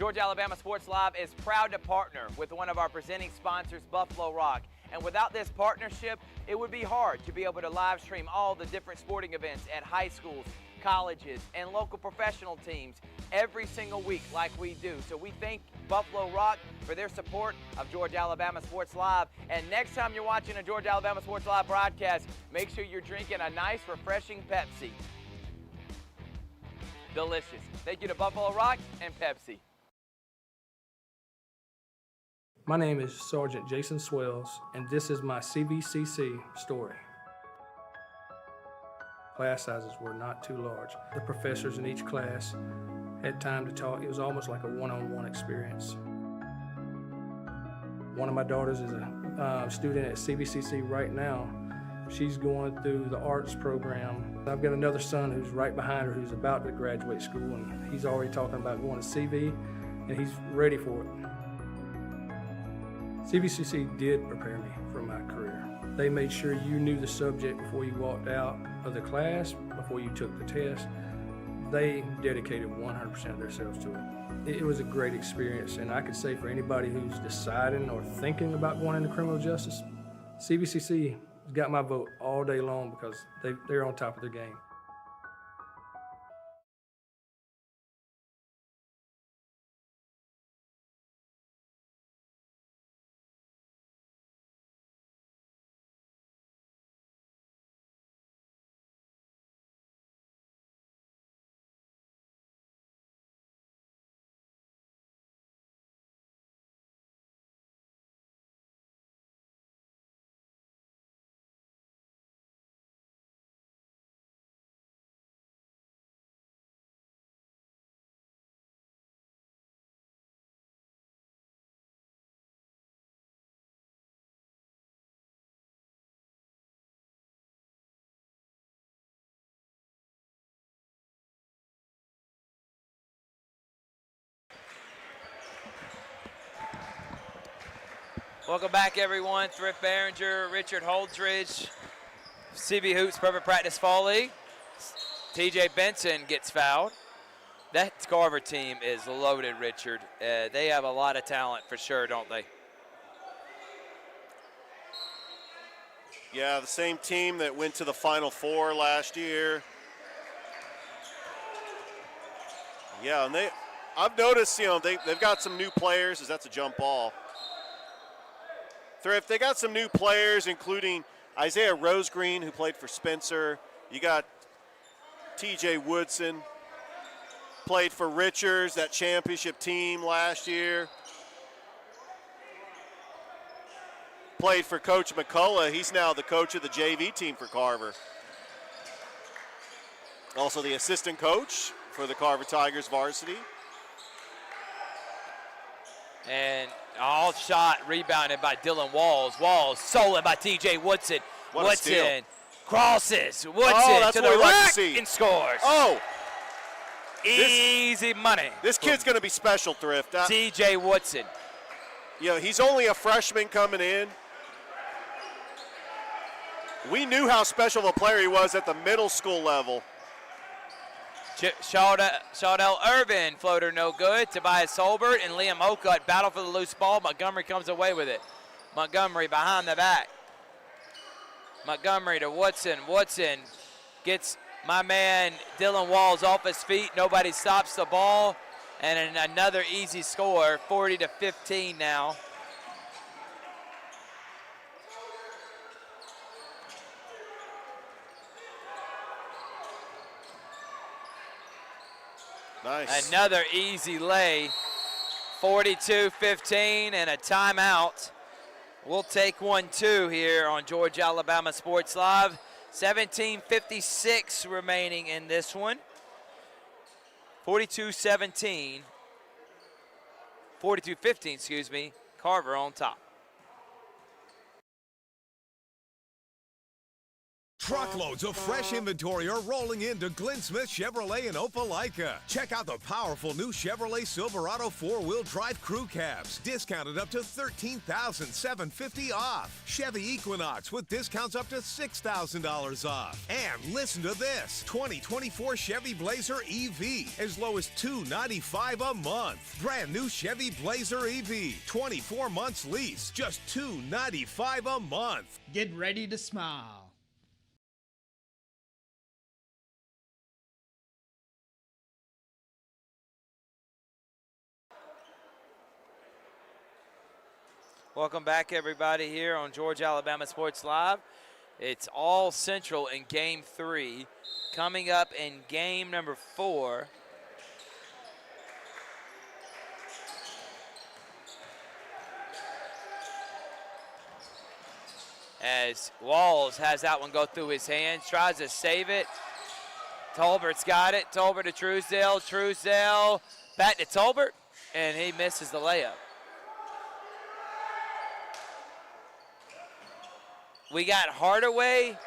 Georgia Alabama Sports Live is proud to partner with one of our presenting sponsors, Buffalo Rock. And without this partnership, it would be hard to be able to live stream all the different sporting events at high schools, colleges, and local professional teams every single week like we do. So we thank Buffalo Rock for their support of Georgia Alabama Sports Live. And next time you're watching a Georgia Alabama Sports Live broadcast, make sure you're drinking a nice, refreshing Pepsi. Delicious. Thank you to Buffalo Rock and Pepsi. My name is Sergeant Jason Swells, and this is my CVCC story. Class sizes were not too large. The professors in each class had time to talk. It was almost like a one-on-one experience. One of my daughters is a student at CVCC right now. She's going through the arts program. I've got another son who's right behind her who's about to graduate school, and he's already talking about going to CV, and he's ready for it. CVCC did prepare me for my career. They made sure you knew the subject before you walked out of the class, before you took the test. They dedicated 100% of themselves to it. It was a great experience, and I could say for anybody who's deciding or thinking about going into criminal justice, CVCC has got my vote all day long because they're on top of their game. Welcome back, everyone. Thrift Behringer, Richard Holdridge, CB Hoops Perfect Practice Fall League. TJ Benson gets fouled. That Carver team is loaded, Richard. They have a lot of talent for sure, don't they? Yeah, the same team that went to the Final Four last year. Yeah, and I've noticed, they've got some new players, as that's a jump ball. Thrift, they got some new players, including Isaiah Rosegreen, who played for Spencer. You got TJ Woodson, played for Richards, that championship team last year. Played for Coach McCullough. He's now the coach of the JV team for Carver. Also the assistant coach for the Carver Tigers varsity. And all shot rebounded by Dylan Walls. Walls stolen by TJ Woodson. Woodson crosses. Woodson to the rack and scores. Oh! Easy money. This kid's going to be special, Thrift. TJ Woodson. He's only a freshman coming in. We knew how special of a player he was at the middle school level. Shaudell Irvin, floater no good. Tobias Holbert and Liam Okut battle for the loose ball. Montgomery comes away with it. Montgomery behind the back. Montgomery to Woodson. Woodson gets my man Dylan Walls off his feet. Nobody stops the ball. And another easy score, 40-15 now. Nice. Another easy lay, 42-15 and a timeout. We'll take 1-2 here on Georgia Alabama Sports Live. 17:56 remaining in this one. 42-17, 42-15, excuse me, Carver on top. Truckloads of fresh inventory are rolling into Glenn Smith Chevrolet in Opelika. Check out the powerful new Chevrolet Silverado 4-wheel drive crew cabs, discounted up to $13,750 off. Chevy Equinox with discounts up to $6,000 off. And listen to this, 2024 Chevy Blazer EV, as low as $295 a month. Brand new Chevy Blazer EV, 24 months lease, just $295 a month. Get ready to smile. Welcome back, everybody, here on Georgia Alabama Sports Live. It's all Central in Game 3. Coming up in Game number 4, as Walls has that one go through his hands, tries to save it. Tolbert's got it. Tolbert to Truesdale. Truesdale back to Tolbert, and he misses the layup. We got Hardaway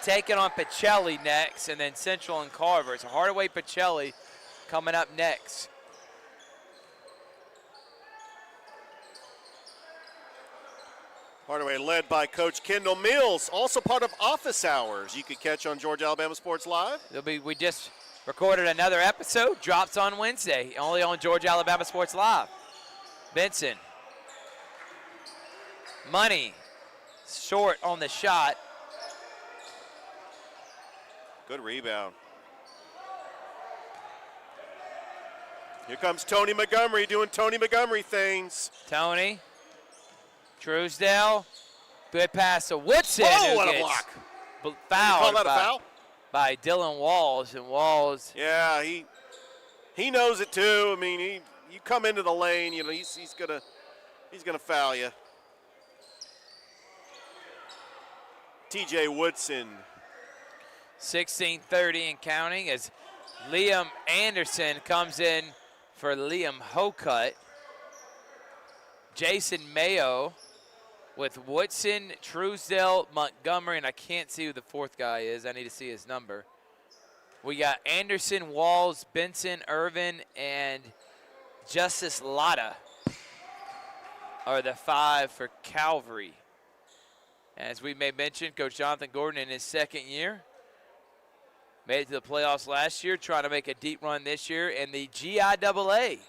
taking on Pacelli next, and then Central and Carver. So Hardaway, Pacelli coming up next. Hardaway led by Coach Kendall Mills, also part of Office Hours. You could catch on Georgia Alabama Sports Live. We just recorded another episode, drops on Wednesday, only on Georgia Alabama Sports Live. Benson. Money. Short on the shot. Good rebound. Here comes Tony Montgomery doing Tony Montgomery things. Tony. Truesdale. Good pass to Woodson. Oh, what a block. Fouled call that a foul? By Dylan Walls. And Walls. Yeah, he knows it too. I mean, you come into the lane, you know, he's gonna foul you. TJ Woodson. 16:30 and counting as Liam Anderson comes in for Liam Hocutt. Jason Mayo with Woodson, Truesdale, Montgomery, and I can't see who the fourth guy is. I need to see his number. We got Anderson, Walls, Benson, Irvin, and Justice Lotta are the 5 for Calvary. As we may mention, Coach Jonathan Gordon in his second year. Made it to the playoffs last year, trying to make a deep run this year in the GIAA.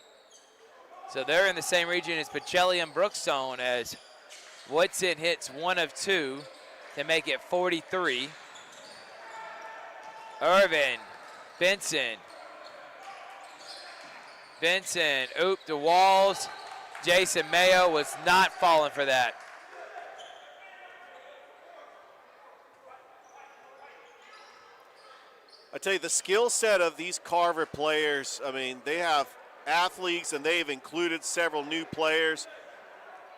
So they're in the same region as Pacelli and Brookstone as Woodson hits 1 of 2 to make it 43. Irvin, Benson. Benson, oop to Walls. Jason Mayo was not falling for that. I tell you, the skill set of these Carver players, I mean, they have athletes and they've included several new players.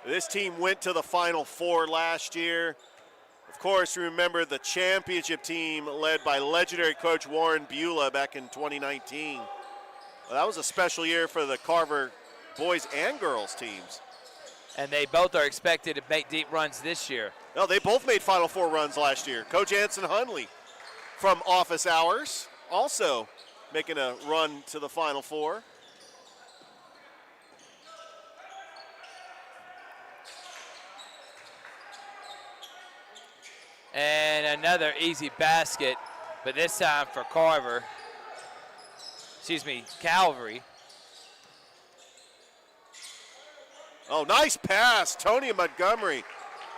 This team went to the Final Four last year. Of course, remember the championship team led by legendary coach Warren Beulah back in 2019. Well, that was a special year for the Carver boys and girls teams. And they both are expected to make deep runs this year. No, they both made Final Four runs last year. Coach Anson Hundley from Office Hours also making a run to the Final Four. And another easy basket, but this time for Carver. Excuse me, Calvary. Oh, nice pass, Tony Montgomery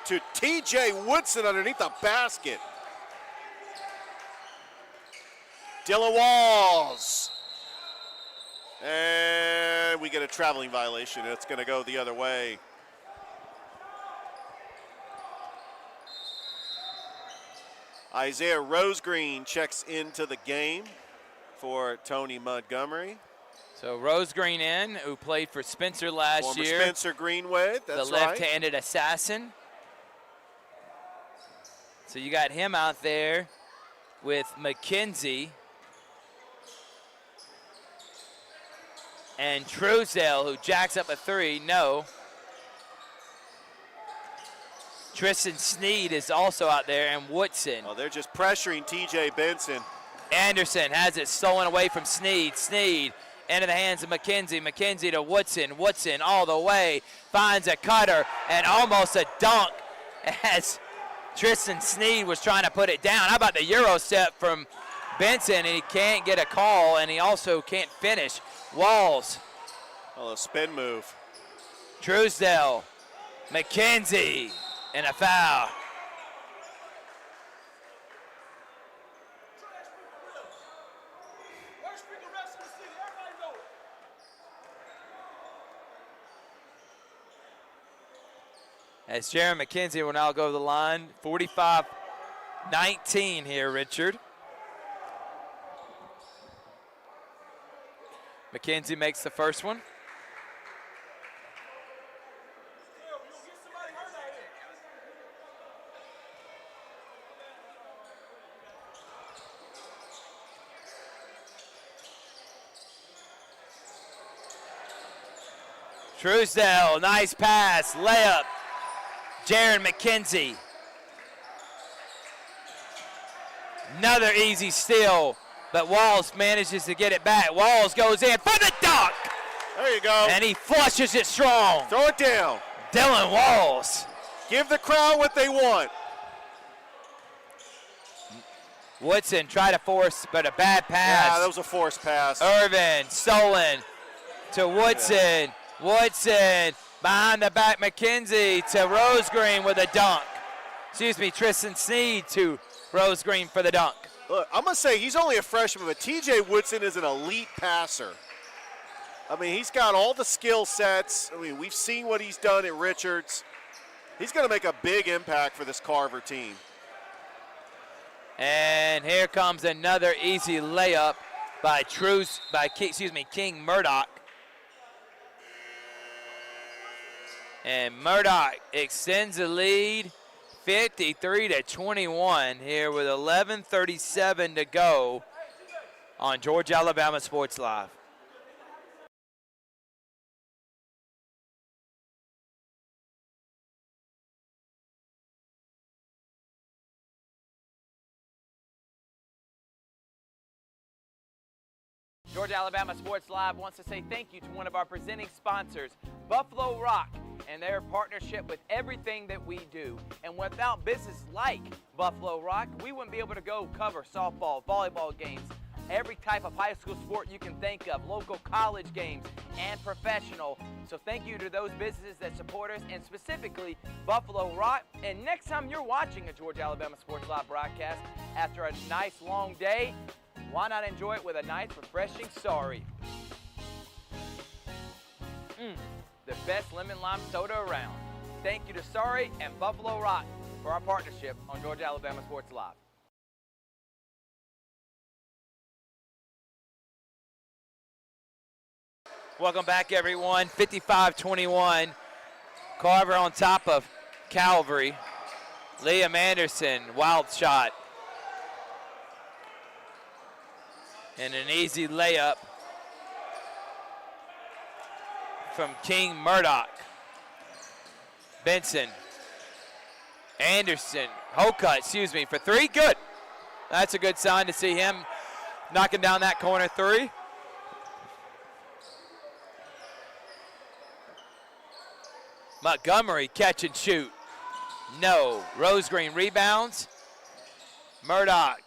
to TJ Woodson underneath the basket. Dylan Walls. And we get a traveling violation. It's going to go the other way. Isaiah Rosegreen checks into the game for Tony Montgomery. So Rosegreen in, who played for Spencer last year. Spencer Greenway, that's the right. left-handed assassin. So you got him out there with McKenzie. And Truesdale, who jacks up a 3, no. Tristan Sneed is also out there, and Woodson. Oh, they're just pressuring T.J. Benson. Anderson has it stolen away from Sneed. Sneed into the hands of McKenzie. McKenzie to Woodson. Woodson all the way. Finds a cutter and almost a dunk as Tristan Sneed was trying to put it down. How about the Euro step from Benson? And he can't get a call, and he also can't finish. Walls. Oh, a spin move. Truesdale. McKenzie. And a foul. As Jaron McKenzie will now go to the line. 45-19 here, Richard. McKenzie makes the first one. Truesdale, nice pass, layup. Jaron McKenzie. Another easy steal, but Walls manages to get it back. Walls goes in for the dunk. There you go. And he flushes it strong. Throw it down. Dylan Walls. Give the crowd what they want. Woodson tried to force, but a bad pass. Yeah, that was a forced pass. Irvin stolen to Woodson. Yeah. Woodson behind the back, McKenzie to Rosegreen with a dunk. Excuse me, Tristan Sneed to Rosegreen for the dunk. Look, I'm going to say he's only a freshman, but T.J. Woodson is an elite passer. I mean, he's got all the skill sets. I mean, we've seen what he's done at Richards. He's going to make a big impact for this Carver team. And here comes another easy layup by King Murdoch. And Murdoch extends the lead 53-21 here with 11:37 to go on Georgia Alabama Sports Live. Georgia Alabama Sports Live wants to say thank you to one of our presenting sponsors, Buffalo Rock, and their partnership with everything that we do. And without business like Buffalo Rock, we wouldn't be able to go cover softball, volleyball games, every type of high school sport you can think of, local college games, and professional. So thank you to those businesses that support us, and specifically Buffalo Rock. And next time you're watching a Georgia Alabama Sports Live broadcast after a nice long day, why not enjoy it with a nice, refreshing Sorry? The best lemon lime soda around. Thank you to Sorry and Buffalo Rock for our partnership on Georgia Alabama Sports Live. Welcome back, everyone. 55-21. Carver on top of Calvary. Liam Anderson, wild shot. And an easy layup from King Murdoch. Benson. Anderson. Hocutt, for three. Good. That's a good sign to see him knocking down that corner three. Montgomery, catch and shoot. No. Rosegreen rebounds. Murdoch.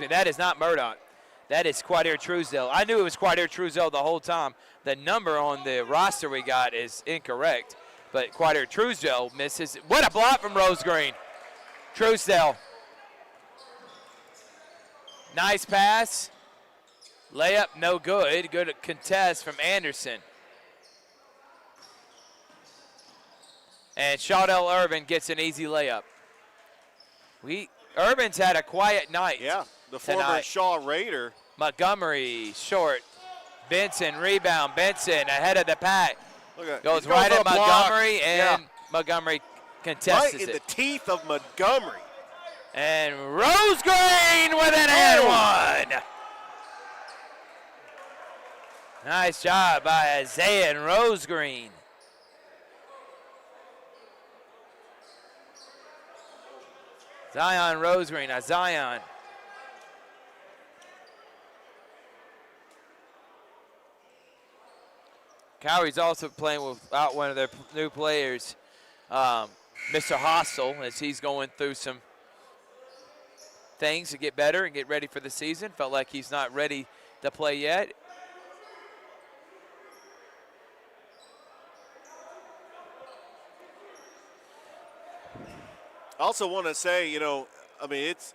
That is not Murdoch. That is Quadir Truesdale. I knew it was Quadir Truesdale the whole time. The number on the roster we got is incorrect, but Quadir Truesdale misses. What a block from Rosegreen. Truesdale. Nice pass. Layup, no good. Good contest from Anderson. And Shaudell Irvin gets an easy layup. Irvin's had a quiet night. Yeah, the former Shaw Raider. Montgomery, short. Benson, rebound. Benson ahead of the pack. Goes right at Montgomery, and Montgomery contests it. Right in the teeth of Montgomery. And Rosegreen with an and one. Nice job by Isaiah and Rosegreen. Zion Rosegreen. Now Zion. Cowie's also playing without one of their new players, Mr. Hostel, as he's going through some things to get better and get ready for the season. Felt like he's not ready to play yet. I also want to say,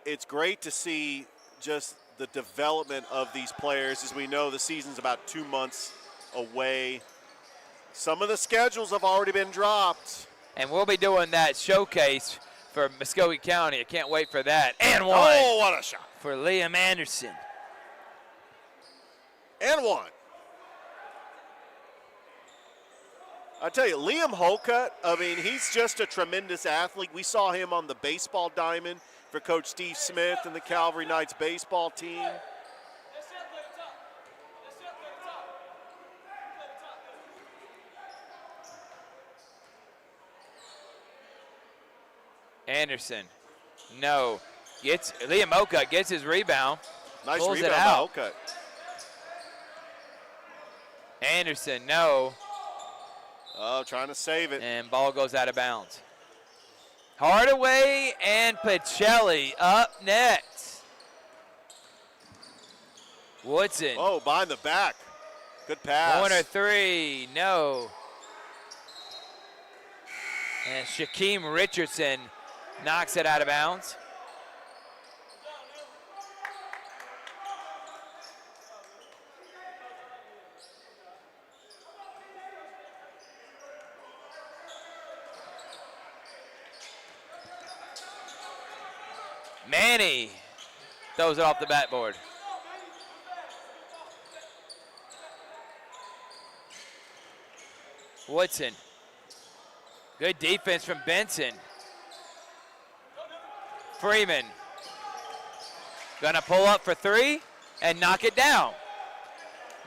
it's great to see just the development of these players. As we know, the season's about 2 months away. Some of the schedules have already been dropped. And we'll be doing that showcase for Muskogee County. I can't wait for that. And one. Oh, what a shot. For Liam Anderson. And one. I tell you, Liam Holcutt, he's just a tremendous athlete. We saw him on the baseball diamond for Coach Steve Smith and the Calvary Knights baseball team. Anderson, no. Liam Holcutt gets his rebound. Nice pulls rebound it by out. Holcutt. Anderson, no. Oh, trying to save it. And ball goes out of bounds. Hardaway and Pacelli up next. Woodson. Oh, behind the back. Good pass. Corner three, no. And Shaquem Richardson knocks it out of bounds. Manny throws it off the backboard. Woodson. Good defense from Benson. Freeman. Gonna pull up for three and knock it down.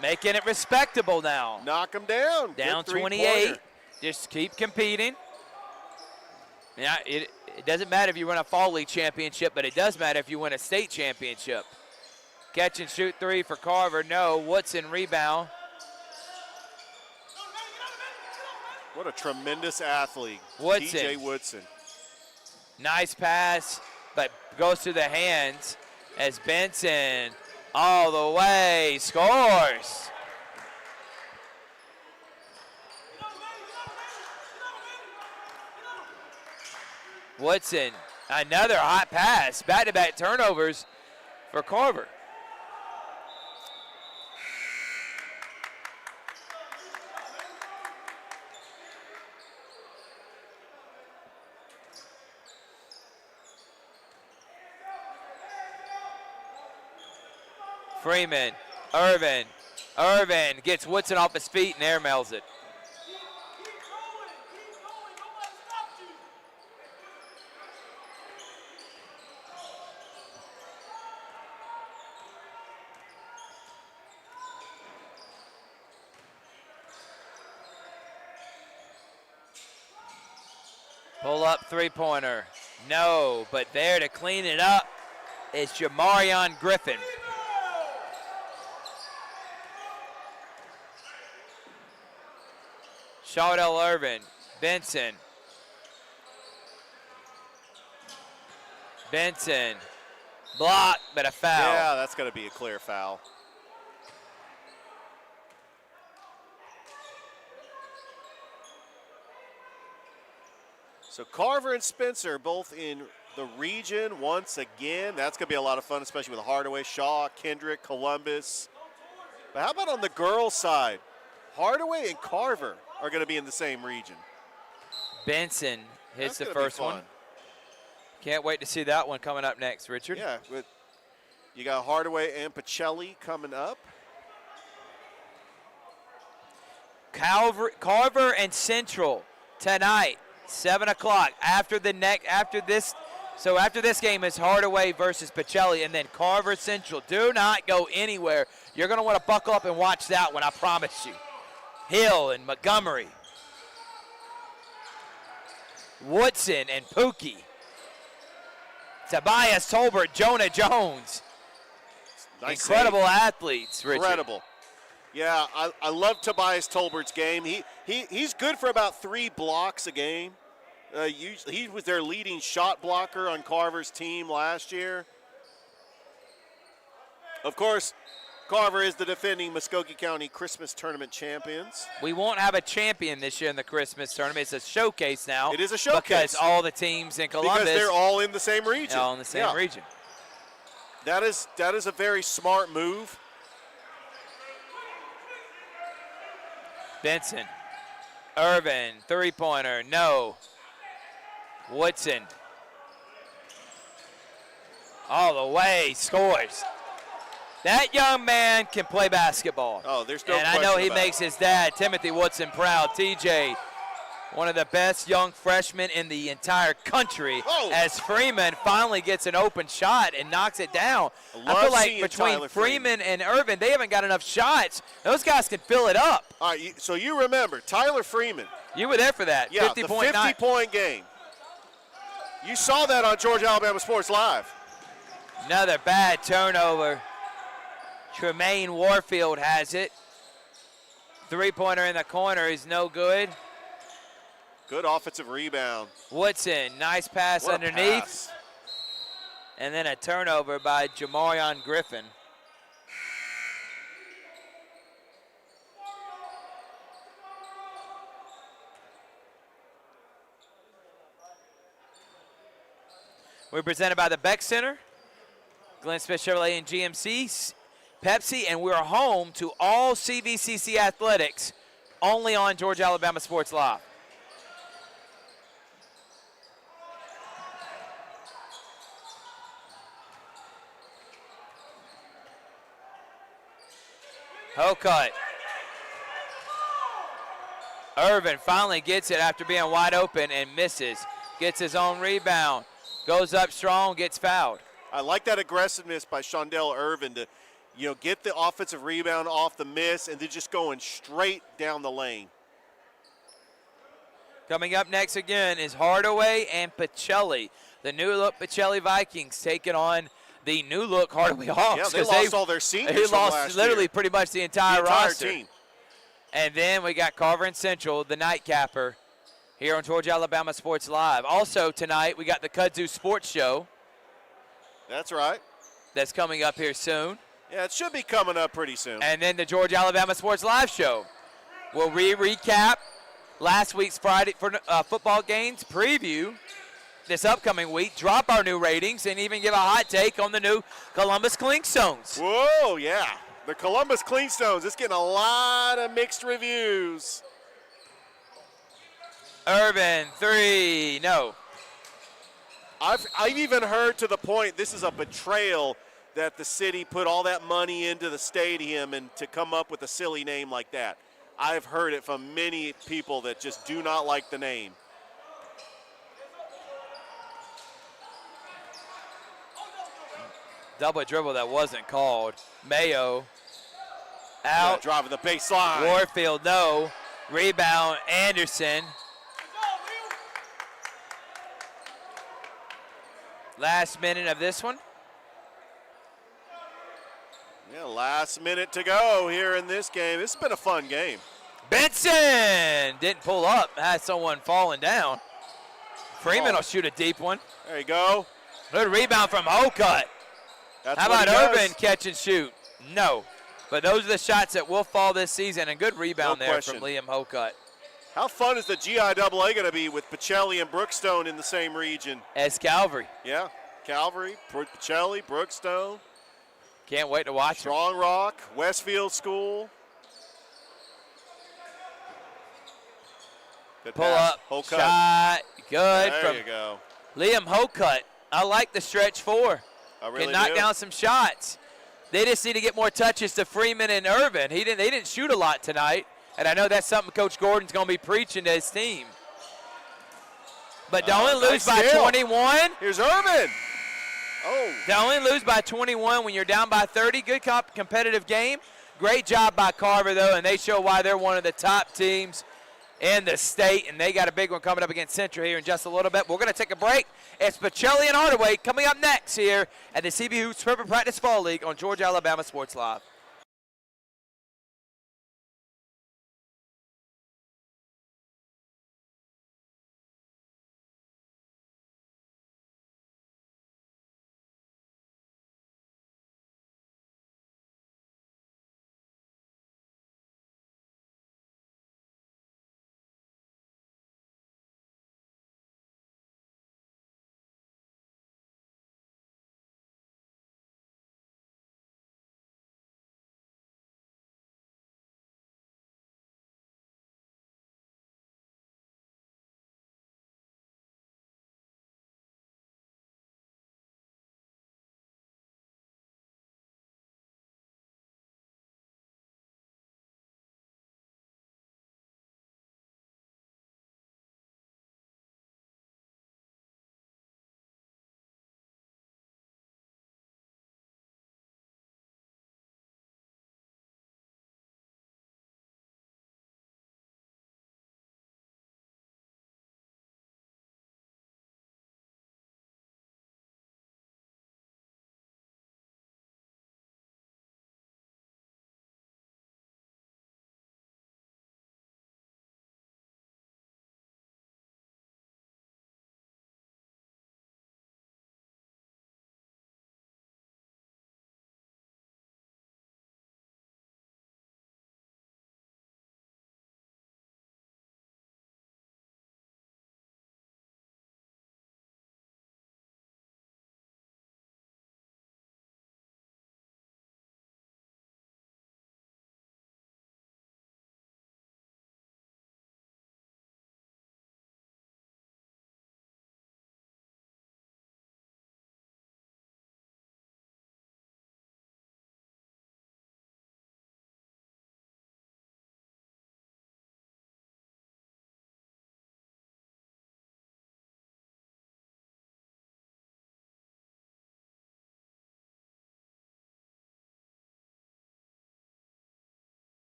Making it respectable now. Knock him down. Down Good 28. three-pointer. Just keep competing. Yeah, it doesn't matter if you win a fall league championship, but it does matter if you win a state championship. Catch and shoot three for Carver. No. Woodson rebound. What a tremendous athlete. Woodson. TJ Woodson. Nice pass, but goes through the hands as Benson all the way scores. Woodson, another hot pass. Back-to-back turnovers for Carver. Freeman, Irvin gets Woodson off his feet and airmails it. Pull up three-pointer. No, but there to clean it up is Jamarion Griffin. Shawdell Irvin, Benson, blocked, but a foul. Yeah, that's going to be a clear foul. So Carver and Spencer both in the region once again. That's going to be a lot of fun, especially with Hardaway, Shaw, Kendrick, Columbus. But how about on the girls' side? Hardaway and Carver are going to be in the same region. Benson hits the That's gonna be first one. fun. Can't wait to see that one coming up next, Richard. Yeah, you got Hardaway and Pacelli coming up. Carver and Central tonight, 7 o'clock. After this game is Hardaway versus Pacelli, and then Carver Central. Do not go anywhere. You're going to want to buckle up and watch that one, I promise you. Hill and Montgomery. Woodson and Pookie. Tobias Tolbert, Jonah Jones. Nice Incredible save. athletes, Richard. Incredible. Yeah, I love Tobias Tolbert's game. He's good for about 3 blocks a game. He was their leading shot blocker on Carver's team last year. Of course, Carver is the defending Muskogee County Christmas Tournament champions. We won't have a champion this year in the Christmas tournament. It's a showcase now. It is a showcase. Because all the teams in Columbus. Because they're all in the same region. All in the same region. That is a very smart move. Benson. Irvin, three-pointer, no. Woodson. All the way, scores. That young man can play basketball. Oh, there's no question. And I know he makes his dad, Timothy Woodson, proud. TJ, one of the best young freshmen in the entire country, as Freeman finally gets an open shot and knocks it down. I feel like between Freeman and Irvin, they haven't got enough shots. Those guys can fill it up. All right, so you remember, Tyler Freeman. You were there for that. Yeah, 50-point the 50-point game. You saw that on Georgia Alabama Sports Live. Another bad turnover. Tremaine Warfield has it. Three-pointer in the corner is no good. Good offensive rebound. Woodson, nice pass What a underneath. pass. And then a turnover by Jamarion Griffin. We're presented by the Beck Center, Glenn Smith Chevrolet and GMC, Pepsi, and we're home to all CVCC athletics only on Georgia Alabama Sports Live. Hokut. Irvin finally gets it after being wide open and misses. Gets his own rebound. Goes up strong, gets fouled. I like that aggressiveness by Shondell Irvin to, get the offensive rebound off the miss and then just going straight down the lane. Coming up next again is Hardaway and Pacelli. The new look Pacelli Vikings taking on the new look Hardaway Hawks. Yeah, they lost all their seniors They from lost last literally year. pretty much the entire roster. Team. And then we got Carver and Central, the nightcapper, here on Georgia Alabama Sports Live. Also tonight, we got the Kudzu Sports Show. That's right. That's coming up here soon. Yeah, it should be coming up pretty soon. And then the Georgia Alabama Sports Live Show. We'll recap last week's Friday for football games, preview this upcoming week, drop our new ratings, and even give a hot take on the new Columbus Clinkstones. Whoa, yeah. The Columbus Clinkstones, it's getting a lot of mixed reviews. Irvin, three, no. I've even heard to the point this is a betrayal that the city put all that money into the stadium and to come up with a silly name like that. I've heard it from many people that just do not like the name. Double dribble that wasn't called. Mayo out. Yeah, driving the baseline. Warfield, no. Rebound, Anderson. Last minute of this one. Yeah, last minute to go here in this game. It's been a fun game. Benson didn't pull up. Had someone falling down. Freeman will shoot a deep one. There you go. Good rebound from Hokut. That's How what about he Irvin does. catch and shoot? No. But those are the shots that will fall this season. And good rebound No there question. from Liam Hokut. How fun is the GIAA going to be with Pacelli and Brookstone in the same region? As Calvary. Yeah, Calvary, Pacelli, Brookstone. Can't wait to watch them. Strong Rock, Westfield School. Good Pull pass. up, Hokut. shot, good. There From you go. Liam Hokut. I like the stretch four. I really Can knock do. down some shots. They just need to get more touches to Freeman and Irvin. They didn't shoot a lot tonight, and I know that's something Coach Gordon's going to be preaching to his team. But to only lose nice by steal. 21. Here's Irvin. Oh. To only lose by 21 when you're down by 30. Good competitive game. Great job by Carver, though, and they show why they're one of the top teams in the state, and they got a big one coming up against Central here in just a little bit. We're going to take a break. It's Pacelli and Hardaway coming up next here at the CB Hoops Private Practice Fall League on Georgia Alabama Sports Live.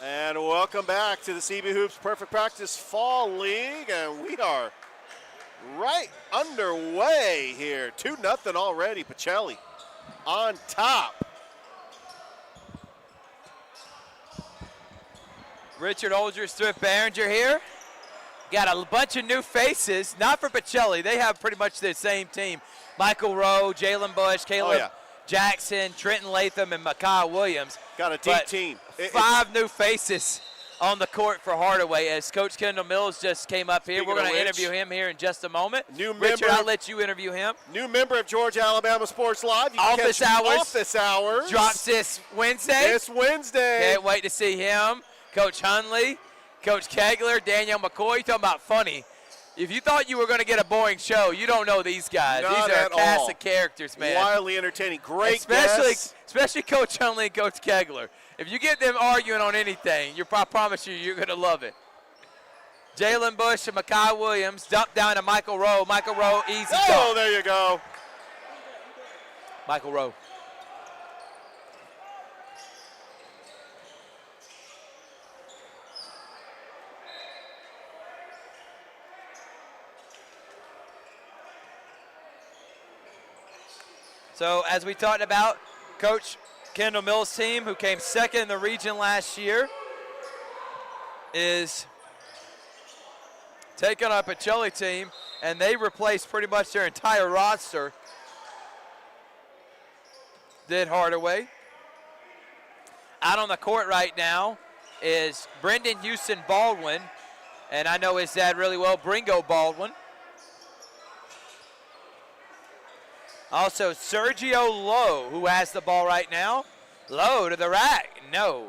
And welcome back to the CB Hoops Perfect Practice Fall League, and we are right underway here. 2-0 already. Pacelli on top. Richard Olgers, Thrift Behringer here. Got a bunch of new faces, not for Pacelli. They have pretty much the same team. Michael Rowe, Jalen Bush, Caleb Jackson, Trenton Latham, and Makai Williams. Got a deep team. 5 new faces on the court for Hardaway as Coach Kendall Mills just came up here. We're going to interview him here in just a moment. Richard, I'll let you interview him. New member of Georgia Alabama Sports Live. You can Office Hours. Drops this Wednesday. This Wednesday. Can't wait to see him. Coach Hunley, Coach Kegler, Danielle McCoy. You talking about funny. If you thought you were going to get a boring show, you don't know these guys. These are a cast of characters, man. Wildly entertaining. Great guests. Especially Coach Hunley and Coach Kegler. If you get them arguing on anything, I promise you're going to love it. Jalen Bush and Makai Williams dump down to Michael Rowe. Michael Rowe, easy dunk. Oh, there you go. Michael Rowe. So as we talked about, Coach Kendall Mills' team, who came second in the region last year, is taking on a Pacelli team, and they replaced pretty much their entire roster. Did Hardaway. Out on the court right now is Brendan Houston Baldwin, and I know his dad really well, Bringo Baldwin. Also, Sergio Lowe, who has the ball right now. Lowe to the rack. No.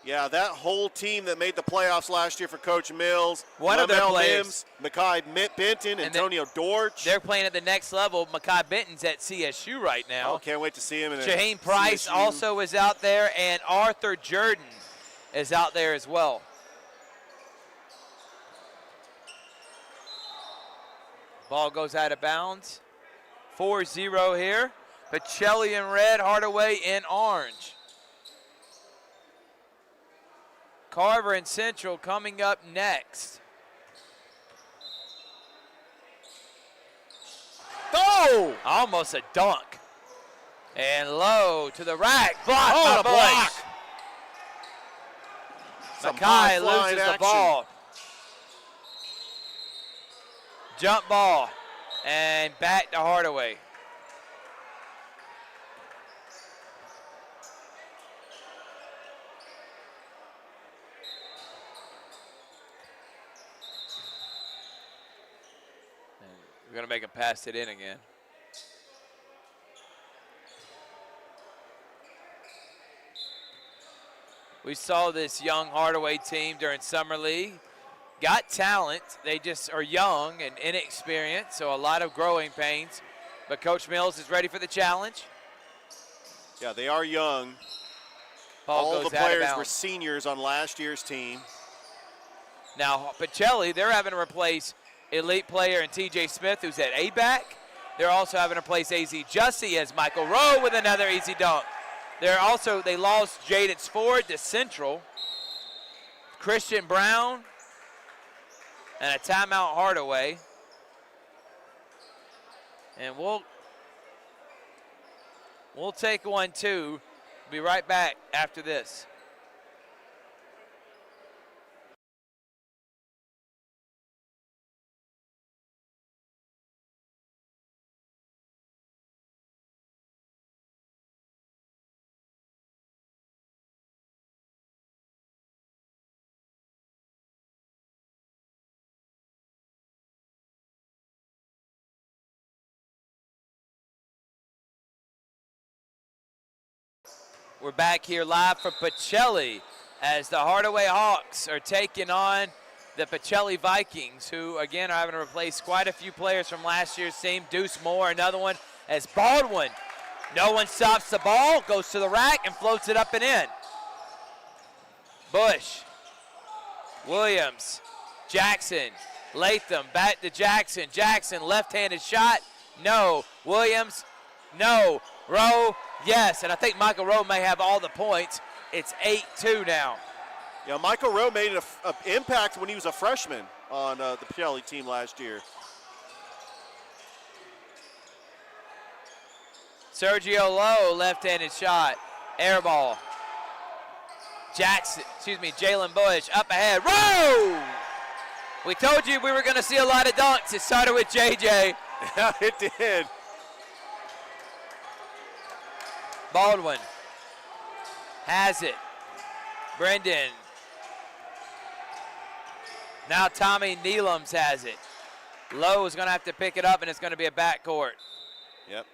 Yeah, that whole team that made the playoffs last year for Coach Mills. One of their players. Makai Benton, Antonio Dortch. They're playing at the next level. Makai Benton's at CSU right now. Oh, can't wait to see him in Shaheen Price CSU. also is out there, and Arthur Jordan is out there as well. Ball goes out of bounds. 4-0 here. Pacelli in red, Hardaway in orange. Carver and Central coming up next. Oh! Almost a dunk. And Lowe to the rack. Blocked by Bush. Makai loses the ball. Jump ball. And back to Hardaway. We're going to make him pass it in again. We saw this young Hardaway team during Summer League. Got talent. They just are young and inexperienced, so a lot of growing pains. But Coach Mills is ready for the challenge. Yeah, they are young. All the players were seniors on last year's team. Now, Pacelli, they're having to replace elite player and T.J. Smith, who's at A-back. They're also having to replace A.Z. Jussie as Michael Rowe with another easy dunk. They lost Jaden Ford to Central. Christian Brown. And a timeout Hardaway. And we'll take 1-2. Be right back after this. We're back here live for Pacelli as the Hardaway Hawks are taking on the Pacelli Vikings, who, again, are having to replace quite a few players from last year's team. Deuce Moore, another one, as Baldwin. No one stops the ball, goes to the rack, and floats it up and in. Bush, Williams, Jackson, Latham, back to Jackson. Jackson, left-handed shot, no. Williams, no. Rowe, yes, and I think Michael Rowe may have all the points. It's 8-2 now. Yeah, Michael Rowe made an impact when he was a freshman on the Pacelli team last year. Sergio Lowe, left-handed shot. Air ball. Jalen Bush up ahead. Rowe! We told you we were going to see a lot of dunks. It started with JJ. Yeah, it did. Baldwin has it. Brendan. Now Tommy Neelums has it. Lowe is going to have to pick it up, and it's going to be a backcourt. Yep.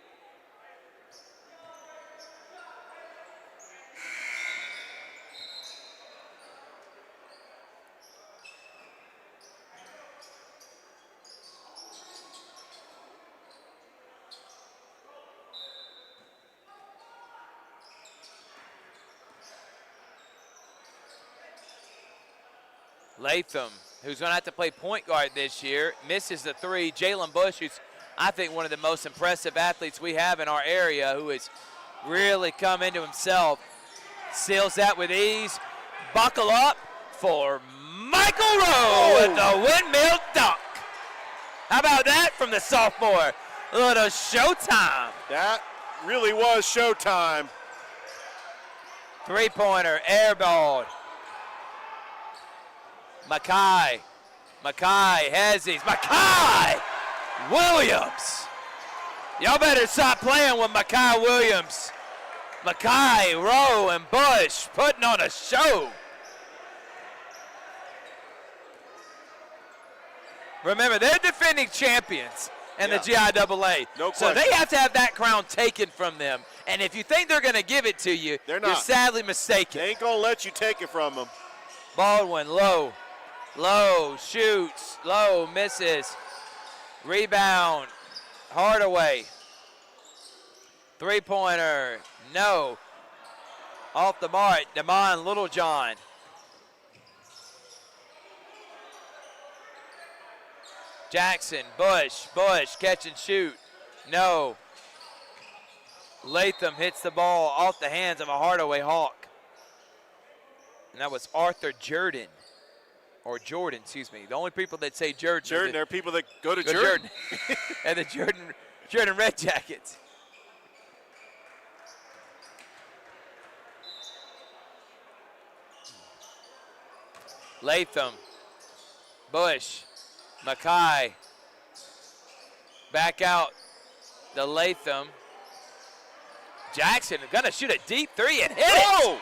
Latham, who's going to have to play point guard this year, misses the three. Jalen Bush, who's I think one of the most impressive athletes we have in our area, who has really come into himself, seals that with ease. Buckle up for Michael Rowe with the windmill dunk. How about that from the sophomore? A little showtime. That really was showtime. Three-pointer, airballed. Mackay has these. Mackay Williams. Y'all better stop playing with Mackay Williams. Mackay, Rowe, and Bush putting on a show. Remember, they're defending champions in the GIAA. No so question. they have to have that crown taken from them. And if you think they're going to give it to you, you're sadly mistaken. They ain't going to let you take it from them. Baldwin, Low shoots, Low misses. Rebound, Hardaway. Three-pointer, no. Off the mark, Damon Littlejohn. Jackson, Bush, catch and shoot, no. Latham hits the ball off the hands of a Hardaway Hawk. And that was Arthur Jordan. Or Jordan, excuse me. The only people that say Jordan. There are people that go to Jordan. And the Jordan Red Jackets. Latham, Bush, Mackay. Back out to Latham. Jackson gonna shoot a deep three and hit it.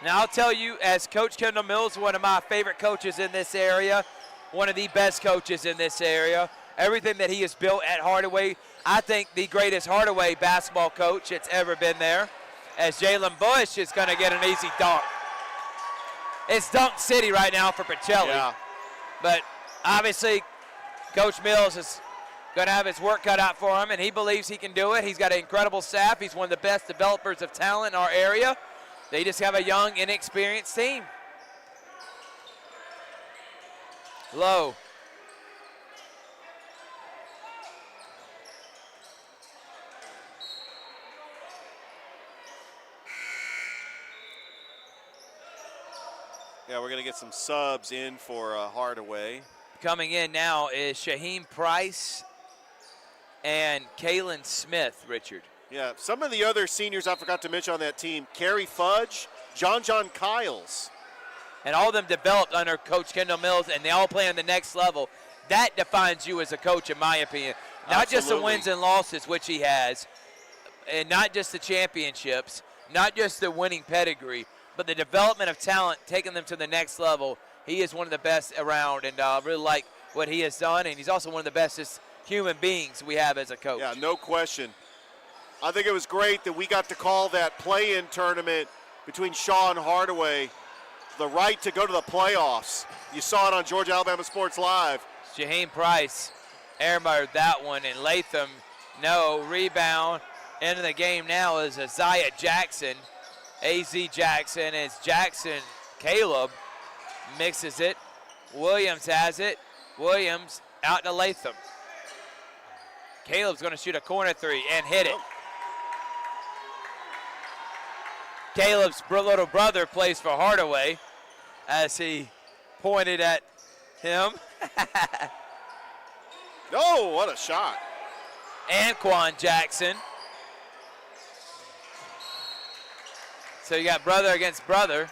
Now, I'll tell you, as Coach Kendall Mills, one of my favorite coaches in this area, one of the best coaches in this area, everything that he has built at Hardaway, I think the greatest Hardaway basketball coach that's ever been there, as Jalen Bush is going to get an easy dunk. It's dunk city right now for Pacelli. Yeah. But obviously, Coach Mills is going to have his work cut out for him, and he believes he can do it. He's got an incredible staff. He's one of the best developers of talent in our area. They just have a young, inexperienced team. Low. Yeah, we're going to get some subs in for Hardaway. Coming in now is Shaheem Price and Kalen Smith, Richard. Yeah, some of the other seniors I forgot to mention on that team, Kerry Fudge, John Kyles. And all of them developed under Coach Kendall Mills, and they all play on the next level. That defines you as a coach, in my opinion. Not just the wins and losses, which he has, and not just the championships, not just the winning pedigree, but the development of talent, taking them to the next level. He is one of the best around, and I really like what he has done, and he's also one of the bestest human beings we have as a coach. Yeah, no question. I think it was great that we got to call that play-in tournament between Shaw and Hardaway the right to go to the playoffs. You saw it on Georgia Alabama Sports Live. Shaheem Price airmailed that one, and Latham, no. Rebound into the game now is Isaiah Jackson. AZ Jackson is Jackson. Caleb mixes it. Williams has it. Williams out to Latham. Caleb's going to shoot a corner three and hit it. Caleb's little brother plays for Hardaway as he pointed at him. Oh, what a shot. Anquan Jackson. So you got brother against brother.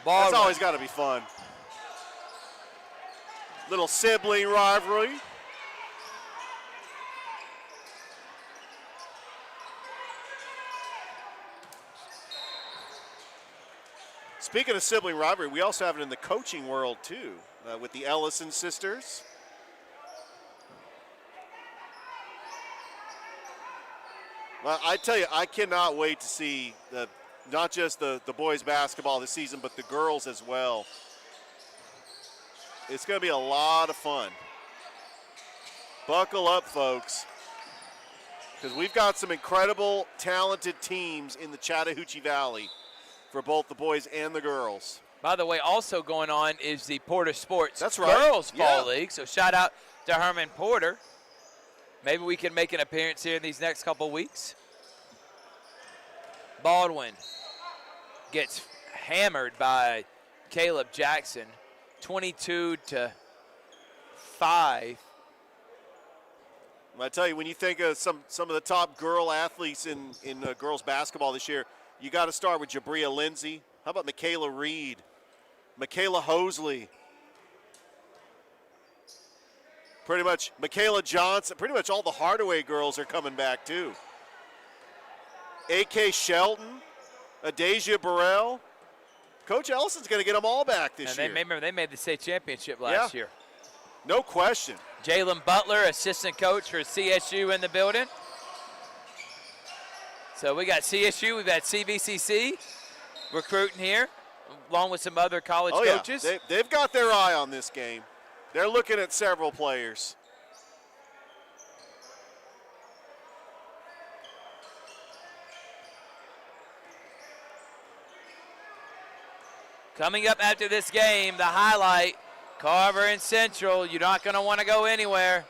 That's always got to be fun. Little sibling rivalry. Speaking of sibling rivalry, we also have it in the coaching world too, with the Ellison sisters. Well, I tell you, I cannot wait to see not just the boys basketball this season, but the girls as well. It's going to be a lot of fun. Buckle up, folks, because we've got some incredible, talented teams in the Chattahoochee Valley for both the boys and the girls. By the way, also going on is the Porter Sports That's right. Girls Fall League. So shout out to Herman Porter. Maybe we can make an appearance here in these next couple weeks. Baldwin gets hammered by Caleb Jackson, 22-5. I tell you, when you think of some of the top girl athletes in girls basketball this year, you got to start with Jabria Lindsay. How about Michaela Reed? Michaela Hosley. Pretty much Michaela Johnson. Pretty much all the Hardaway girls are coming back too. A.K. Shelton, Adasia Burrell. Coach Ellison's going to get them all back this year. Remember, they made the state championship last year. No question. Jalen Butler, assistant coach for CSU in the building. So we got CSU, we've got CVCC recruiting here, along with some other college coaches. Yeah. They've got their eye on this game. They're looking at several players. Coming up after this game, the highlight, Carver and Central. You're not going to want to go anywhere.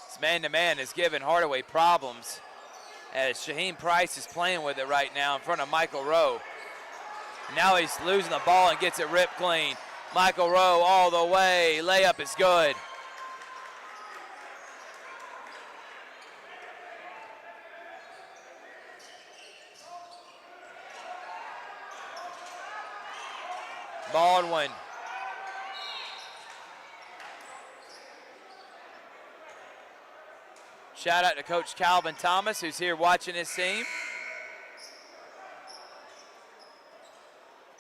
This man-to-man is giving Hardaway problems, as Shaheem Price is playing with it right now in front of Michael Rowe. Now he's losing the ball and gets it ripped clean. Michael Rowe all the way. Layup is good. Baldwin. Shout out to Coach Calvin Thomas, who's here watching his team.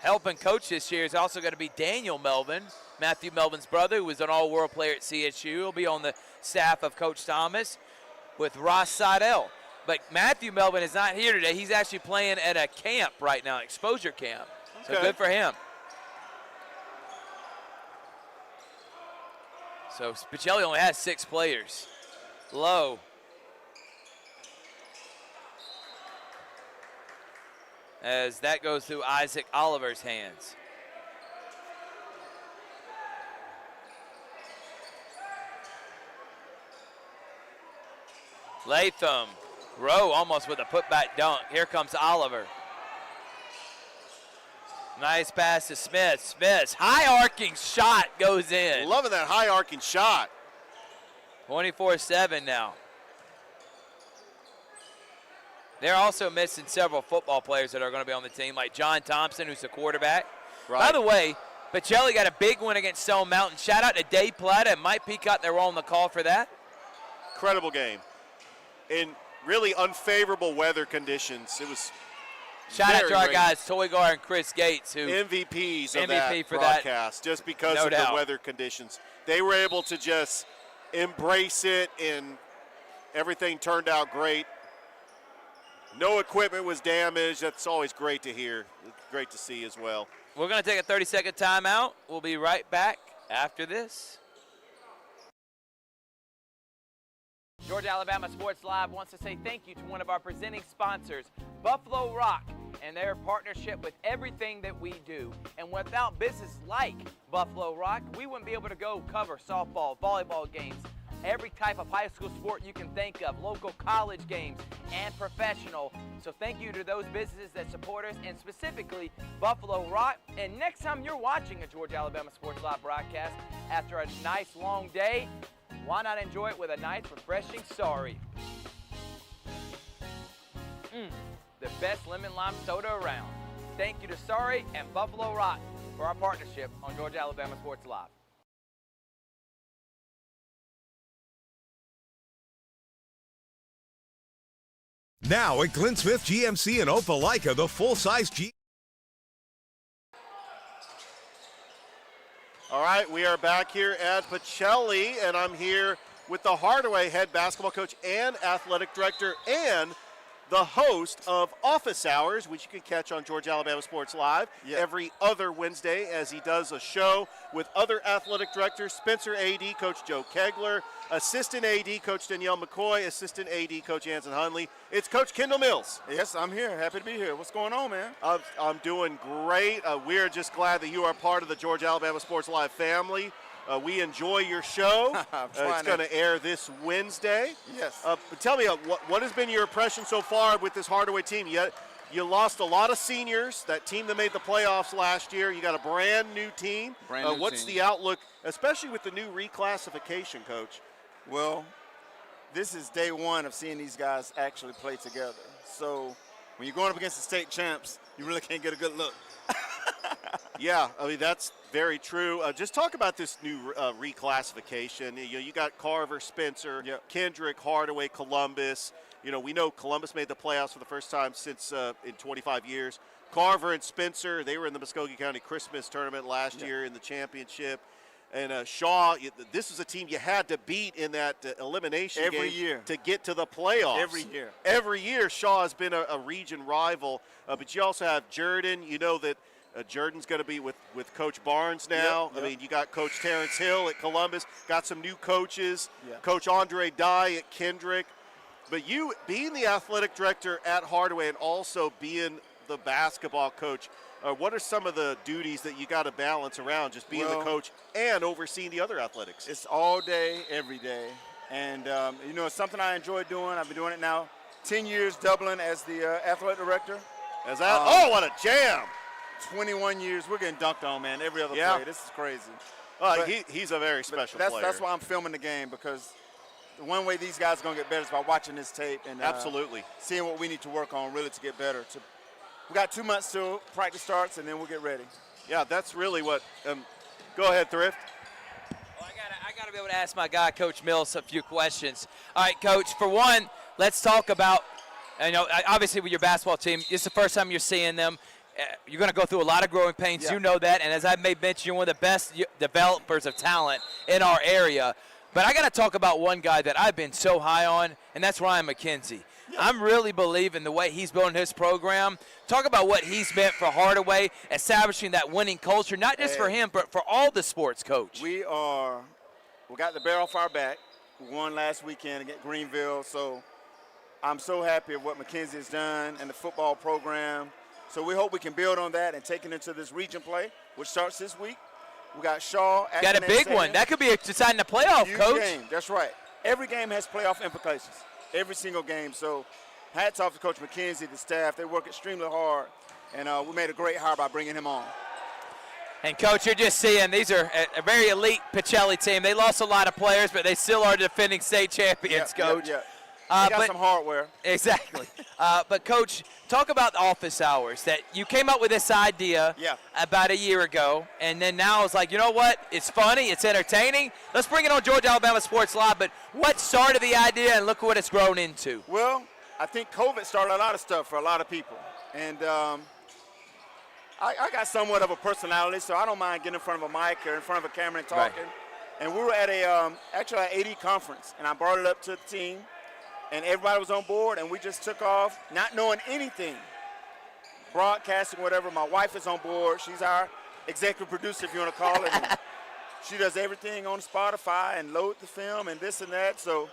Helping coach this year is also going to be Daniel Melvin, Matthew Melvin's brother, who was an all-world player at CSU. He'll be on the staff of Coach Thomas with Ross Seidel. But Matthew Melvin is not here today. He's actually playing at a camp right now, exposure camp. So good for him. So Spichelli only has 6 players. Low. As that goes through Isaac Oliver's hands. Latham. Rowe almost with a putback dunk. Here comes Oliver. Nice pass to Smith. Smith's high arcing shot goes in. Loving that high arcing shot. 24-7 now. They're also missing several football players that are going to be on the team, like John Thompson, who's the quarterback. Right. By the way, Pacelli got a big win against Stone Mountain. Shout out to Dave Plata and Mike Peacock. They were on the call for that. Incredible game. In really unfavorable weather conditions. It was Shout out to our guys, Toygar and Chris Gates, who MVPs of MVP that for broadcast, just because no of doubt. the weather conditions. They were able to just embrace it, and everything turned out great. No equipment was damaged. That's always great to hear. Great to see as well. We're going to take a 30-second timeout. We'll be right back after this. Georgia Alabama Sports Live wants to say thank you to one of our presenting sponsors, Buffalo Rock, and their partnership with everything that we do. And without businesses like Buffalo Rock, we wouldn't be able to go cover softball, volleyball games, every type of high school sport you can think of, local college games, and professional. So thank you to those businesses that support us, and specifically Buffalo Rock. And next time you're watching a Georgia Alabama Sports Live broadcast after a nice long day, why not enjoy it with a nice refreshing Sorry? The best lemon lime soda around. Thank you to Sorry and Buffalo Rock for our partnership on Georgia Alabama Sports Live. Now at Glenn Smith GMC in Opelika, the full-size G. All right, we are back here at Pacelli, and I'm here with the Hardaway head basketball coach and athletic director and the host of Office Hours, which you can catch on Georgia Alabama Sports Live every other Wednesday as he does a show with other athletic directors, Spencer AD, Coach Joe Kegler, Assistant AD, Coach Danielle McCoy, Assistant AD, Coach Anson Hunley. It's Coach Kendall Mills. Yes, I'm here. Happy to be here. What's going on, man? I'm doing great. We're just glad that you are part of the Georgia Alabama Sports Live family. We enjoy your show. It's going to air this Wednesday. Yes. But tell me, what has been your impression so far with this Hardaway team? You lost a lot of seniors, that team that made the playoffs last year. You got a brand new team. What's the outlook, especially with the new reclassification, Coach? Well, this is day one of seeing these guys actually play together. So when you're going up against the state champs, you really can't get a good look. Yeah, I mean, that's very true. Just talk about this new reclassification. You got Carver, Spencer, Kendrick, Hardaway, Columbus. We know Columbus made the playoffs for the first time since in 25 years. Carver and Spencer, they were in the Muskogee County Christmas tournament last year in the championship. And Shaw, this is a team you had to beat in that elimination every game year to get to the playoffs. Every year, Shaw has been a region rival. But you also have Jordan. You know that Jordan's going to be with Coach Barnes now. I mean, you got Coach Terrence Hill at Columbus, got some new coaches, Coach Andre Dye at Kendrick. But you being the athletic director at Hardaway and also being the basketball coach, what are some of the duties that you got to balance around just being the coach and overseeing the other athletics? It's all day, every day. And, it's something I enjoy doing. I've been doing it now 10 years, doubling as the athletic director. What a jam. 21 years. We're getting dunked on, man, every other play. This is crazy. He's a very special player. That's why I'm filming the game, because the one way these guys are going to get better is by watching this tape and absolutely seeing what we need to work on really to get better. We got 2 months till practice starts, and then we'll get ready. Yeah, that's really what go ahead, Thrift. Well, I got to be able to ask my guy, Coach Mills, a few questions. All right, Coach, for one, let's talk about, obviously with your basketball team, it's the first time you're seeing them. You're going to go through a lot of growing pains. You know that. And as I may mention, you're one of the best developers of talent in our area. But I got to talk about one guy that I've been so high on, and that's Ryan McKenzie. I'm really believing the way he's building his program. Talk about what he's meant for Hardaway, establishing that winning culture, not just for him, but for all the sports, Coach. We got the bear off our back. We won last weekend against Greenville. So I'm so happy of what McKenzie has done and the football program. So we hope we can build on that and take it into this region play, which starts this week. We got Shaw. Got a big one. That could be deciding the playoff, huge Coach. Game. That's right. Every game has playoff implications. Every single game. So hats off to Coach McKenzie, the staff. They work extremely hard, and we made a great hire by bringing him on. And, Coach, you're just seeing these are a very elite Pacelli team. They lost a lot of players, but they still are defending state champions, Coach. They got some hardware. Exactly. But, Coach, talk about Office Hours, that you came up with this idea about a year ago, and then now it's like, you know what? It's funny. It's entertaining. Let's bring it on Georgia Alabama Sports Live. But what started the idea, and look what it's grown into? Well, I think COVID started a lot of stuff for a lot of people. And I got somewhat of a personality, so I don't mind getting in front of a mic or in front of a camera and talking. Right. And we were at actually an AD conference, and I brought it up to the team. And everybody was on board, and we just took off, not knowing anything. Broadcasting, whatever. My wife is on board. She's our executive producer, if you want to call it. And she does everything on Spotify and load the film and this and that. So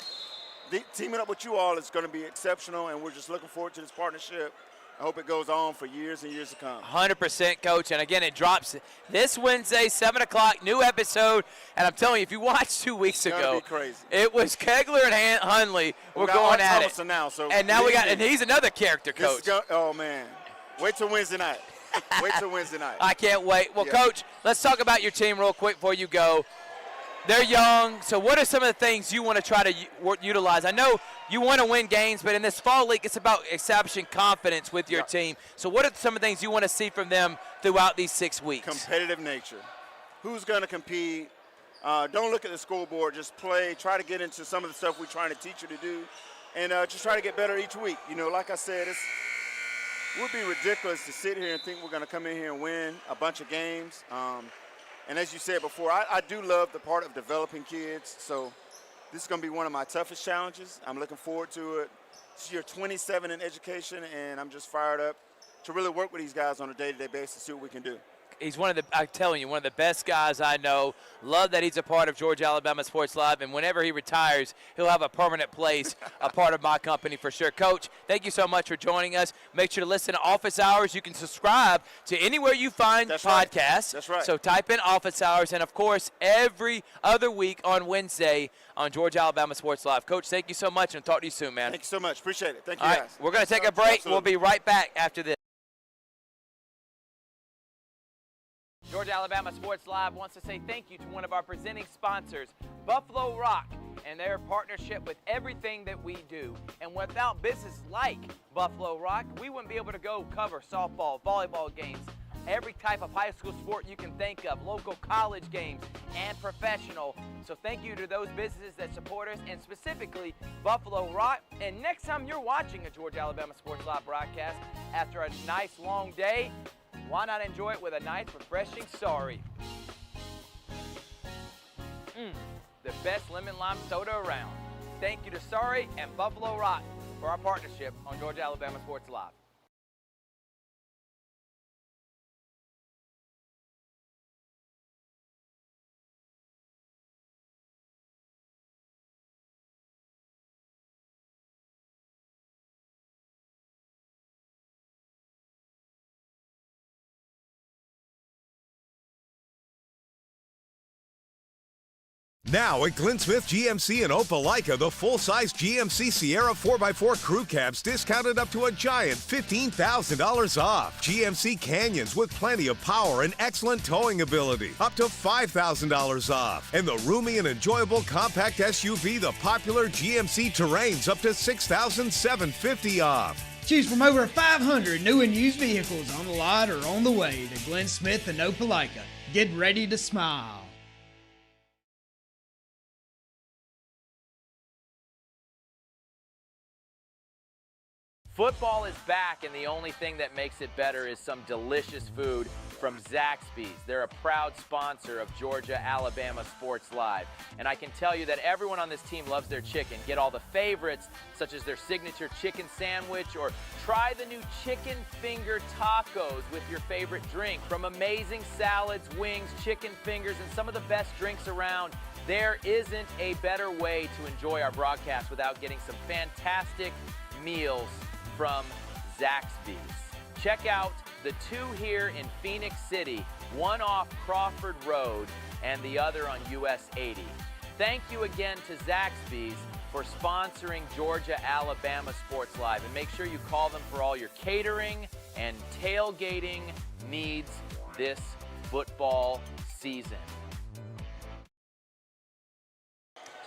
teaming up with you all is going to be exceptional, and we're just looking forward to this partnership. I hope it goes on for years and years to come. 100%, Coach. And again, it drops this Wednesday, 7 o'clock, new episode. And I'm telling you, if you watched 2 weeks ago, be crazy. it was Kegler and Hundley were going at it. Now, so and now and he's another character, Coach. Oh, man. Wait till Wednesday night. Wait till Wednesday night. I can't wait. Well, Coach, let's talk about your team real quick before you go. They're young, so what are some of the things you want to try to utilize? I know you want to win games, but in this fall league, it's about establishing confidence with your team. So what are some of the things you want to see from them throughout these 6 weeks? Competitive nature. Who's going to compete? Don't look at the scoreboard. Just play. Try to get into some of the stuff we're trying to teach you to do, and just try to get better each week. You know, like I said, it would be ridiculous to sit here and think we're going to come in here and win a bunch of games. And as you said before, I do love the part of developing kids. So this is going to be one of my toughest challenges. I'm looking forward to it. This is year 27 in education, and I'm just fired up to really work with these guys on a day-to-day basis to see what we can do. He's I'm telling you, one of the best guys I know. Love that he's a part of Georgia Alabama Sports Live, and whenever he retires, he'll have a permanent place, a part of my company for sure. Coach, thank you so much for joining us. Make sure to listen to Office Hours. You can subscribe to anywhere you find podcasts. That's right. So type in Office Hours, and, of course, every other week on Wednesday on Georgia Alabama Sports Live. Coach, thank you so much, and talk to you soon, man. Thank you so much. Appreciate it. Thank you, All guys. right, we're going to take a break. Absolutely. We'll be right back after this. Georgia Alabama Sports Live wants to say thank you to one of our presenting sponsors, Buffalo Rock, and their partnership with everything that we do. And without business like Buffalo Rock, we wouldn't be able to go cover softball, volleyball games, every type of high school sport you can think of, local college games, and professional. So thank you to those businesses that support us, and specifically Buffalo Rock. And next time you're watching a Georgia Alabama Sports Live broadcast after a nice long day, why not enjoy it with a nice, refreshing Sorry? The best lemon lime soda around. Thank you to Sorry and Buffalo Rock for our partnership on Georgia Alabama Sports Live. Now at Glenn Smith GMC in Opelika, the full-size GMC Sierra 4x4 crew cabs discounted up to a giant $15,000 off. GMC Canyons with plenty of power and excellent towing ability, up to $5,000 off. And the roomy and enjoyable compact SUV, the popular GMC Terrains, up to $6,750 off. Choose from over 500 new and used vehicles on the lot or on the way to Glenn Smith and Opelika. Get ready to smile. Football is back, and the only thing that makes it better is some delicious food from Zaxby's. They're a proud sponsor of Georgia Alabama Sports Live. And I can tell you that everyone on this team loves their chicken. Get all the favorites, such as their signature chicken sandwich, or try the new chicken finger tacos with your favorite drink. From amazing salads, wings, chicken fingers, and some of the best drinks around, there isn't a better way to enjoy our broadcast without getting some fantastic meals from Zaxby's. Check out the two here in Phoenix City, one off Crawford Road and the other on US 80. Thank you again to Zaxby's for sponsoring Georgia Alabama Sports Live, and make sure you call them for all your catering and tailgating needs this football season.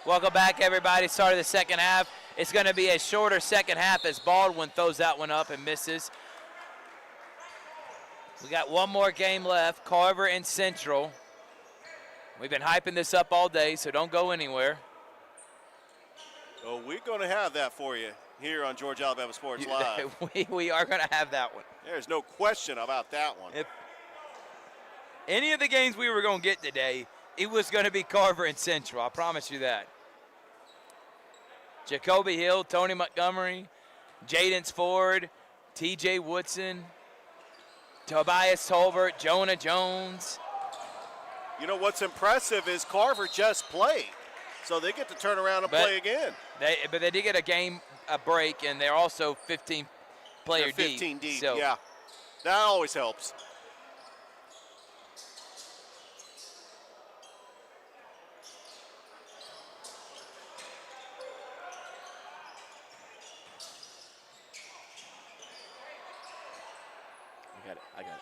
Welcome back, everybody. Start of the second half. It's going to be a shorter second half as Baldwin throws that one up and misses. We got one more game left, Carver and Central. We've been hyping this up all day, so don't go anywhere. Oh, we're going to have that for you here on Georgia Alabama Sports Live. we are going to have that one. There's no question about that one. If any of the games we were going to get today, it was going to be Carver and Central. I promise you that. Jacoby Hill, Tony Montgomery, Jadance Ford, T.J. Woodson, Tobias Tolbert, Jonah Jones. You know what's impressive is Carver just played. So they get to turn around and play again. But they did get a break, and they're also 15-player deep. 15 deep, so. yeah. That always helps. I got it.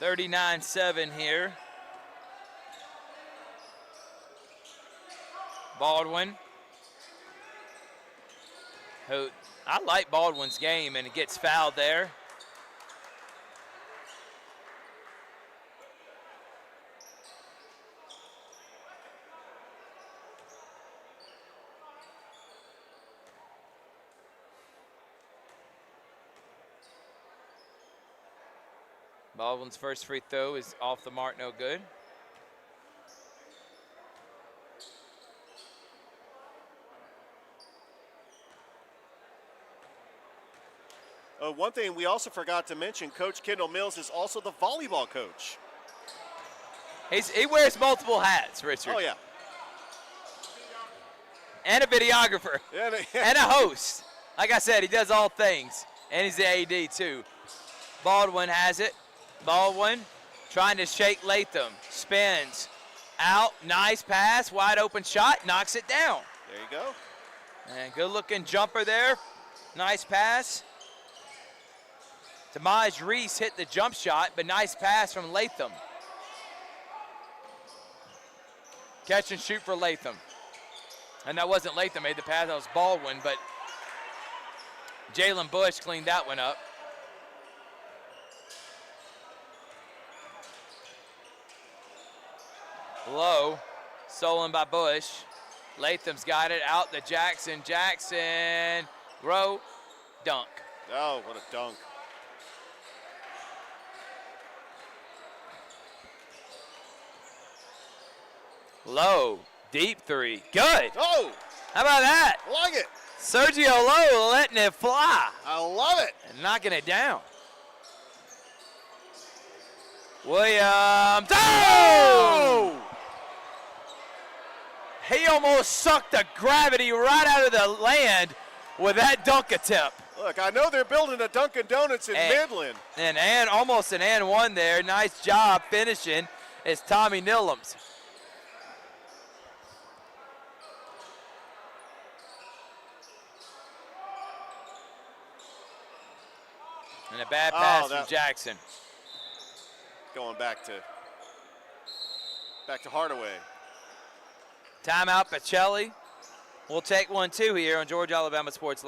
$39-7 here. Baldwin, who I like Baldwin's game, and it gets fouled there. Baldwin's first free throw is off the mark, no good. One thing we also forgot to mention, Coach Kendall Mills is also the volleyball coach. He wears multiple hats, Richard. Oh, yeah. And a videographer. And a host. Like I said, he does all things. And he's the AD, too. Baldwin has it. Baldwin trying to shake Latham. Spins. Out. Nice pass. Wide open shot. Knocks it down. There you go. And good looking jumper there. Nice pass. Tamaj Reese hit the jump shot, but nice pass from Latham. Catch and shoot for Latham. And that wasn't Latham made the pass, that was Baldwin, but Jalen Bush cleaned that one up. Low, stolen by Bush. Latham's got it out to Jackson. Jackson, row, dunk. Oh, what a dunk. Low, deep three, good. Oh! How about that? I like it. Sergio Lowe letting it fly. I love it. And knocking it down. Williams, oh! He almost sucked the gravity right out of the land with that dunk attempt. Look, I know they're building a Dunkin' Donuts in Midland. And almost an and one there. Nice job finishing. It's Tommy Nillums. And a bad pass from Jackson. Going back to Hardaway. Timeout, Pacelli. We'll take 1-2 here on Georgia Alabama Sports Live.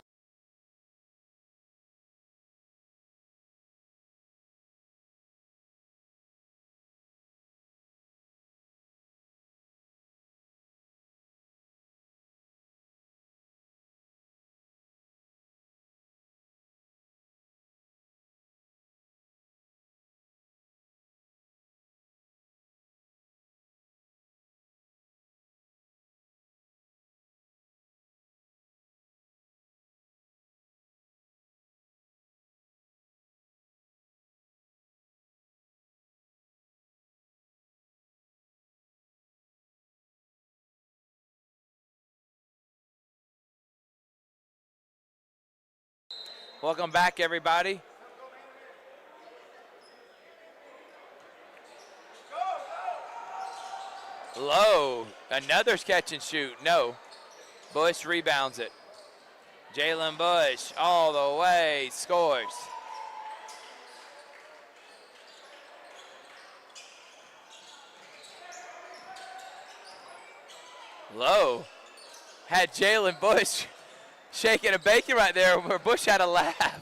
Welcome back, everybody. Low, another catch and shoot. No. Bush rebounds it. Jalen Bush all the way, scores. Low had Jalen Bush shaking and baking right there where Bush had a laugh.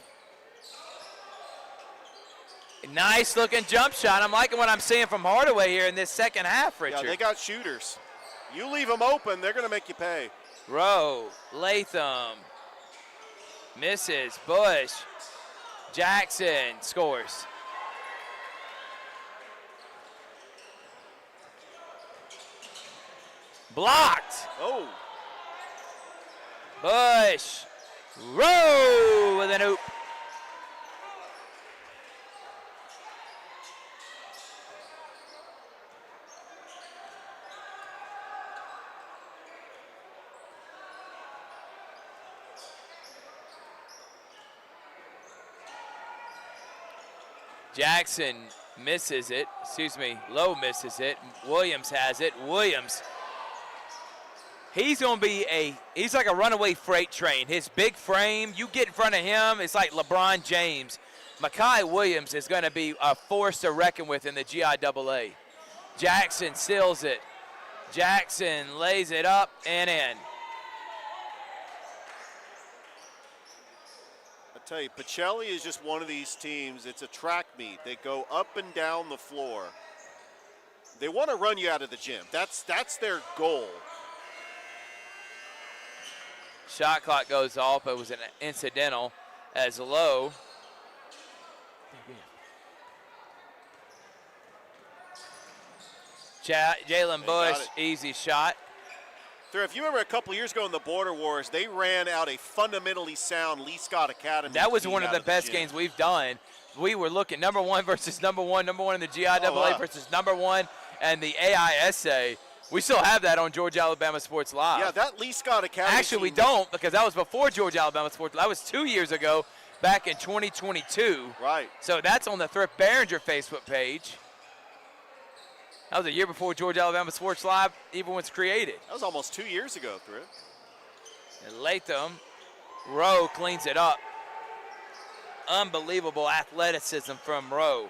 Nice looking jump shot. I'm liking what I'm seeing from Hardaway here in this second half, Richard. Yeah, they got shooters. You leave them open, they're going to make you pay. Rowe, Latham, misses, Bush, Jackson scores. Blocked. Oh. Bush, Rowe with an oop. Jackson misses it. Excuse me, Lowe misses it. Williams has it. Williams. He's like a runaway freight train. His big frame, you get in front of him, it's like LeBron James. Mekhi Williams is going to be a force to reckon with in the GIAA. Jackson seals it. Jackson lays it up and in. I tell you, Pacelli is just one of these teams. It's a track meet. They go up and down the floor. They want to run you out of the gym. That's their goal. Shot clock goes off. It was an incidental as Lowe. Jalen Bush, easy shot. If you remember a couple of years ago in the Border Wars, they ran out a fundamentally sound Lee Scott Academy. That was one of the best games we've done. We were looking number one versus number one in the GIAA versus number one, and the AISA. We still have that on Georgia Alabama Sports Live. Yeah, that Lee Scott Academy. Actually, we don't, because that was before Georgia Alabama Sports Live. That was 2 years ago, back in 2022. Right. So that's on the Thrift Behringer Facebook page. That was a year before Georgia Alabama Sports Live even was created. That was almost 2 years ago, Thrift. And Latham, Rowe cleans it up. Unbelievable athleticism from Rowe.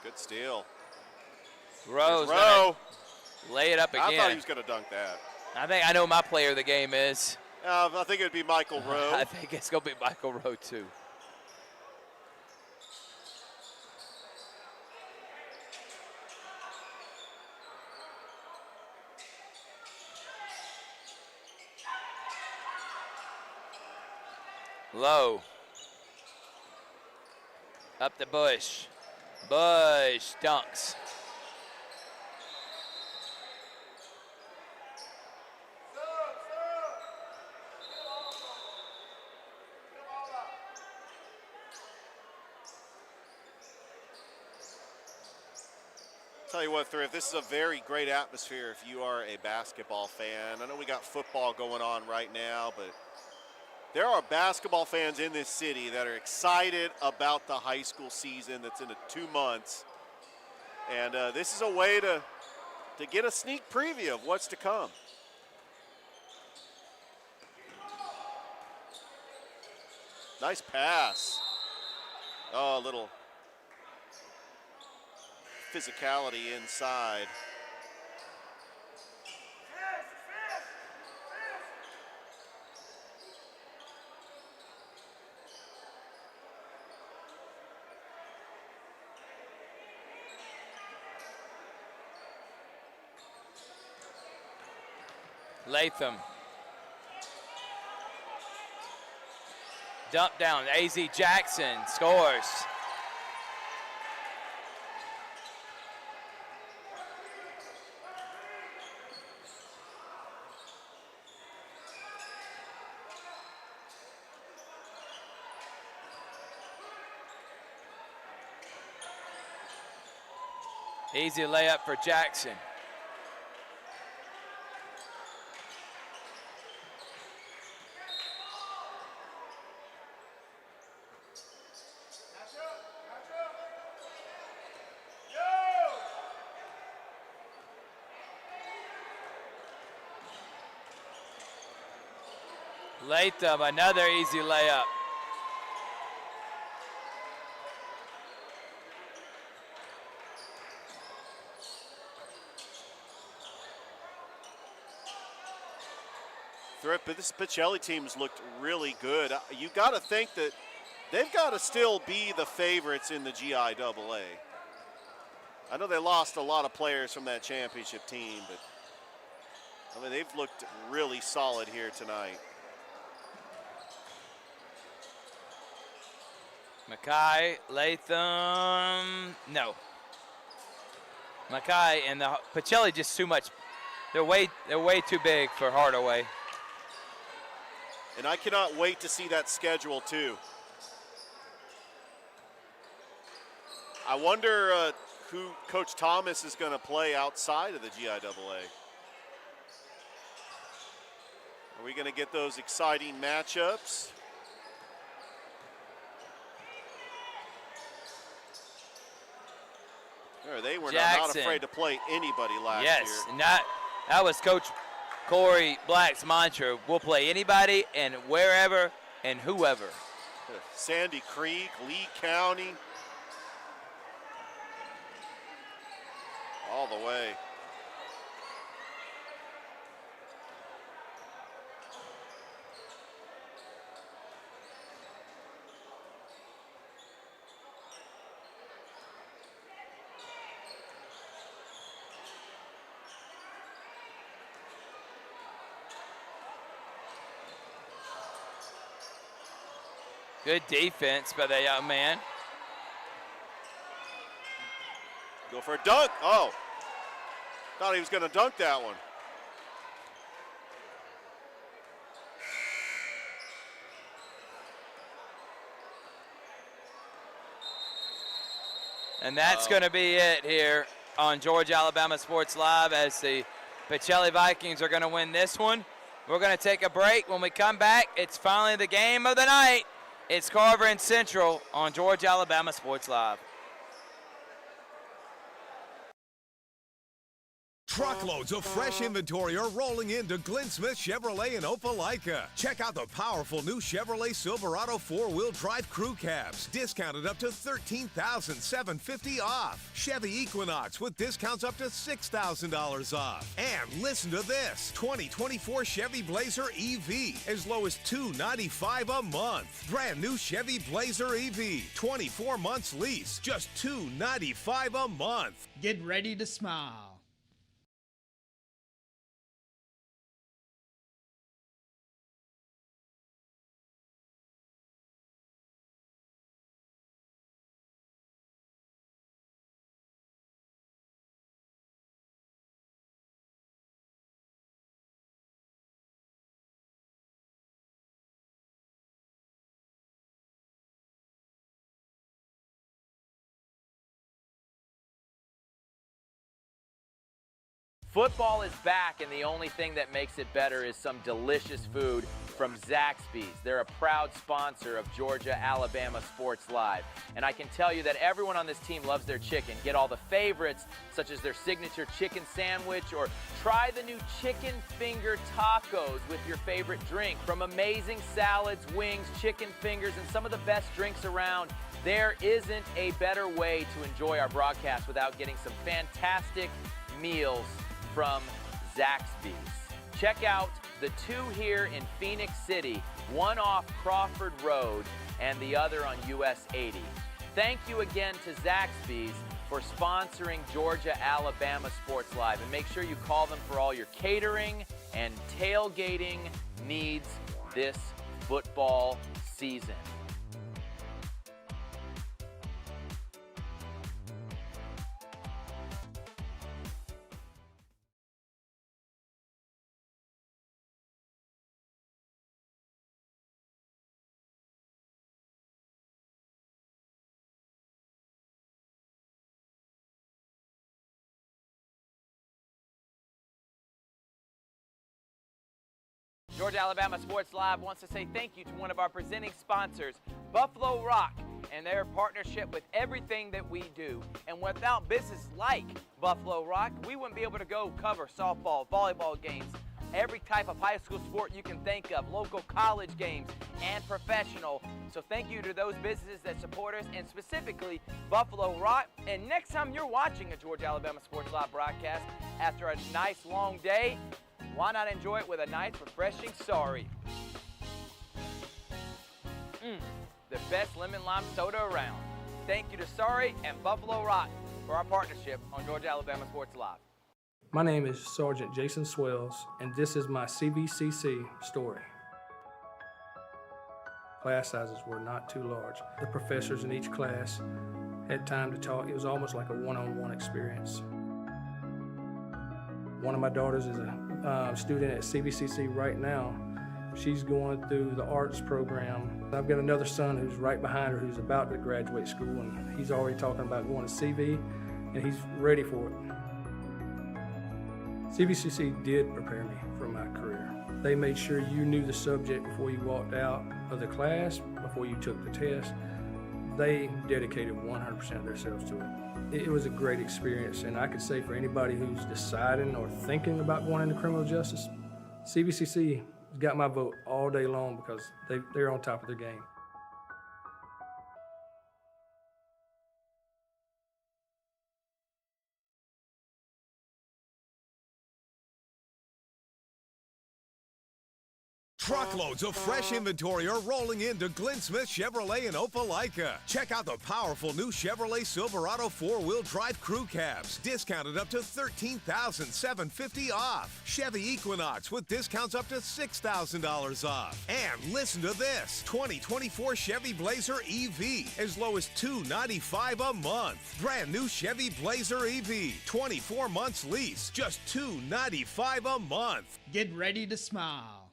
Good steal. Rowe's Rowe. Lay it up again. I thought he was going to dunk that. I think I know my player of the game is. I think it would be Michael Rowe. I think it's going to be Michael Rowe, too. Lowe. Up to Bush. Bush dunks. Tell you what, Thrift, this is a very great atmosphere if you are a basketball fan. I know we got football going on right now, but there are basketball fans in this city that are excited about the high school season that's in 2 months. And this is a way to get a sneak preview of what's to come. Nice pass. Oh, a little physicality inside. Latham. Dump down. AZ Jackson scores. Easy layup for Jackson. Latham, another easy layup. But this Pacelli team's looked really good. You got to think that they've got to still be the favorites in the GIAA. I know they lost a lot of players from that championship team, but I mean, they've looked really solid here tonight. Mackay, Latham, no. Mackay and the Pacelli just too much. They're way too big for Hardaway. And I cannot wait to see that schedule too. I wonder who Coach Thomas is going to play outside of the GIAA. Are we going to get those exciting matchups? They were not afraid to play anybody last year. Yes, and that was Coach Corey Black's mantra. We'll play anybody and wherever and whoever. Sandy Creek, Lee County. All the way. Good defense by the young man. Go for a dunk. Oh, thought he was going to dunk that one. And that's going to be it here on Georgia Alabama Sports Live, as the Pacelli Vikings are going to win this one. We're going to take a break. When we come back, it's finally the game of the night. It's Carver and Central on Georgia Alabama Sports Live. Truckloads of fresh inventory are rolling into Glenn Smith Chevrolet in Opelika. Check out the powerful new Chevrolet Silverado 4-wheel drive crew cabs, discounted up to $13,750 off. Chevy Equinox with discounts up to $6,000 off. And listen to this, 2024 Chevy Blazer EV, as low as $295 a month. Brand new Chevy Blazer EV, 24 months lease, just $295 a month. Get ready to smile. Football is back, and the only thing that makes it better is some delicious food from Zaxby's. They're a proud sponsor of Georgia Alabama Sports Live. And I can tell you that everyone on this team loves their chicken. Get all the favorites, such as their signature chicken sandwich, or try the new chicken finger tacos with your favorite drink. From amazing salads, wings, chicken fingers, and some of the best drinks around, there isn't a better way to enjoy our broadcast without getting some fantastic meals from Zaxby's. Check out the two here in Phoenix City, one off Crawford Road and the other on US 80. Thank you again to Zaxby's for sponsoring Georgia Alabama Sports Live, and make sure you call them for all your catering and tailgating needs this football season. Georgia Alabama Sports Live wants to say thank you to one of our presenting sponsors, Buffalo Rock, and their partnership with everything that we do. And without businesses like Buffalo Rock, we wouldn't be able to go cover softball, volleyball games, every type of high school sport you can think of, local college games, and professional. So thank you to those businesses that support us, and specifically Buffalo Rock. And next time you're watching a Georgia Alabama Sports Live broadcast after a nice long day, why not enjoy it with a nice, refreshing sorry? The best lemon lime soda around. Thank you to Sorry and Buffalo Rock for our partnership on Georgia Alabama Sports Live. My name is Sergeant Jason Swells, and this is my CVCC story. Class sizes were not too large. The professors in each class had time to talk. It was almost like a one-on-one experience. One of my daughters is a student at CVCC right now. She's going through the arts program. I've got another son who's right behind her who's about to graduate school, and he's already talking about going to CV, and he's ready for it. CVCC did prepare me for my career. They made sure you knew the subject before you walked out of the class, before you took the test. They dedicated 100% of themselves to it. It was a great experience, and I could say for anybody who's deciding or thinking about going into criminal justice, CVCC has got my vote all day long because they're on top of their game. Truckloads of fresh inventory are rolling into Glenn Smith Chevrolet in Opelika. Check out the powerful new Chevrolet Silverado 4-wheel drive crew cabs, discounted up to $13,750 off. Chevy Equinox with discounts up to $6,000 off. And listen to this, 2024 Chevy Blazer EV, as low as $295 a month. Brand new Chevy Blazer EV, 24 months lease, just $295 a month. Get ready to smile.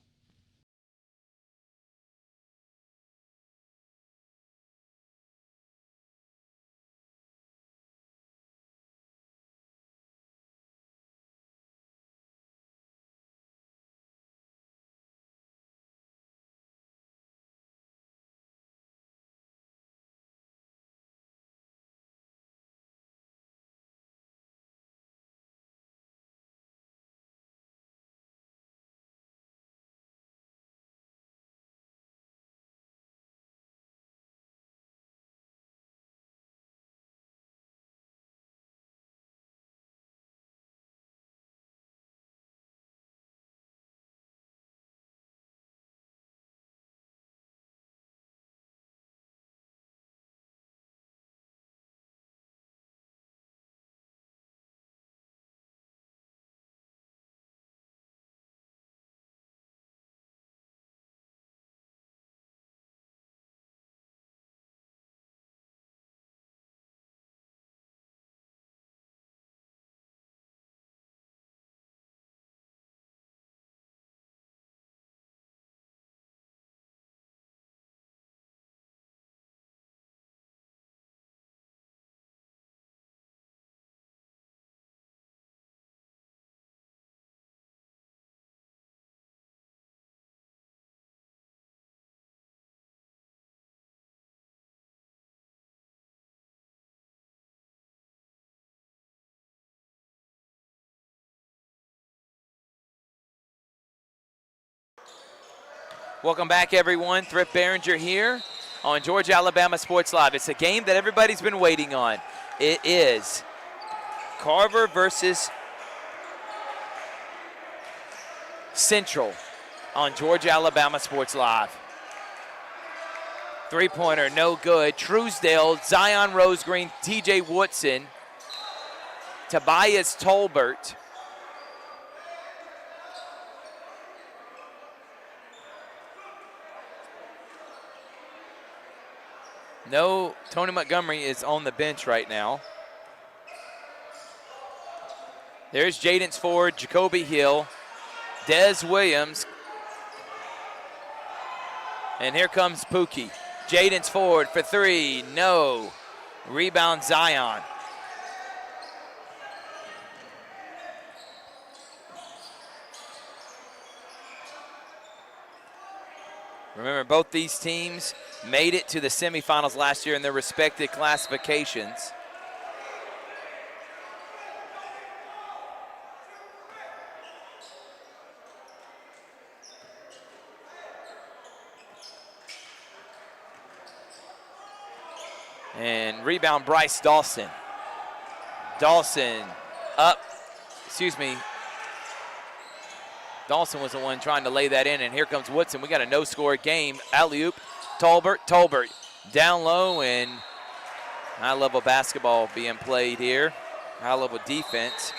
Welcome back, everyone. Thrift Behringer here on Georgia Alabama Sports Live. It's a game that everybody's been waiting on. It is Carver versus Central on Georgia Alabama Sports Live. Three-pointer, no good. Truesdale, Zion Rosegreen, TJ Woodson, Tobias Tolbert. No, Tony Montgomery is on the bench right now. There's Jadance Ford, Jacoby Hill, Dez Williams. And here comes Pookie. Jadance Ford for three, no. Rebound Zion. Remember, both these teams made it to the semifinals last year in their respective classifications. And rebound Bryce Dawson. Dawson up, Dawson was the one trying to lay that in, and here comes Woodson. We got a no-score game. Alley-oop, Tolbert down low, and high-level basketball being played here. High-level defense.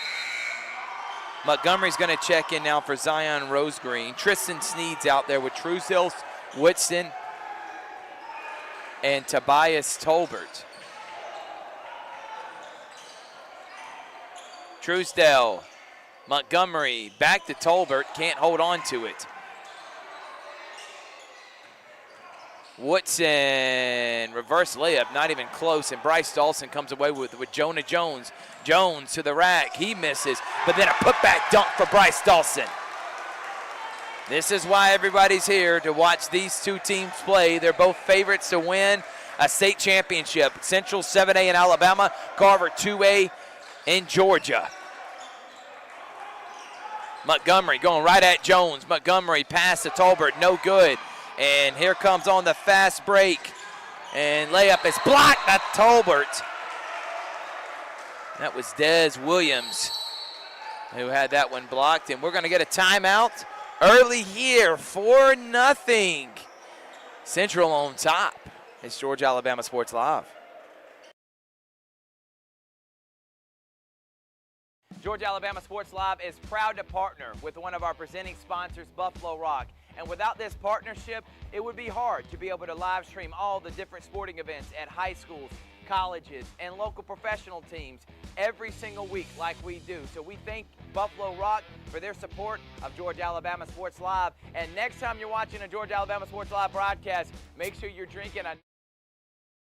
Montgomery's going to check in now for Zion Rosegreen. Tristan Sneed's out there with Truesdale, Woodson, and Tobias Tolbert. Truesdale, Montgomery, back to Tolbert, can't hold on to it. Woodson, reverse layup, not even close, and Bryce Dawson comes away with Jonah Jones. Jones to the rack, he misses, but then a putback dunk for Bryce Dawson. This is why everybody's here, to watch these two teams play. They're both favorites to win a state championship. Central 7A in Alabama, Carver 2A in Georgia. Montgomery going right at Jones. Montgomery pass to Tolbert, no good. And here comes on the fast break. And layup is blocked by Tolbert. That was Dez Williams who had that one blocked. And we're going to get a timeout early here, 4-0. Central on top. It's Georgia Alabama Sports Live. Georgia Alabama Sports Live is proud to partner with one of our presenting sponsors, Buffalo Rock. And without this partnership, it would be hard to be able to live stream all the different sporting events at high schools, colleges, and local professional teams every single week like we do. So we thank Buffalo Rock for their support of Georgia Alabama Sports Live. And next time you're watching a Georgia Alabama Sports Live broadcast, make sure you're drinking a...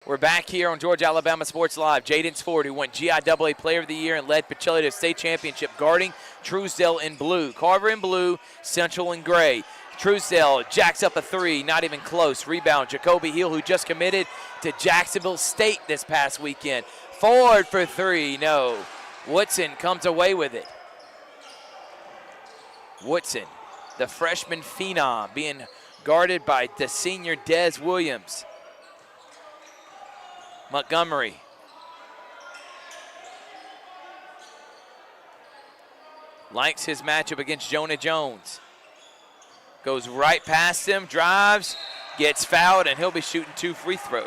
We're back here on Georgia Alabama Sports Live. Jaden Ford, who won GIAA Player of the Year and led Pacelli to state championship, guarding Truesdale in blue. Carver in blue, Central in gray. Truesdale jacks up a three, not even close. Rebound, Jacoby Hill, who just committed to Jacksonville State this past weekend. Ford for three, no. Woodson comes away with it. Woodson, the freshman phenom, being guarded by the senior Dez Williams. Montgomery. Likes his matchup against Jonah Jones. Goes right past him, drives, gets fouled, and he'll be shooting 2 free throws.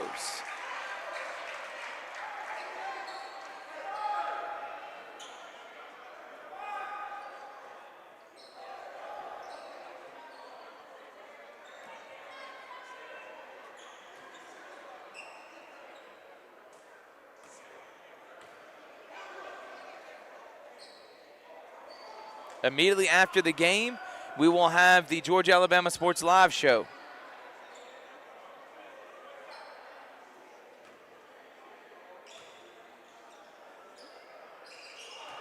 Immediately after the game, we will have the Georgia Alabama Sports Live show.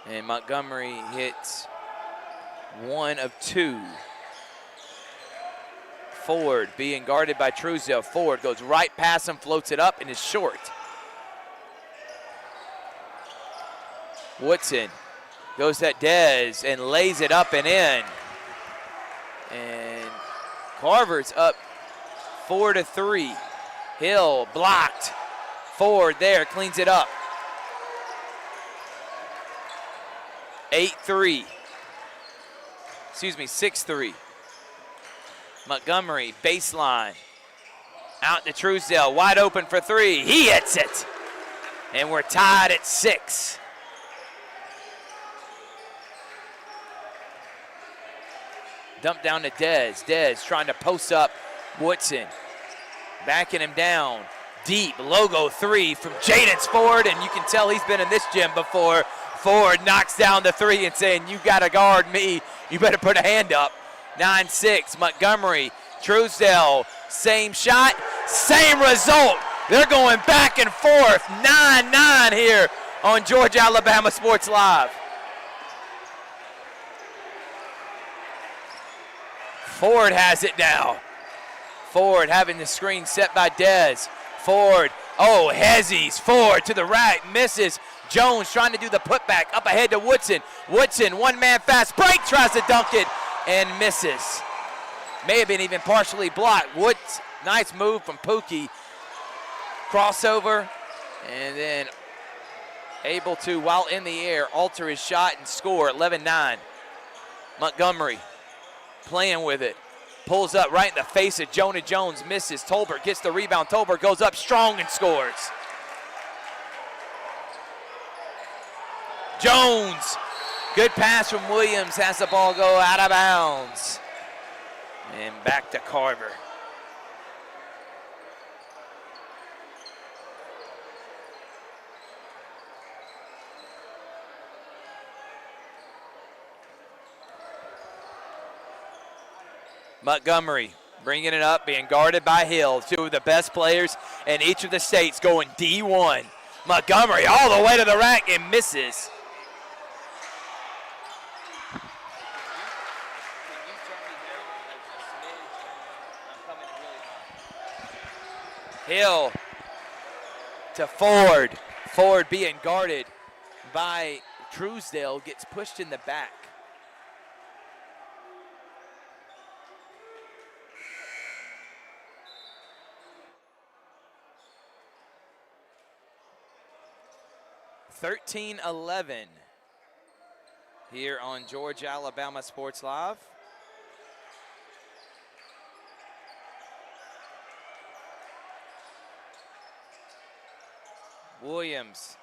And Montgomery hits 1 of 2. Ford being guarded by Truesdale. Ford goes right past him, floats it up, and is short. Woodson goes at Dez and lays it up and in. And Carver's up 4-3. Hill blocked. Ford there, cleans it up. 8-3. Excuse me, 6-3. Montgomery, baseline. Out to Truesdale, wide open for 3. He hits it. And we're tied at 6. Dump down to Dez. Dez trying to post up Woodson. Backing him down. Deep, logo 3 from Jaden Ford, and you can tell he's been in this gym before. Ford knocks down the 3 and saying, you got to guard me. You better put a hand up. 9-6, Montgomery, Truesdale, same shot, same result. They're going back and forth. 9-9 here on Georgia Alabama Sports Live. Ford has it now. Ford having the screen set by Dez. Ford, oh, Hezzies. Ford to the right, misses. Jones trying to do the putback up ahead to Woodson. Woodson, one-man fast break, tries to dunk it and misses. May have been even partially blocked. Woods, nice move from Pookie. Crossover, and then able to, while in the air, alter his shot and score. 11-9. Montgomery playing with it. Pulls up right in the face of Jonah Jones, misses. Tolbert gets the rebound. Tolbert goes up strong and scores. Jones, good pass from Williams, has the ball go out of bounds. And back to Carver. Montgomery bringing it up, being guarded by Hill. Two of the best players in each of the states going D1. Montgomery all the way to the rack and misses. Hill to Ford. Ford being guarded by Truesdale, gets pushed in the back. (13-11) here on Georgia Alabama Sports Live. Williams,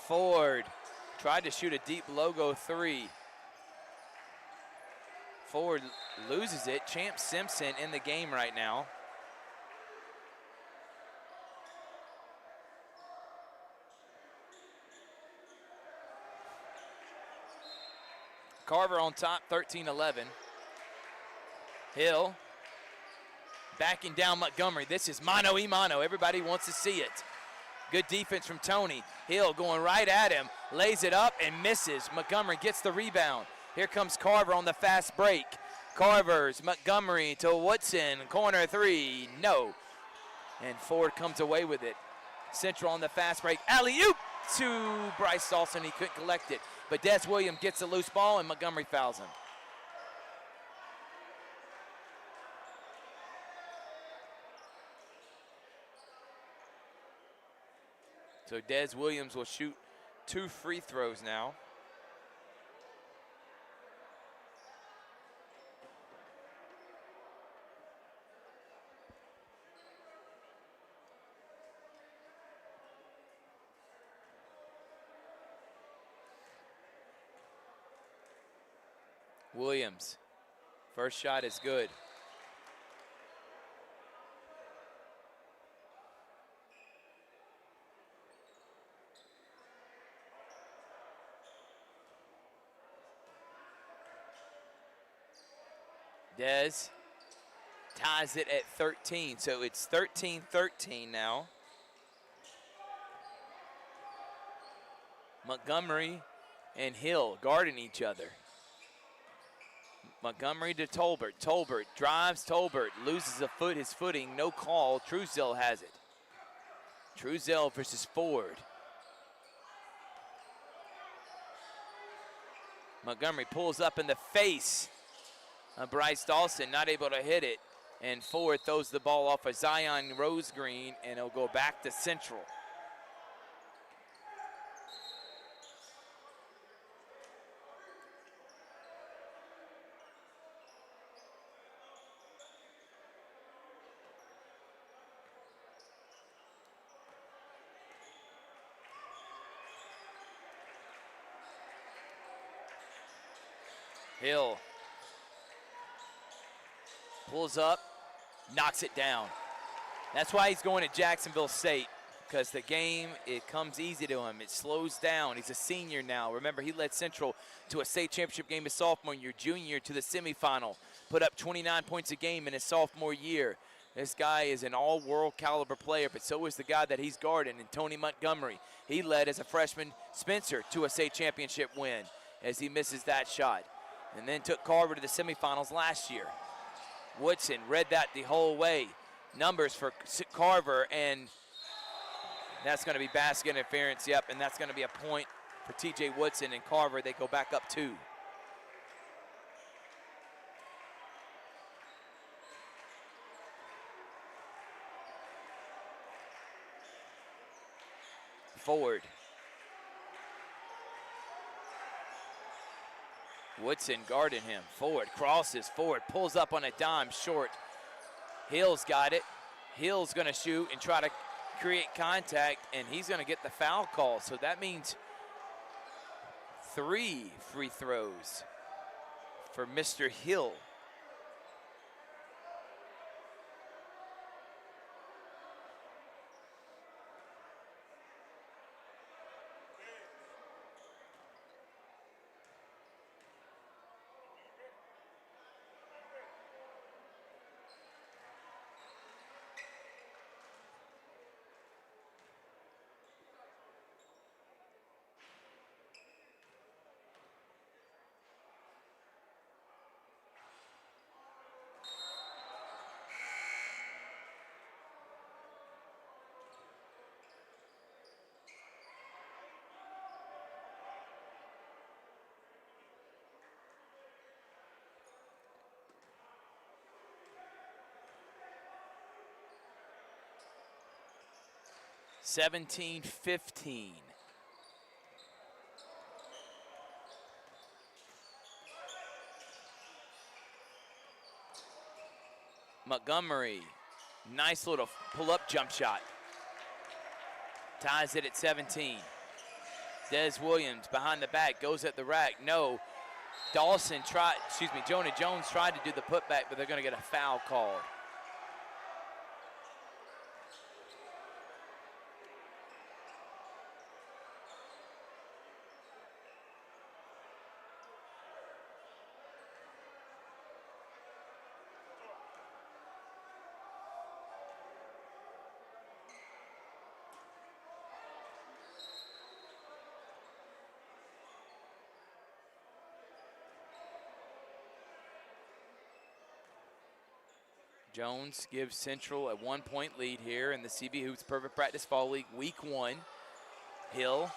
Ford tried to shoot a deep logo three. Ford loses it. Champ Simpson in the game right now. Carver on top, 13-11. Hill backing down Montgomery. This is mano-a-mano. Everybody wants to see it. Good defense from Tony. Hill going right at him, lays it up and misses. Montgomery gets the rebound. Here comes Carver on the fast break. Carver's Montgomery to Woodson, corner three, no. And Ford comes away with it. Central on the fast break, alley-oop to Bryce Dawson. He couldn't collect it, but Des Williams gets a loose ball and Montgomery fouls him. So Des Williams will shoot 2 free throws now. Williams, first shot is good. Des ties it at 13, so it's 13-13 now. Montgomery and Hill guarding each other. Montgomery to Tolbert. Tolbert drives. Tolbert loses his footing. No call. Truesdale has it. Truesdale versus Ford. Montgomery pulls up in the face of Bryce Dawson, not able to hit it. And Ford throws the ball off of Zion Rosegreen, and it'll go back to Central. Hill pulls up, knocks it down. That's why he's going to Jacksonville State, because the game, it comes easy to him. It slows down. He's a senior now. Remember, he led Central to a state championship game his sophomore year, junior year to the semifinal, put up 29 points a game in his sophomore year. This guy is an all-world caliber player, but so is the guy that he's guarding, and Tony Montgomery. He led as a freshman Spencer to a state championship win as he misses that shot. And then took Carver to the semifinals last year. Woodson read that the whole way. Numbers for Carver, and that's going to be basket interference, yep, and that's going to be a point for TJ Woodson and Carver. They go back up 2. Ford. Woodson guarding him. Forward, crosses, forward, pulls up on a dime, short. Hill's got it. Hill's gonna shoot and try to create contact, and he's gonna get the foul call. So that means 3 free throws for Mr. Hill. (17-15). Montgomery, nice little pull-up jump shot. Ties it at 17. Des Williams behind the back, goes at the rack. No, Jonah Jones tried to do the putback, but they're gonna get a foul called. Jones gives Central a 1-point lead here in the CB Hoops Perfect Practice Fall League Week 1. Hill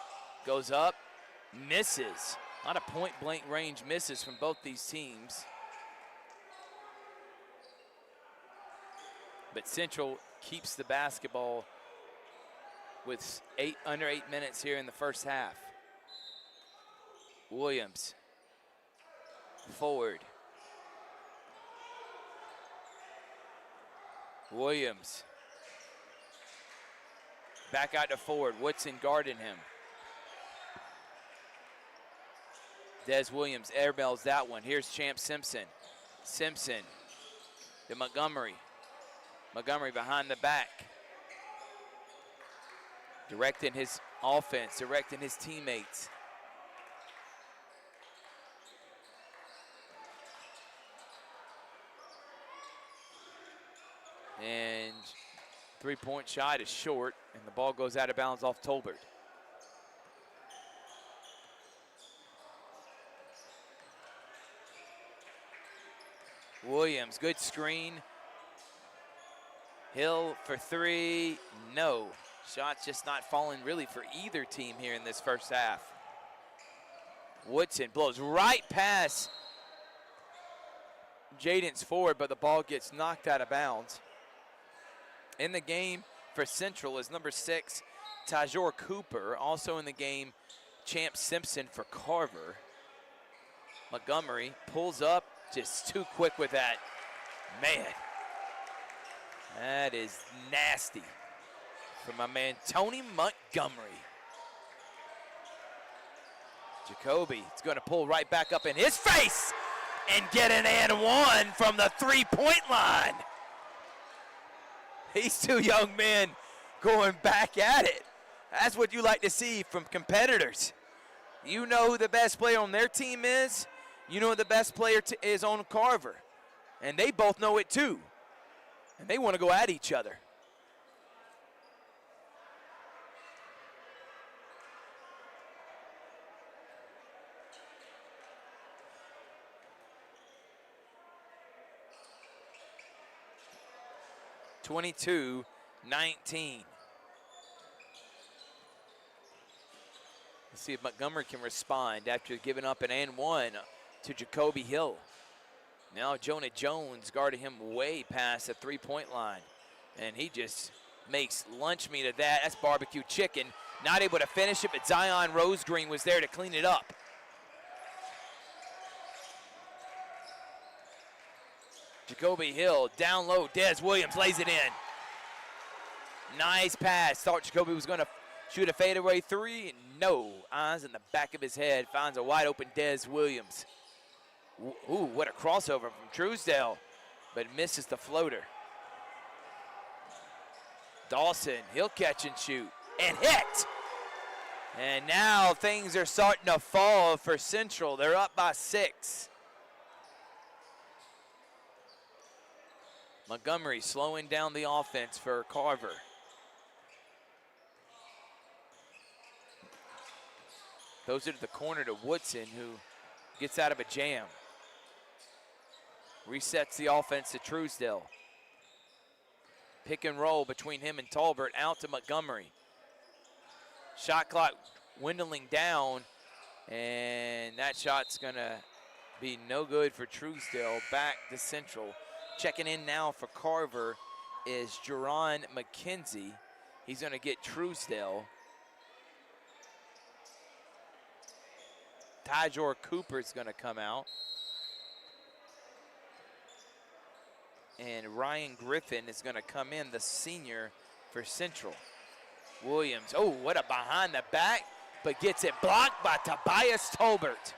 goes up, misses. A lot of point-blank range misses from both these teams. But Central keeps the basketball with under 8 minutes here in the first half. Williams, forward. Williams, back out to forward. Woodson guarding him. Des Williams airmails that one. Here's Champ Simpson. Simpson to Montgomery. Montgomery behind the back. Directing his offense, directing his teammates. And three-point shot is short, and the ball goes out of bounds off Tolbert. Williams, good screen. Hill for three, no. Shot's just not falling really for either team here in this first half. Woodson blows right past Jaden's forward, but the ball gets knocked out of bounds. In the game for Central is number 6, Tajor Cooper. Also in the game, Champ Simpson for Carver. Montgomery pulls up, just too quick with that. Man, that is nasty from my man Tony Montgomery. Jacoby is going to pull right back up in his face and get an and one from the three-point line. These two young men going back at it. That's what you like to see from competitors. You know who the best player on their team is. You know who the best player is on Carver. And they both know it too. And they want to go at each other. (22-19). Let's see if Montgomery can respond after giving up an and one to Jacoby Hill. Now Jonah Jones guarding him way past the three-point line. And he just makes lunch meat of that. That's barbecue chicken. Not able to finish it, but Zion Rosegreen was there to clean it up. Jacoby Hill down low. Des Williams lays it in. Nice pass. Thought Jacoby was going to shoot a fadeaway three. No. Eyes in the back of his head. Finds a wide open Des Williams. Ooh, what a crossover from Truesdale, but misses the floater. Dawson, he'll catch and shoot and hit. And now things are starting to fall for Central. They're up by 6. Montgomery slowing down the offense for Carver. Throws it to the corner to Woodson, who gets out of a jam. Resets the offense to Truesdale. Pick and roll between him and Tolbert, out to Montgomery. Shot clock dwindling down, and that shot's gonna be no good for Truesdale. Back to Central. Checking in now for Carver is Jerron McKenzie. He's gonna get Truesdale. Tyjor Cooper's gonna come out. And Ryan Griffin is gonna come in, the senior for Central. Williams, oh, what a behind the back, but gets it blocked by Tobias Tolbert.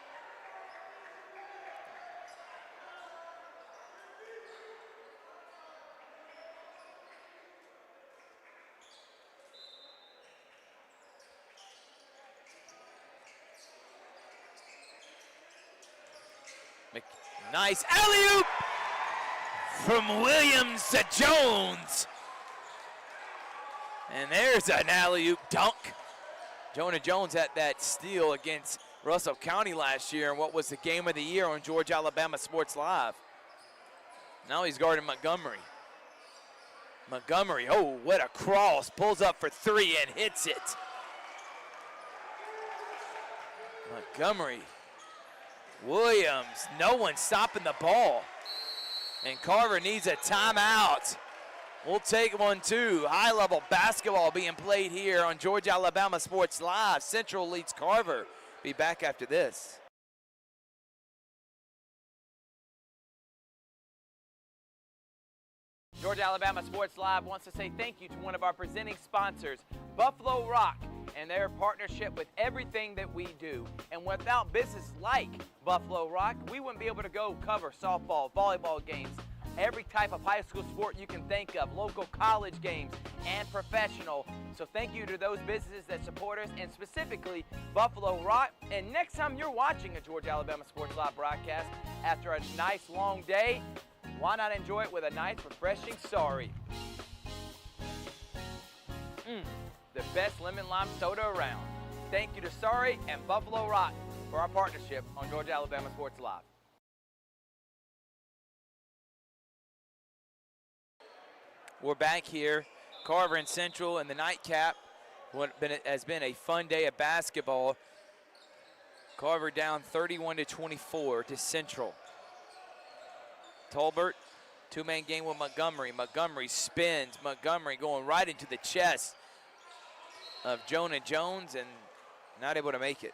Nice alley-oop from Williams to Jones. And there's an alley-oop dunk. Jonah Jones had that steal against Russell County last year in what was the game of the year on Georgia Alabama Sports Live. Now he's guarding Montgomery. Montgomery, oh, what a cross. Pulls up for 3 and hits it. Montgomery. Williams, no one stopping the ball. And Carver needs a timeout. We'll take one too. High-level basketball being played here on Georgia Alabama Sports Live. Central leads Carver. Be back after this. Georgia Alabama Sports Live wants to say thank you to one of our presenting sponsors, Buffalo Rock, and their partnership with everything that we do. And without businesses like Buffalo Rock, we wouldn't be able to go cover softball, volleyball games, every type of high school sport you can think of, local college games, and professional. So thank you to those businesses that support us, and specifically Buffalo Rock. And next time you're watching a Georgia Alabama Sports Live broadcast after a nice long day, why not enjoy it with a nice refreshing Sorry? The best lemon lime soda around. Thank you to Sorry and Buffalo Rock for our partnership on Georgia Alabama Sports Live. We're back here, Carver and Central in the nightcap. What has been a fun day of basketball. Carver down 31-24 to Central. Tolbert, two-man game with Montgomery. Montgomery spins. Montgomery going right into the chest of Jonah Jones and not able to make it.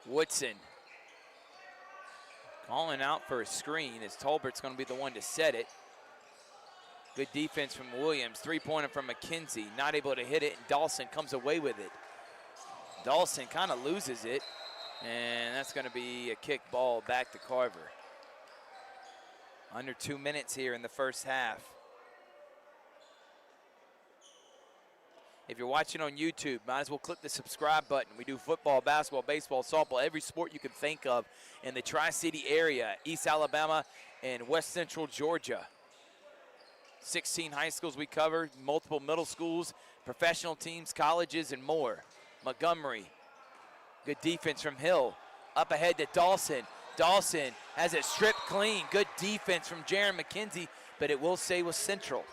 Woodson calling out for a screen as Tolbert's going to be the one to set it. Good defense from Williams. Three-pointer from McKenzie. Not able to hit it, and Dawson comes away with it. Dawson kind of loses it, and that's going to be a kick ball back to Carver. Under 2 minutes here in the first half. If you're watching on YouTube, might as well click the subscribe button. We do football, basketball, baseball, softball, every sport you can think of in the Tri-City area, East Alabama and West Central Georgia. 16 high schools we cover, multiple middle schools, professional teams, colleges, and more. Montgomery, good defense from Hill. Up ahead to Dawson. Dawson has it stripped clean. Good defense from Jaron McKenzie, but it will stay with Central.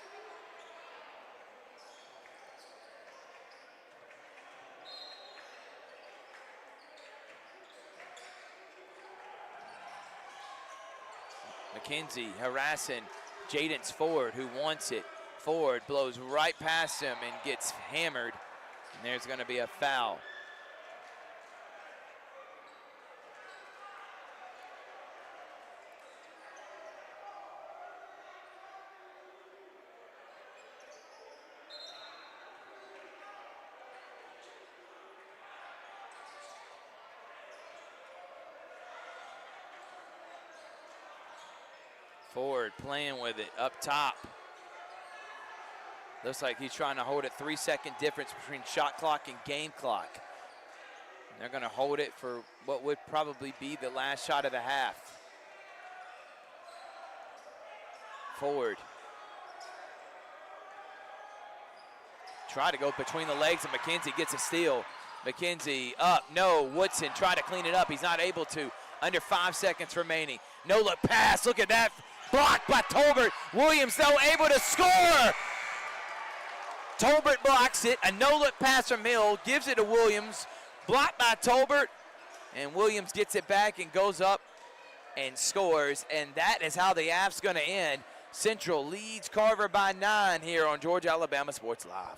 McKenzie harassing Jaden's Ford, who wants it. Ford blows right past him and gets hammered. And there's going to be a foul. Ford playing with it up top. Looks like he's trying to hold a 3-second difference between shot clock and game clock. And they're going to hold it for what would probably be the last shot of the half. Ford. Try to go between the legs, and McKenzie gets a steal. McKenzie up, no, Woodson try to clean it up. He's not able to. Under 5 seconds remaining. No look pass, look at that. Blocked by Tolbert. Williams, though, able to score. Tolbert blocks it. A no-look pass from Hill gives it to Williams. Blocked by Tolbert. And Williams gets it back and goes up and scores. And that is how the half's going to end. Central leads Carver by 9 here on Georgia Alabama Sports Live.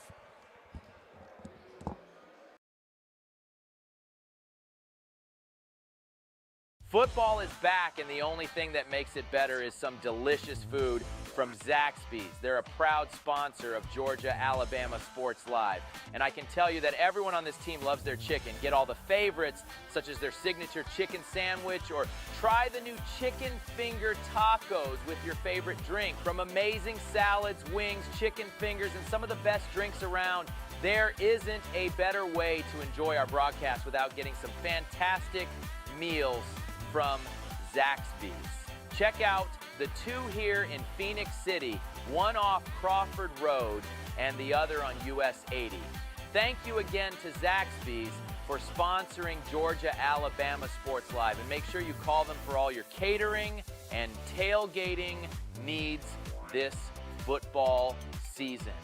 Football is back, and the only thing that makes it better is some delicious food from Zaxby's. They're a proud sponsor of Georgia Alabama Sports Live. And I can tell you that everyone on this team loves their chicken. Get all the favorites, such as their signature chicken sandwich, or try the new chicken finger tacos with your favorite drink. From amazing salads, wings, chicken fingers, and some of the best drinks around, there isn't a better way to enjoy our broadcast without getting some fantastic meals from Zaxby's. Check out the two here in Phoenix City, one off Crawford Road and the other on US 80. Thank you again to Zaxby's for sponsoring Georgia Alabama Sports Live, and make sure you call them for all your catering and tailgating needs this football season.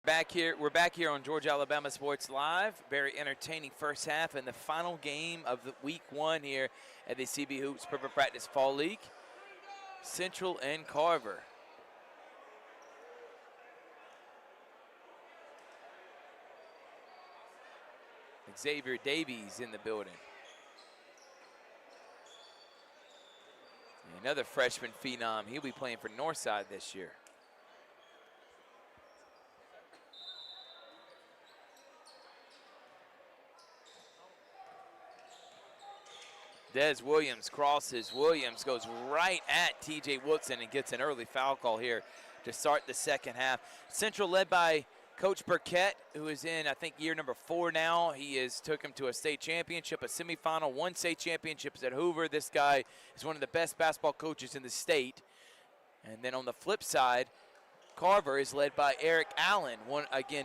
We're back here on Georgia Alabama Sports Live. Very entertaining first half and the final game of the week 1 here at the CB Hoops Private Practice Fall League. Central and Carver. Xavier Davies in the building. Another freshman phenom. He'll be playing for Northside this year. Des Williams crosses. Williams goes right at TJ Woodson and gets an early foul call here to start the second half. Central led by Coach Burkett, who is in, I think, year number 4 now. He took him to a state championship, a semifinal, 1 state championships at Hoover. This guy is one of the best basketball coaches in the state. And then on the flip side, Carver is led by Eric Allen,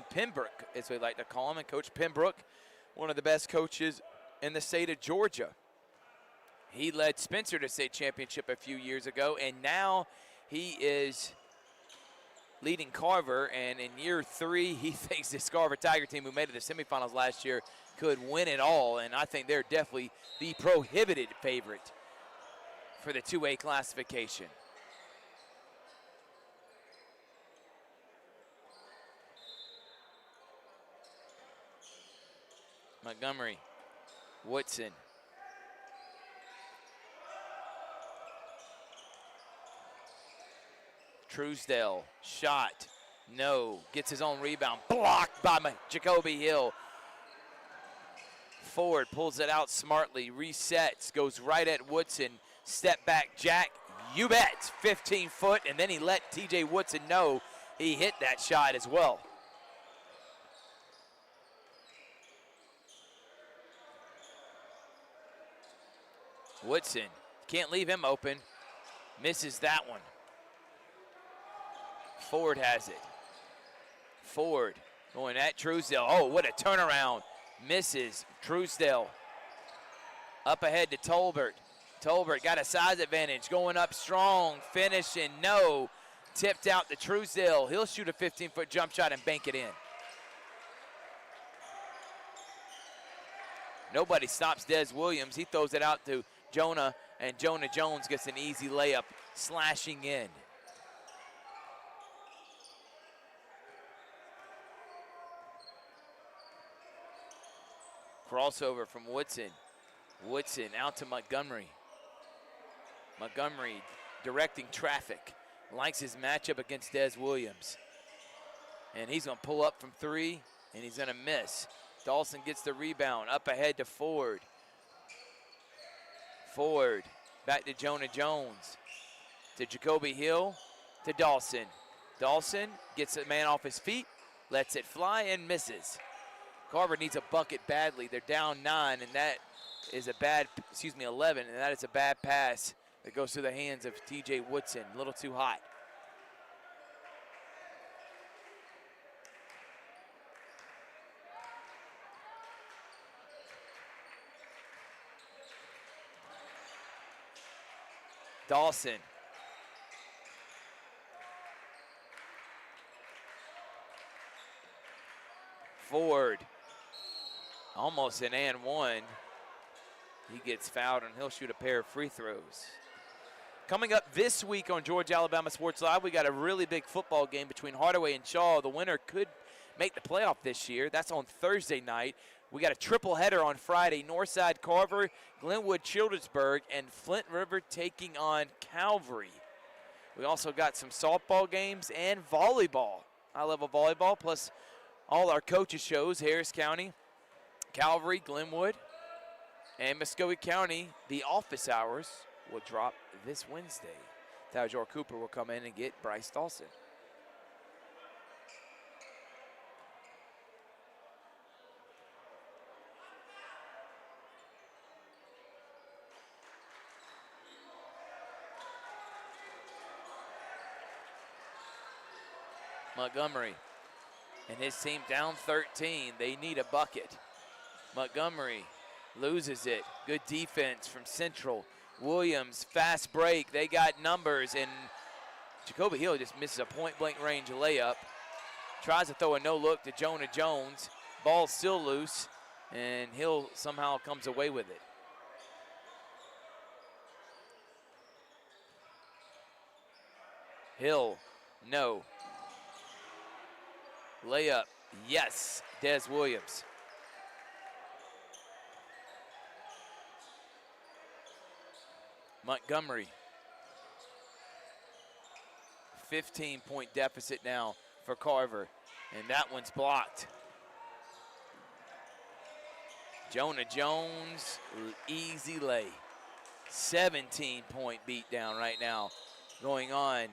Pembroke, as we like to call him. And Coach Pembroke, one of the best coaches in the state of Georgia. He led Spencer to state championship a few years ago, and now he is leading Carver. And in year 3, he thinks this Carver Tiger team, who made it to semifinals last year, could win it all. And I think they're definitely the prohibited favorite for the 2A classification. Montgomery, Woodson. Truesdale, shot, no, gets his own rebound, blocked by Jacoby Hill. Ford pulls it out smartly, resets, goes right at Woodson, step back, Jack, you bet, 15-foot, and then he let TJ Woodson know he hit that shot as well. Woodson, can't leave him open, misses that one. Ford has it. Ford going at Truesdale. Oh, what a turnaround. Misses Truesdale. Up ahead to Tolbert. Tolbert got a size advantage, going up strong, finishing, no. Tipped out to Truesdale. He'll shoot a 15-foot jump shot and bank it in. Nobody stops Des Williams. He throws it out to Jonah, and Jonah Jones gets an easy layup, slashing in. Crossover from Woodson. Woodson out to Montgomery. Montgomery directing traffic. Likes his matchup against Des Williams. And he's going to pull up from three, and he's going to miss. Dawson gets the rebound. Up ahead to Ford. Ford back to Jonah Jones. To Jacoby Hill. To Dawson. Dawson gets a man off his feet. Lets it fly and misses. Carver needs a bucket badly. They're down 9, and that is a bad, 11, and that is a bad pass that goes through the hands of TJ Woodson. A little too hot. Dawson. Ford. Almost an and one. He gets fouled, and he'll shoot a pair of free throws. Coming up this week on Georgia Alabama Sports Live, we got a really big football game between Hardaway and Shaw. The winner could make the playoff this year. That's on Thursday night. We got a triple header on Friday. Northside Carver, Glenwood Childersburg, and Flint River taking on Calvary. We also got some softball games and volleyball. High-level volleyball, plus all our coaches shows, Harris County, Calvary, Glenwood, and Muscogee County. The office hours will drop this Wednesday. Tajor Cooper will come in and get Bryce Dawson. Montgomery and his team down 13. They need a bucket. Montgomery loses it. Good defense from Central. Williams, fast break. They got numbers, and Jacoby Hill just misses a point-blank range layup. Tries to throw a no-look to Jonah Jones. Ball's still loose, and Hill somehow comes away with it. Hill, no. Layup, yes, Des Williams. Montgomery. 15-point deficit now for Carver, and that one's blocked. Jonah Jones, easy lay. 17-point beat down right now going on.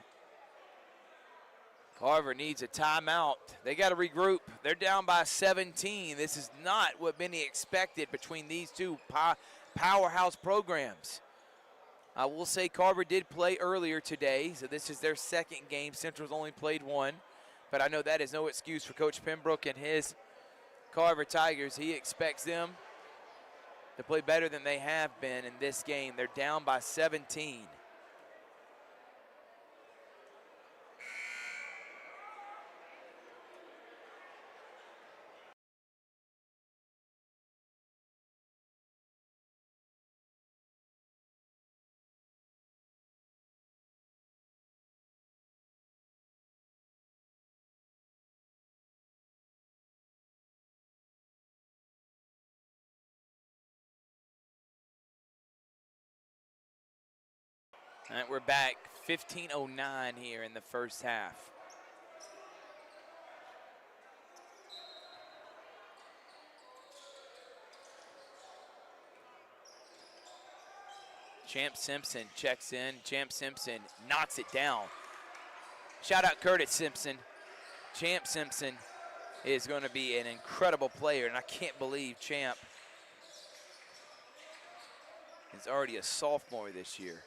Carver needs a timeout. They got to regroup. They're down by 17. This is not what many expected between these two powerhouse programs. I will say Carver did play earlier today, so this is their second game. Central's only played one, but I know that is no excuse for Coach Pembroke and his Carver Tigers. He expects them to play better than they have been in this game. They're down by 17. All right, we're back 15:09 here in the first half. Champ Simpson checks in. Champ Simpson knocks it down. Shout out Curtis Simpson. Champ Simpson is going to be an incredible player, and I can't believe Champ is already a sophomore this year.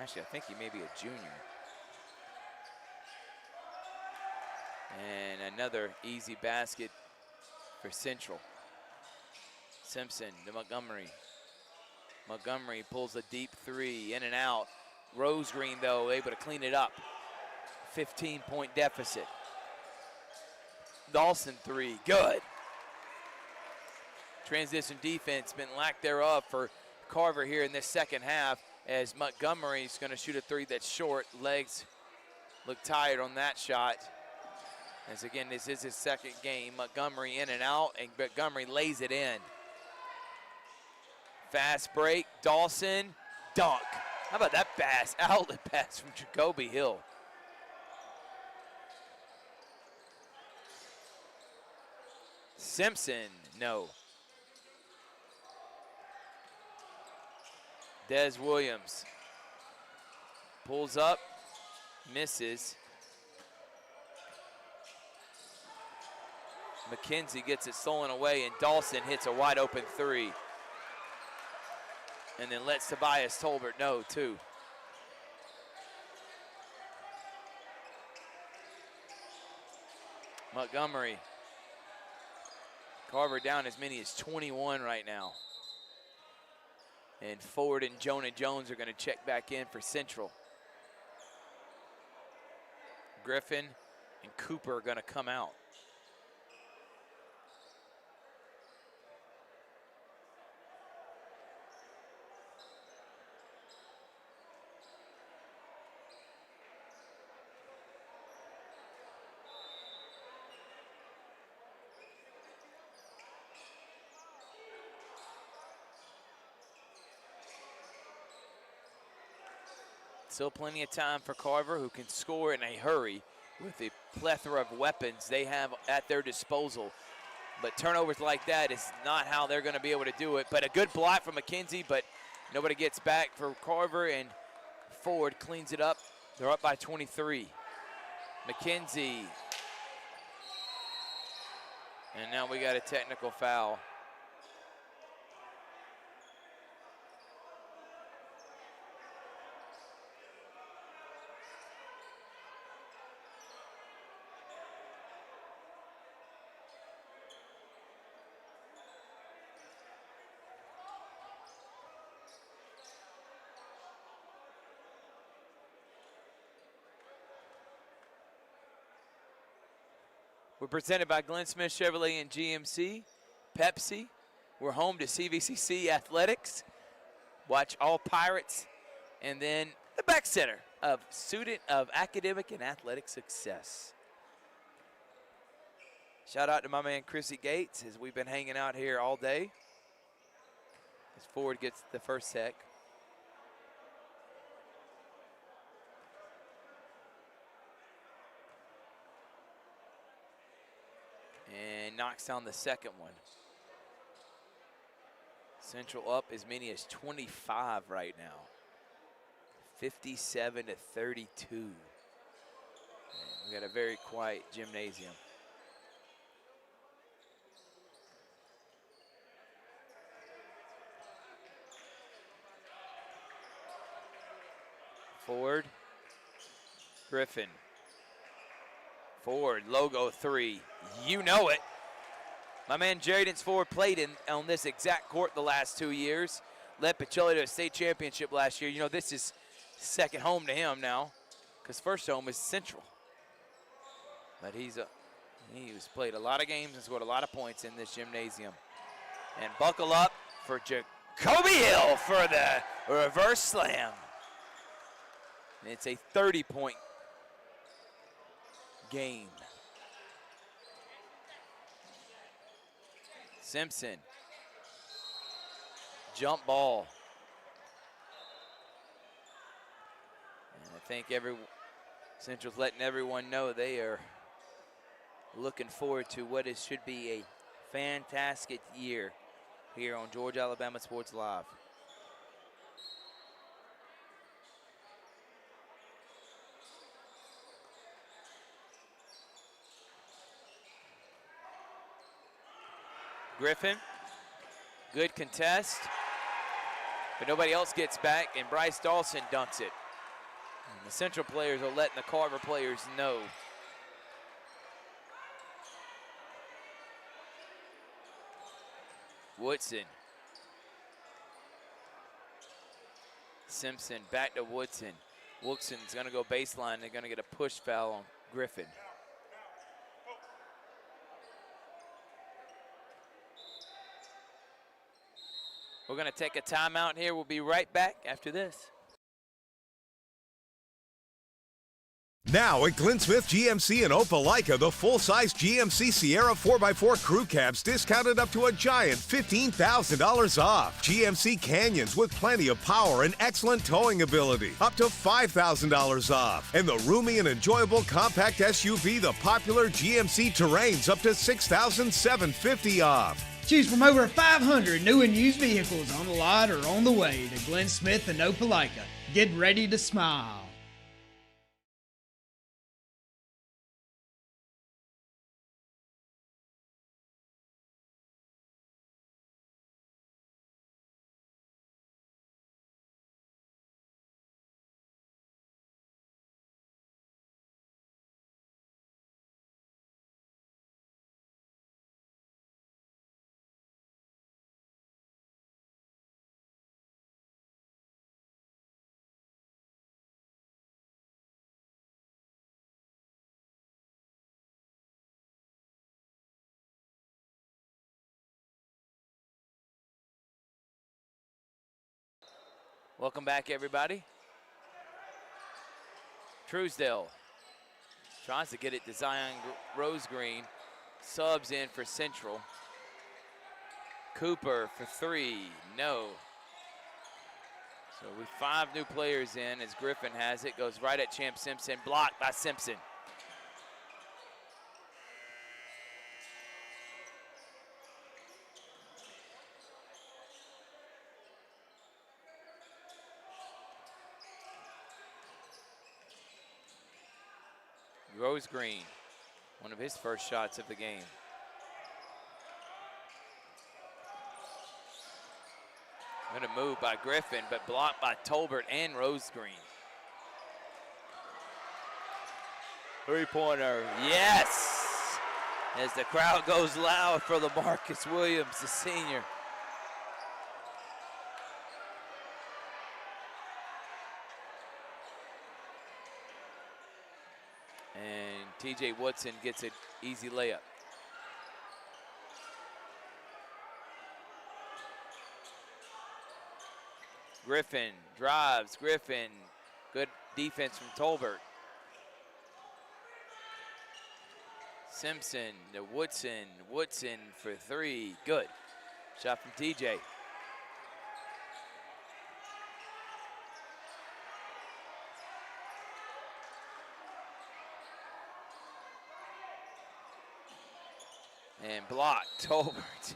Actually, I think he may be a junior. And another easy basket for Central. Simpson to Montgomery. Montgomery pulls a deep three, in and out. Rose Green, though, able to clean it up. 15-point deficit. Dawson three, good. Transition defense been lack thereof for Carver here in this second half, as Montgomery's gonna shoot a three that's short. Legs look tired on that shot. As again, this is his second game. Montgomery in and out, and Montgomery lays it in. Fast break, Dawson, dunk. How about that pass, outlet pass from Jacoby Hill? Simpson, no. Des Williams pulls up, misses. McKenzie gets it stolen away, and Dawson hits a wide open three. And then lets Tobias Tolbert know, too. Montgomery. Carver down as many as 21 right now. And Ford and Jonah Jones are going to check back in for Central. Griffin and Cooper are going to come out. Still plenty of time for Carver, who can score in a hurry with the plethora of weapons they have at their disposal. But turnovers like that is not how they're going to be able to do it. But a good block from McKenzie, but nobody gets back for Carver, and Ford cleans it up. They're up by 23. McKenzie. And now we got a technical foul. We're presented by Glenn Smith Chevrolet and GMC, Pepsi. We're home to CVCC Athletics. Watch all Pirates. And then the back center of Student of Academic and Athletic Success. Shout out to my man Chrissy Gates, as we've been hanging out here all day. As Ford gets the first sec. And knocks down the second one. Central up as many as 25 right now. 57 to 32. And we got a very quiet gymnasium. Ford, Griffin. Ford, logo three. You know it. My man Jaden Ford played on this exact court the last 2 years. Led Pacelli to a state championship last year. You know, this is second home to him now, because first home is Central. But he's played a lot of games and scored a lot of points in this gymnasium. And buckle up for Jacoby Hill for the reverse slam. And it's a 30-point game. Simpson jump ball. And I think Central's letting everyone know they are looking forward to what should be a fantastic year here on Georgia Alabama Sports Live. Griffin, good contest, but nobody else gets back, and Bryce Dawson dunks it. And the Central players are letting the Carver players know. Woodson. Simpson back to Woodson. Woodson's gonna go baseline. They're gonna get a push foul on Griffin. We're gonna take a timeout here. We'll be right back after this. Now at Glenn Smith GMC in Opelika, the full-size GMC Sierra 4x4 crew cabs discounted up to a giant $15,000 off. GMC Canyons with plenty of power and excellent towing ability, up to $5,000 off. And the roomy and enjoyable compact SUV, the popular GMC Terrains, up to $6,750 off. Choose from over 500 new and used vehicles on the lot or on the way to Glenn Smith and Opelika. Get ready to smile. Welcome back, everybody. Truesdale tries to get it to Zion Rose Green. Subs in for Central. Cooper for three, no. So with 5 new players in as Griffin has it, goes right at Champ Simpson, blocked by Simpson. Rose Green, one of his first shots of the game. Good move by Griffin, but blocked by Tolbert and Rose Green. Three-pointer, yes! As the crowd goes loud for LaMarcus Williams, the senior. And TJ Woodson gets an easy layup. Griffin drives, Griffin, good defense from Tolbert. Simpson to Woodson, Woodson for three, good. Shot from TJ. And blocked, Tolbert.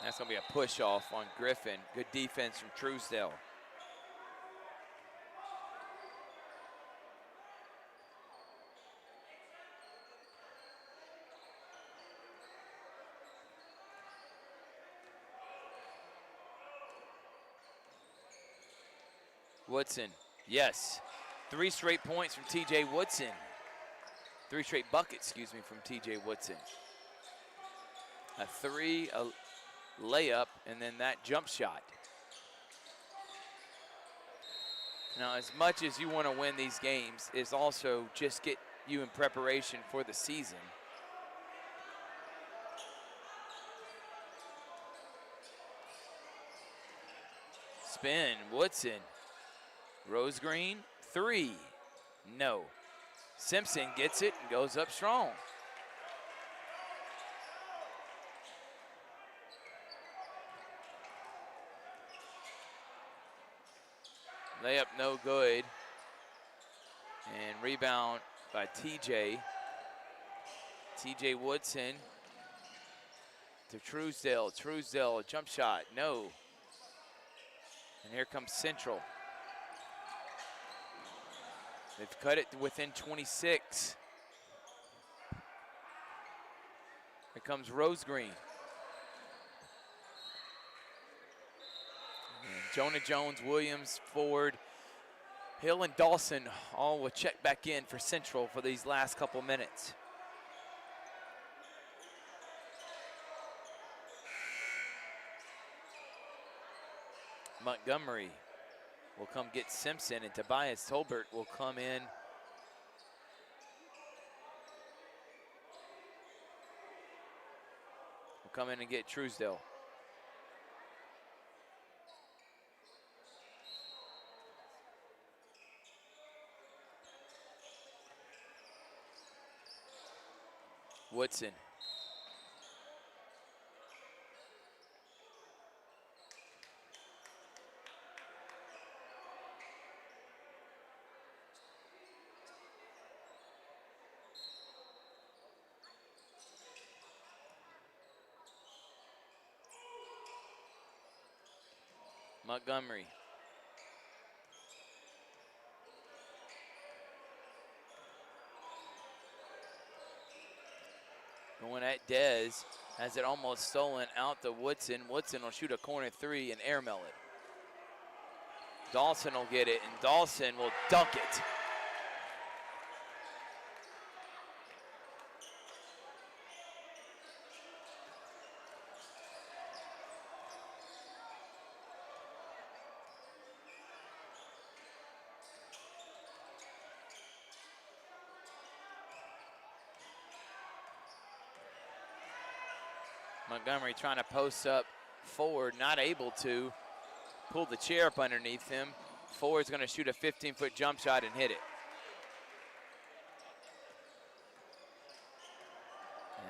That's going to be a push off on Griffin. Good defense from Truesdale. Woodson, yes. 3 straight points from TJ Woodson. 3 straight buckets, excuse me, from TJ Woodson. A three, a layup, and then that jump shot. Now, as much as you want to win these games, is also just get you in preparation for the season. Spin, Woodson. Rose Green, 3. No. Simpson gets it and goes up strong. Layup no good. And rebound by TJ. TJ Woodson to Truesdale. Truesdale, a jump shot, no. And here comes Central. They've cut it to within 26. Here comes Rose Green. And Jonah Jones, Williams, Ford, Hill, and Dawson all will check back in for Central for these last couple minutes. Montgomery will come get Simpson, and Tobias Tolbert will come in. Will come in and get Truesdale. Woodson. Montgomery. Going at Dez, has it almost stolen out to Woodson. Woodson will shoot a corner 3 and airmail it. Dawson will get it, and Dawson will dunk it. Montgomery trying to post up Ford, not able to. Pull the chair up underneath him. Ford's going to shoot a 15-foot jump shot and hit it.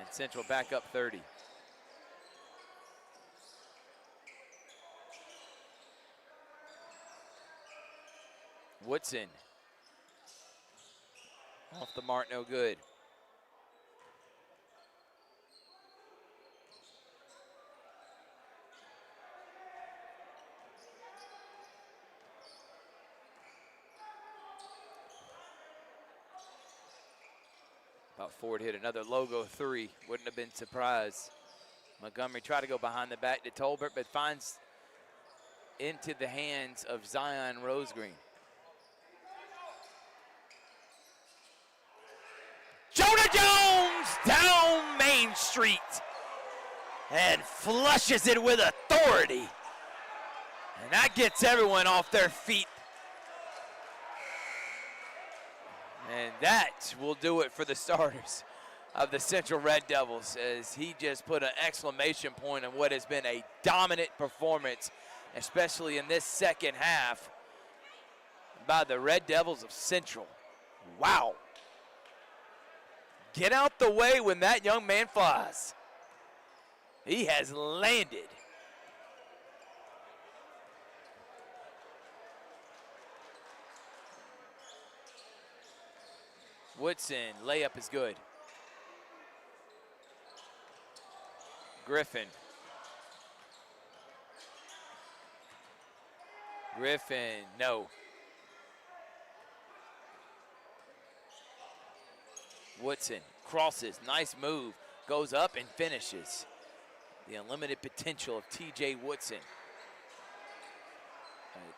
And Central back up 30. Woodson. Off the mark, no good. Ford hit another logo 3. Wouldn't have been surprised. Montgomery tried to go behind the back to Tolbert, but finds into the hands of Zion Rosegreen. Jonah Jones down Main Street and flushes it with authority. And that gets everyone off their feet. And that will do it for the starters of the Central Red Devils, as he just put an exclamation point on what has been a dominant performance, especially in this second half, by the Red Devils of Central. Wow. Get out the way when that young man flies. He has landed. Woodson, layup is good. Griffin. Griffin, no. Woodson crosses, nice move, goes up and finishes. The unlimited potential of TJ Woodson.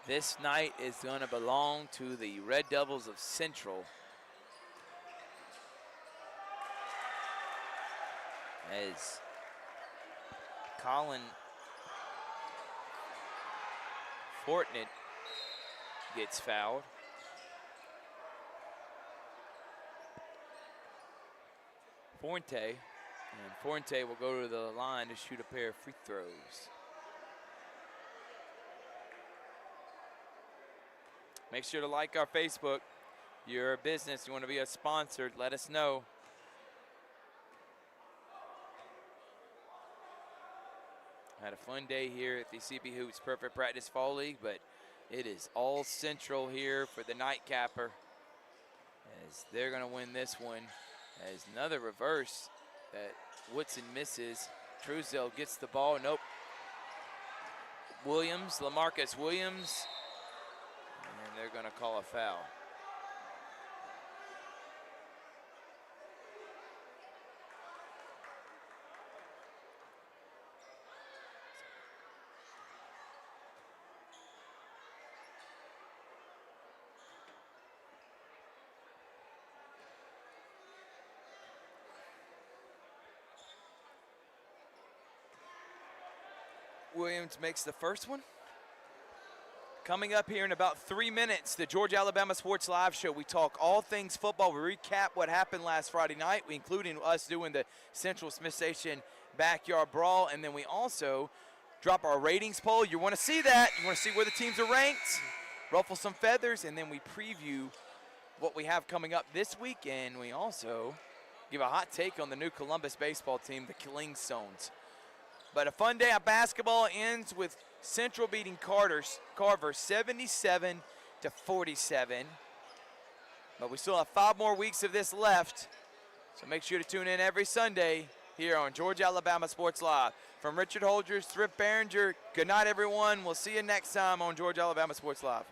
This night is going to belong to the Red Devils of Central. As Colin Fortnett gets fouled. Forte will go to the line to shoot a pair of free throws. Make sure to like our Facebook. You're a business, you want to be a sponsor, let us know. Had a fun day here at the CB Hoops Perfect Practice Fall League, but it is all Central here for the nightcapper, as they're going to win this one. As another reverse that Woodson misses. Truesdale gets the ball. Nope. Williams, LaMarcus Williams, and they're going to call a foul. Williams makes the first one. Coming up here in about 3 minutes, the Georgia Alabama Sports Live Show. We talk all things football. We recap what happened last Friday night, including us doing the Central Smith Station Backyard Brawl. And then we also drop our ratings poll. You want to see that. You want to see where the teams are ranked, ruffle some feathers, and then we preview what we have coming up this week. And we also give a hot take on the new Columbus baseball team, the Killingstones. But a fun day of basketball ends with Central beating Carver 77-47. But we still have 5 more weeks of this left. So make sure to tune in every Sunday here on Georgia Alabama Sports Live. From Richard Holdridge, Thrift Behringer, good night, everyone. We'll see you next time on Georgia Alabama Sports Live.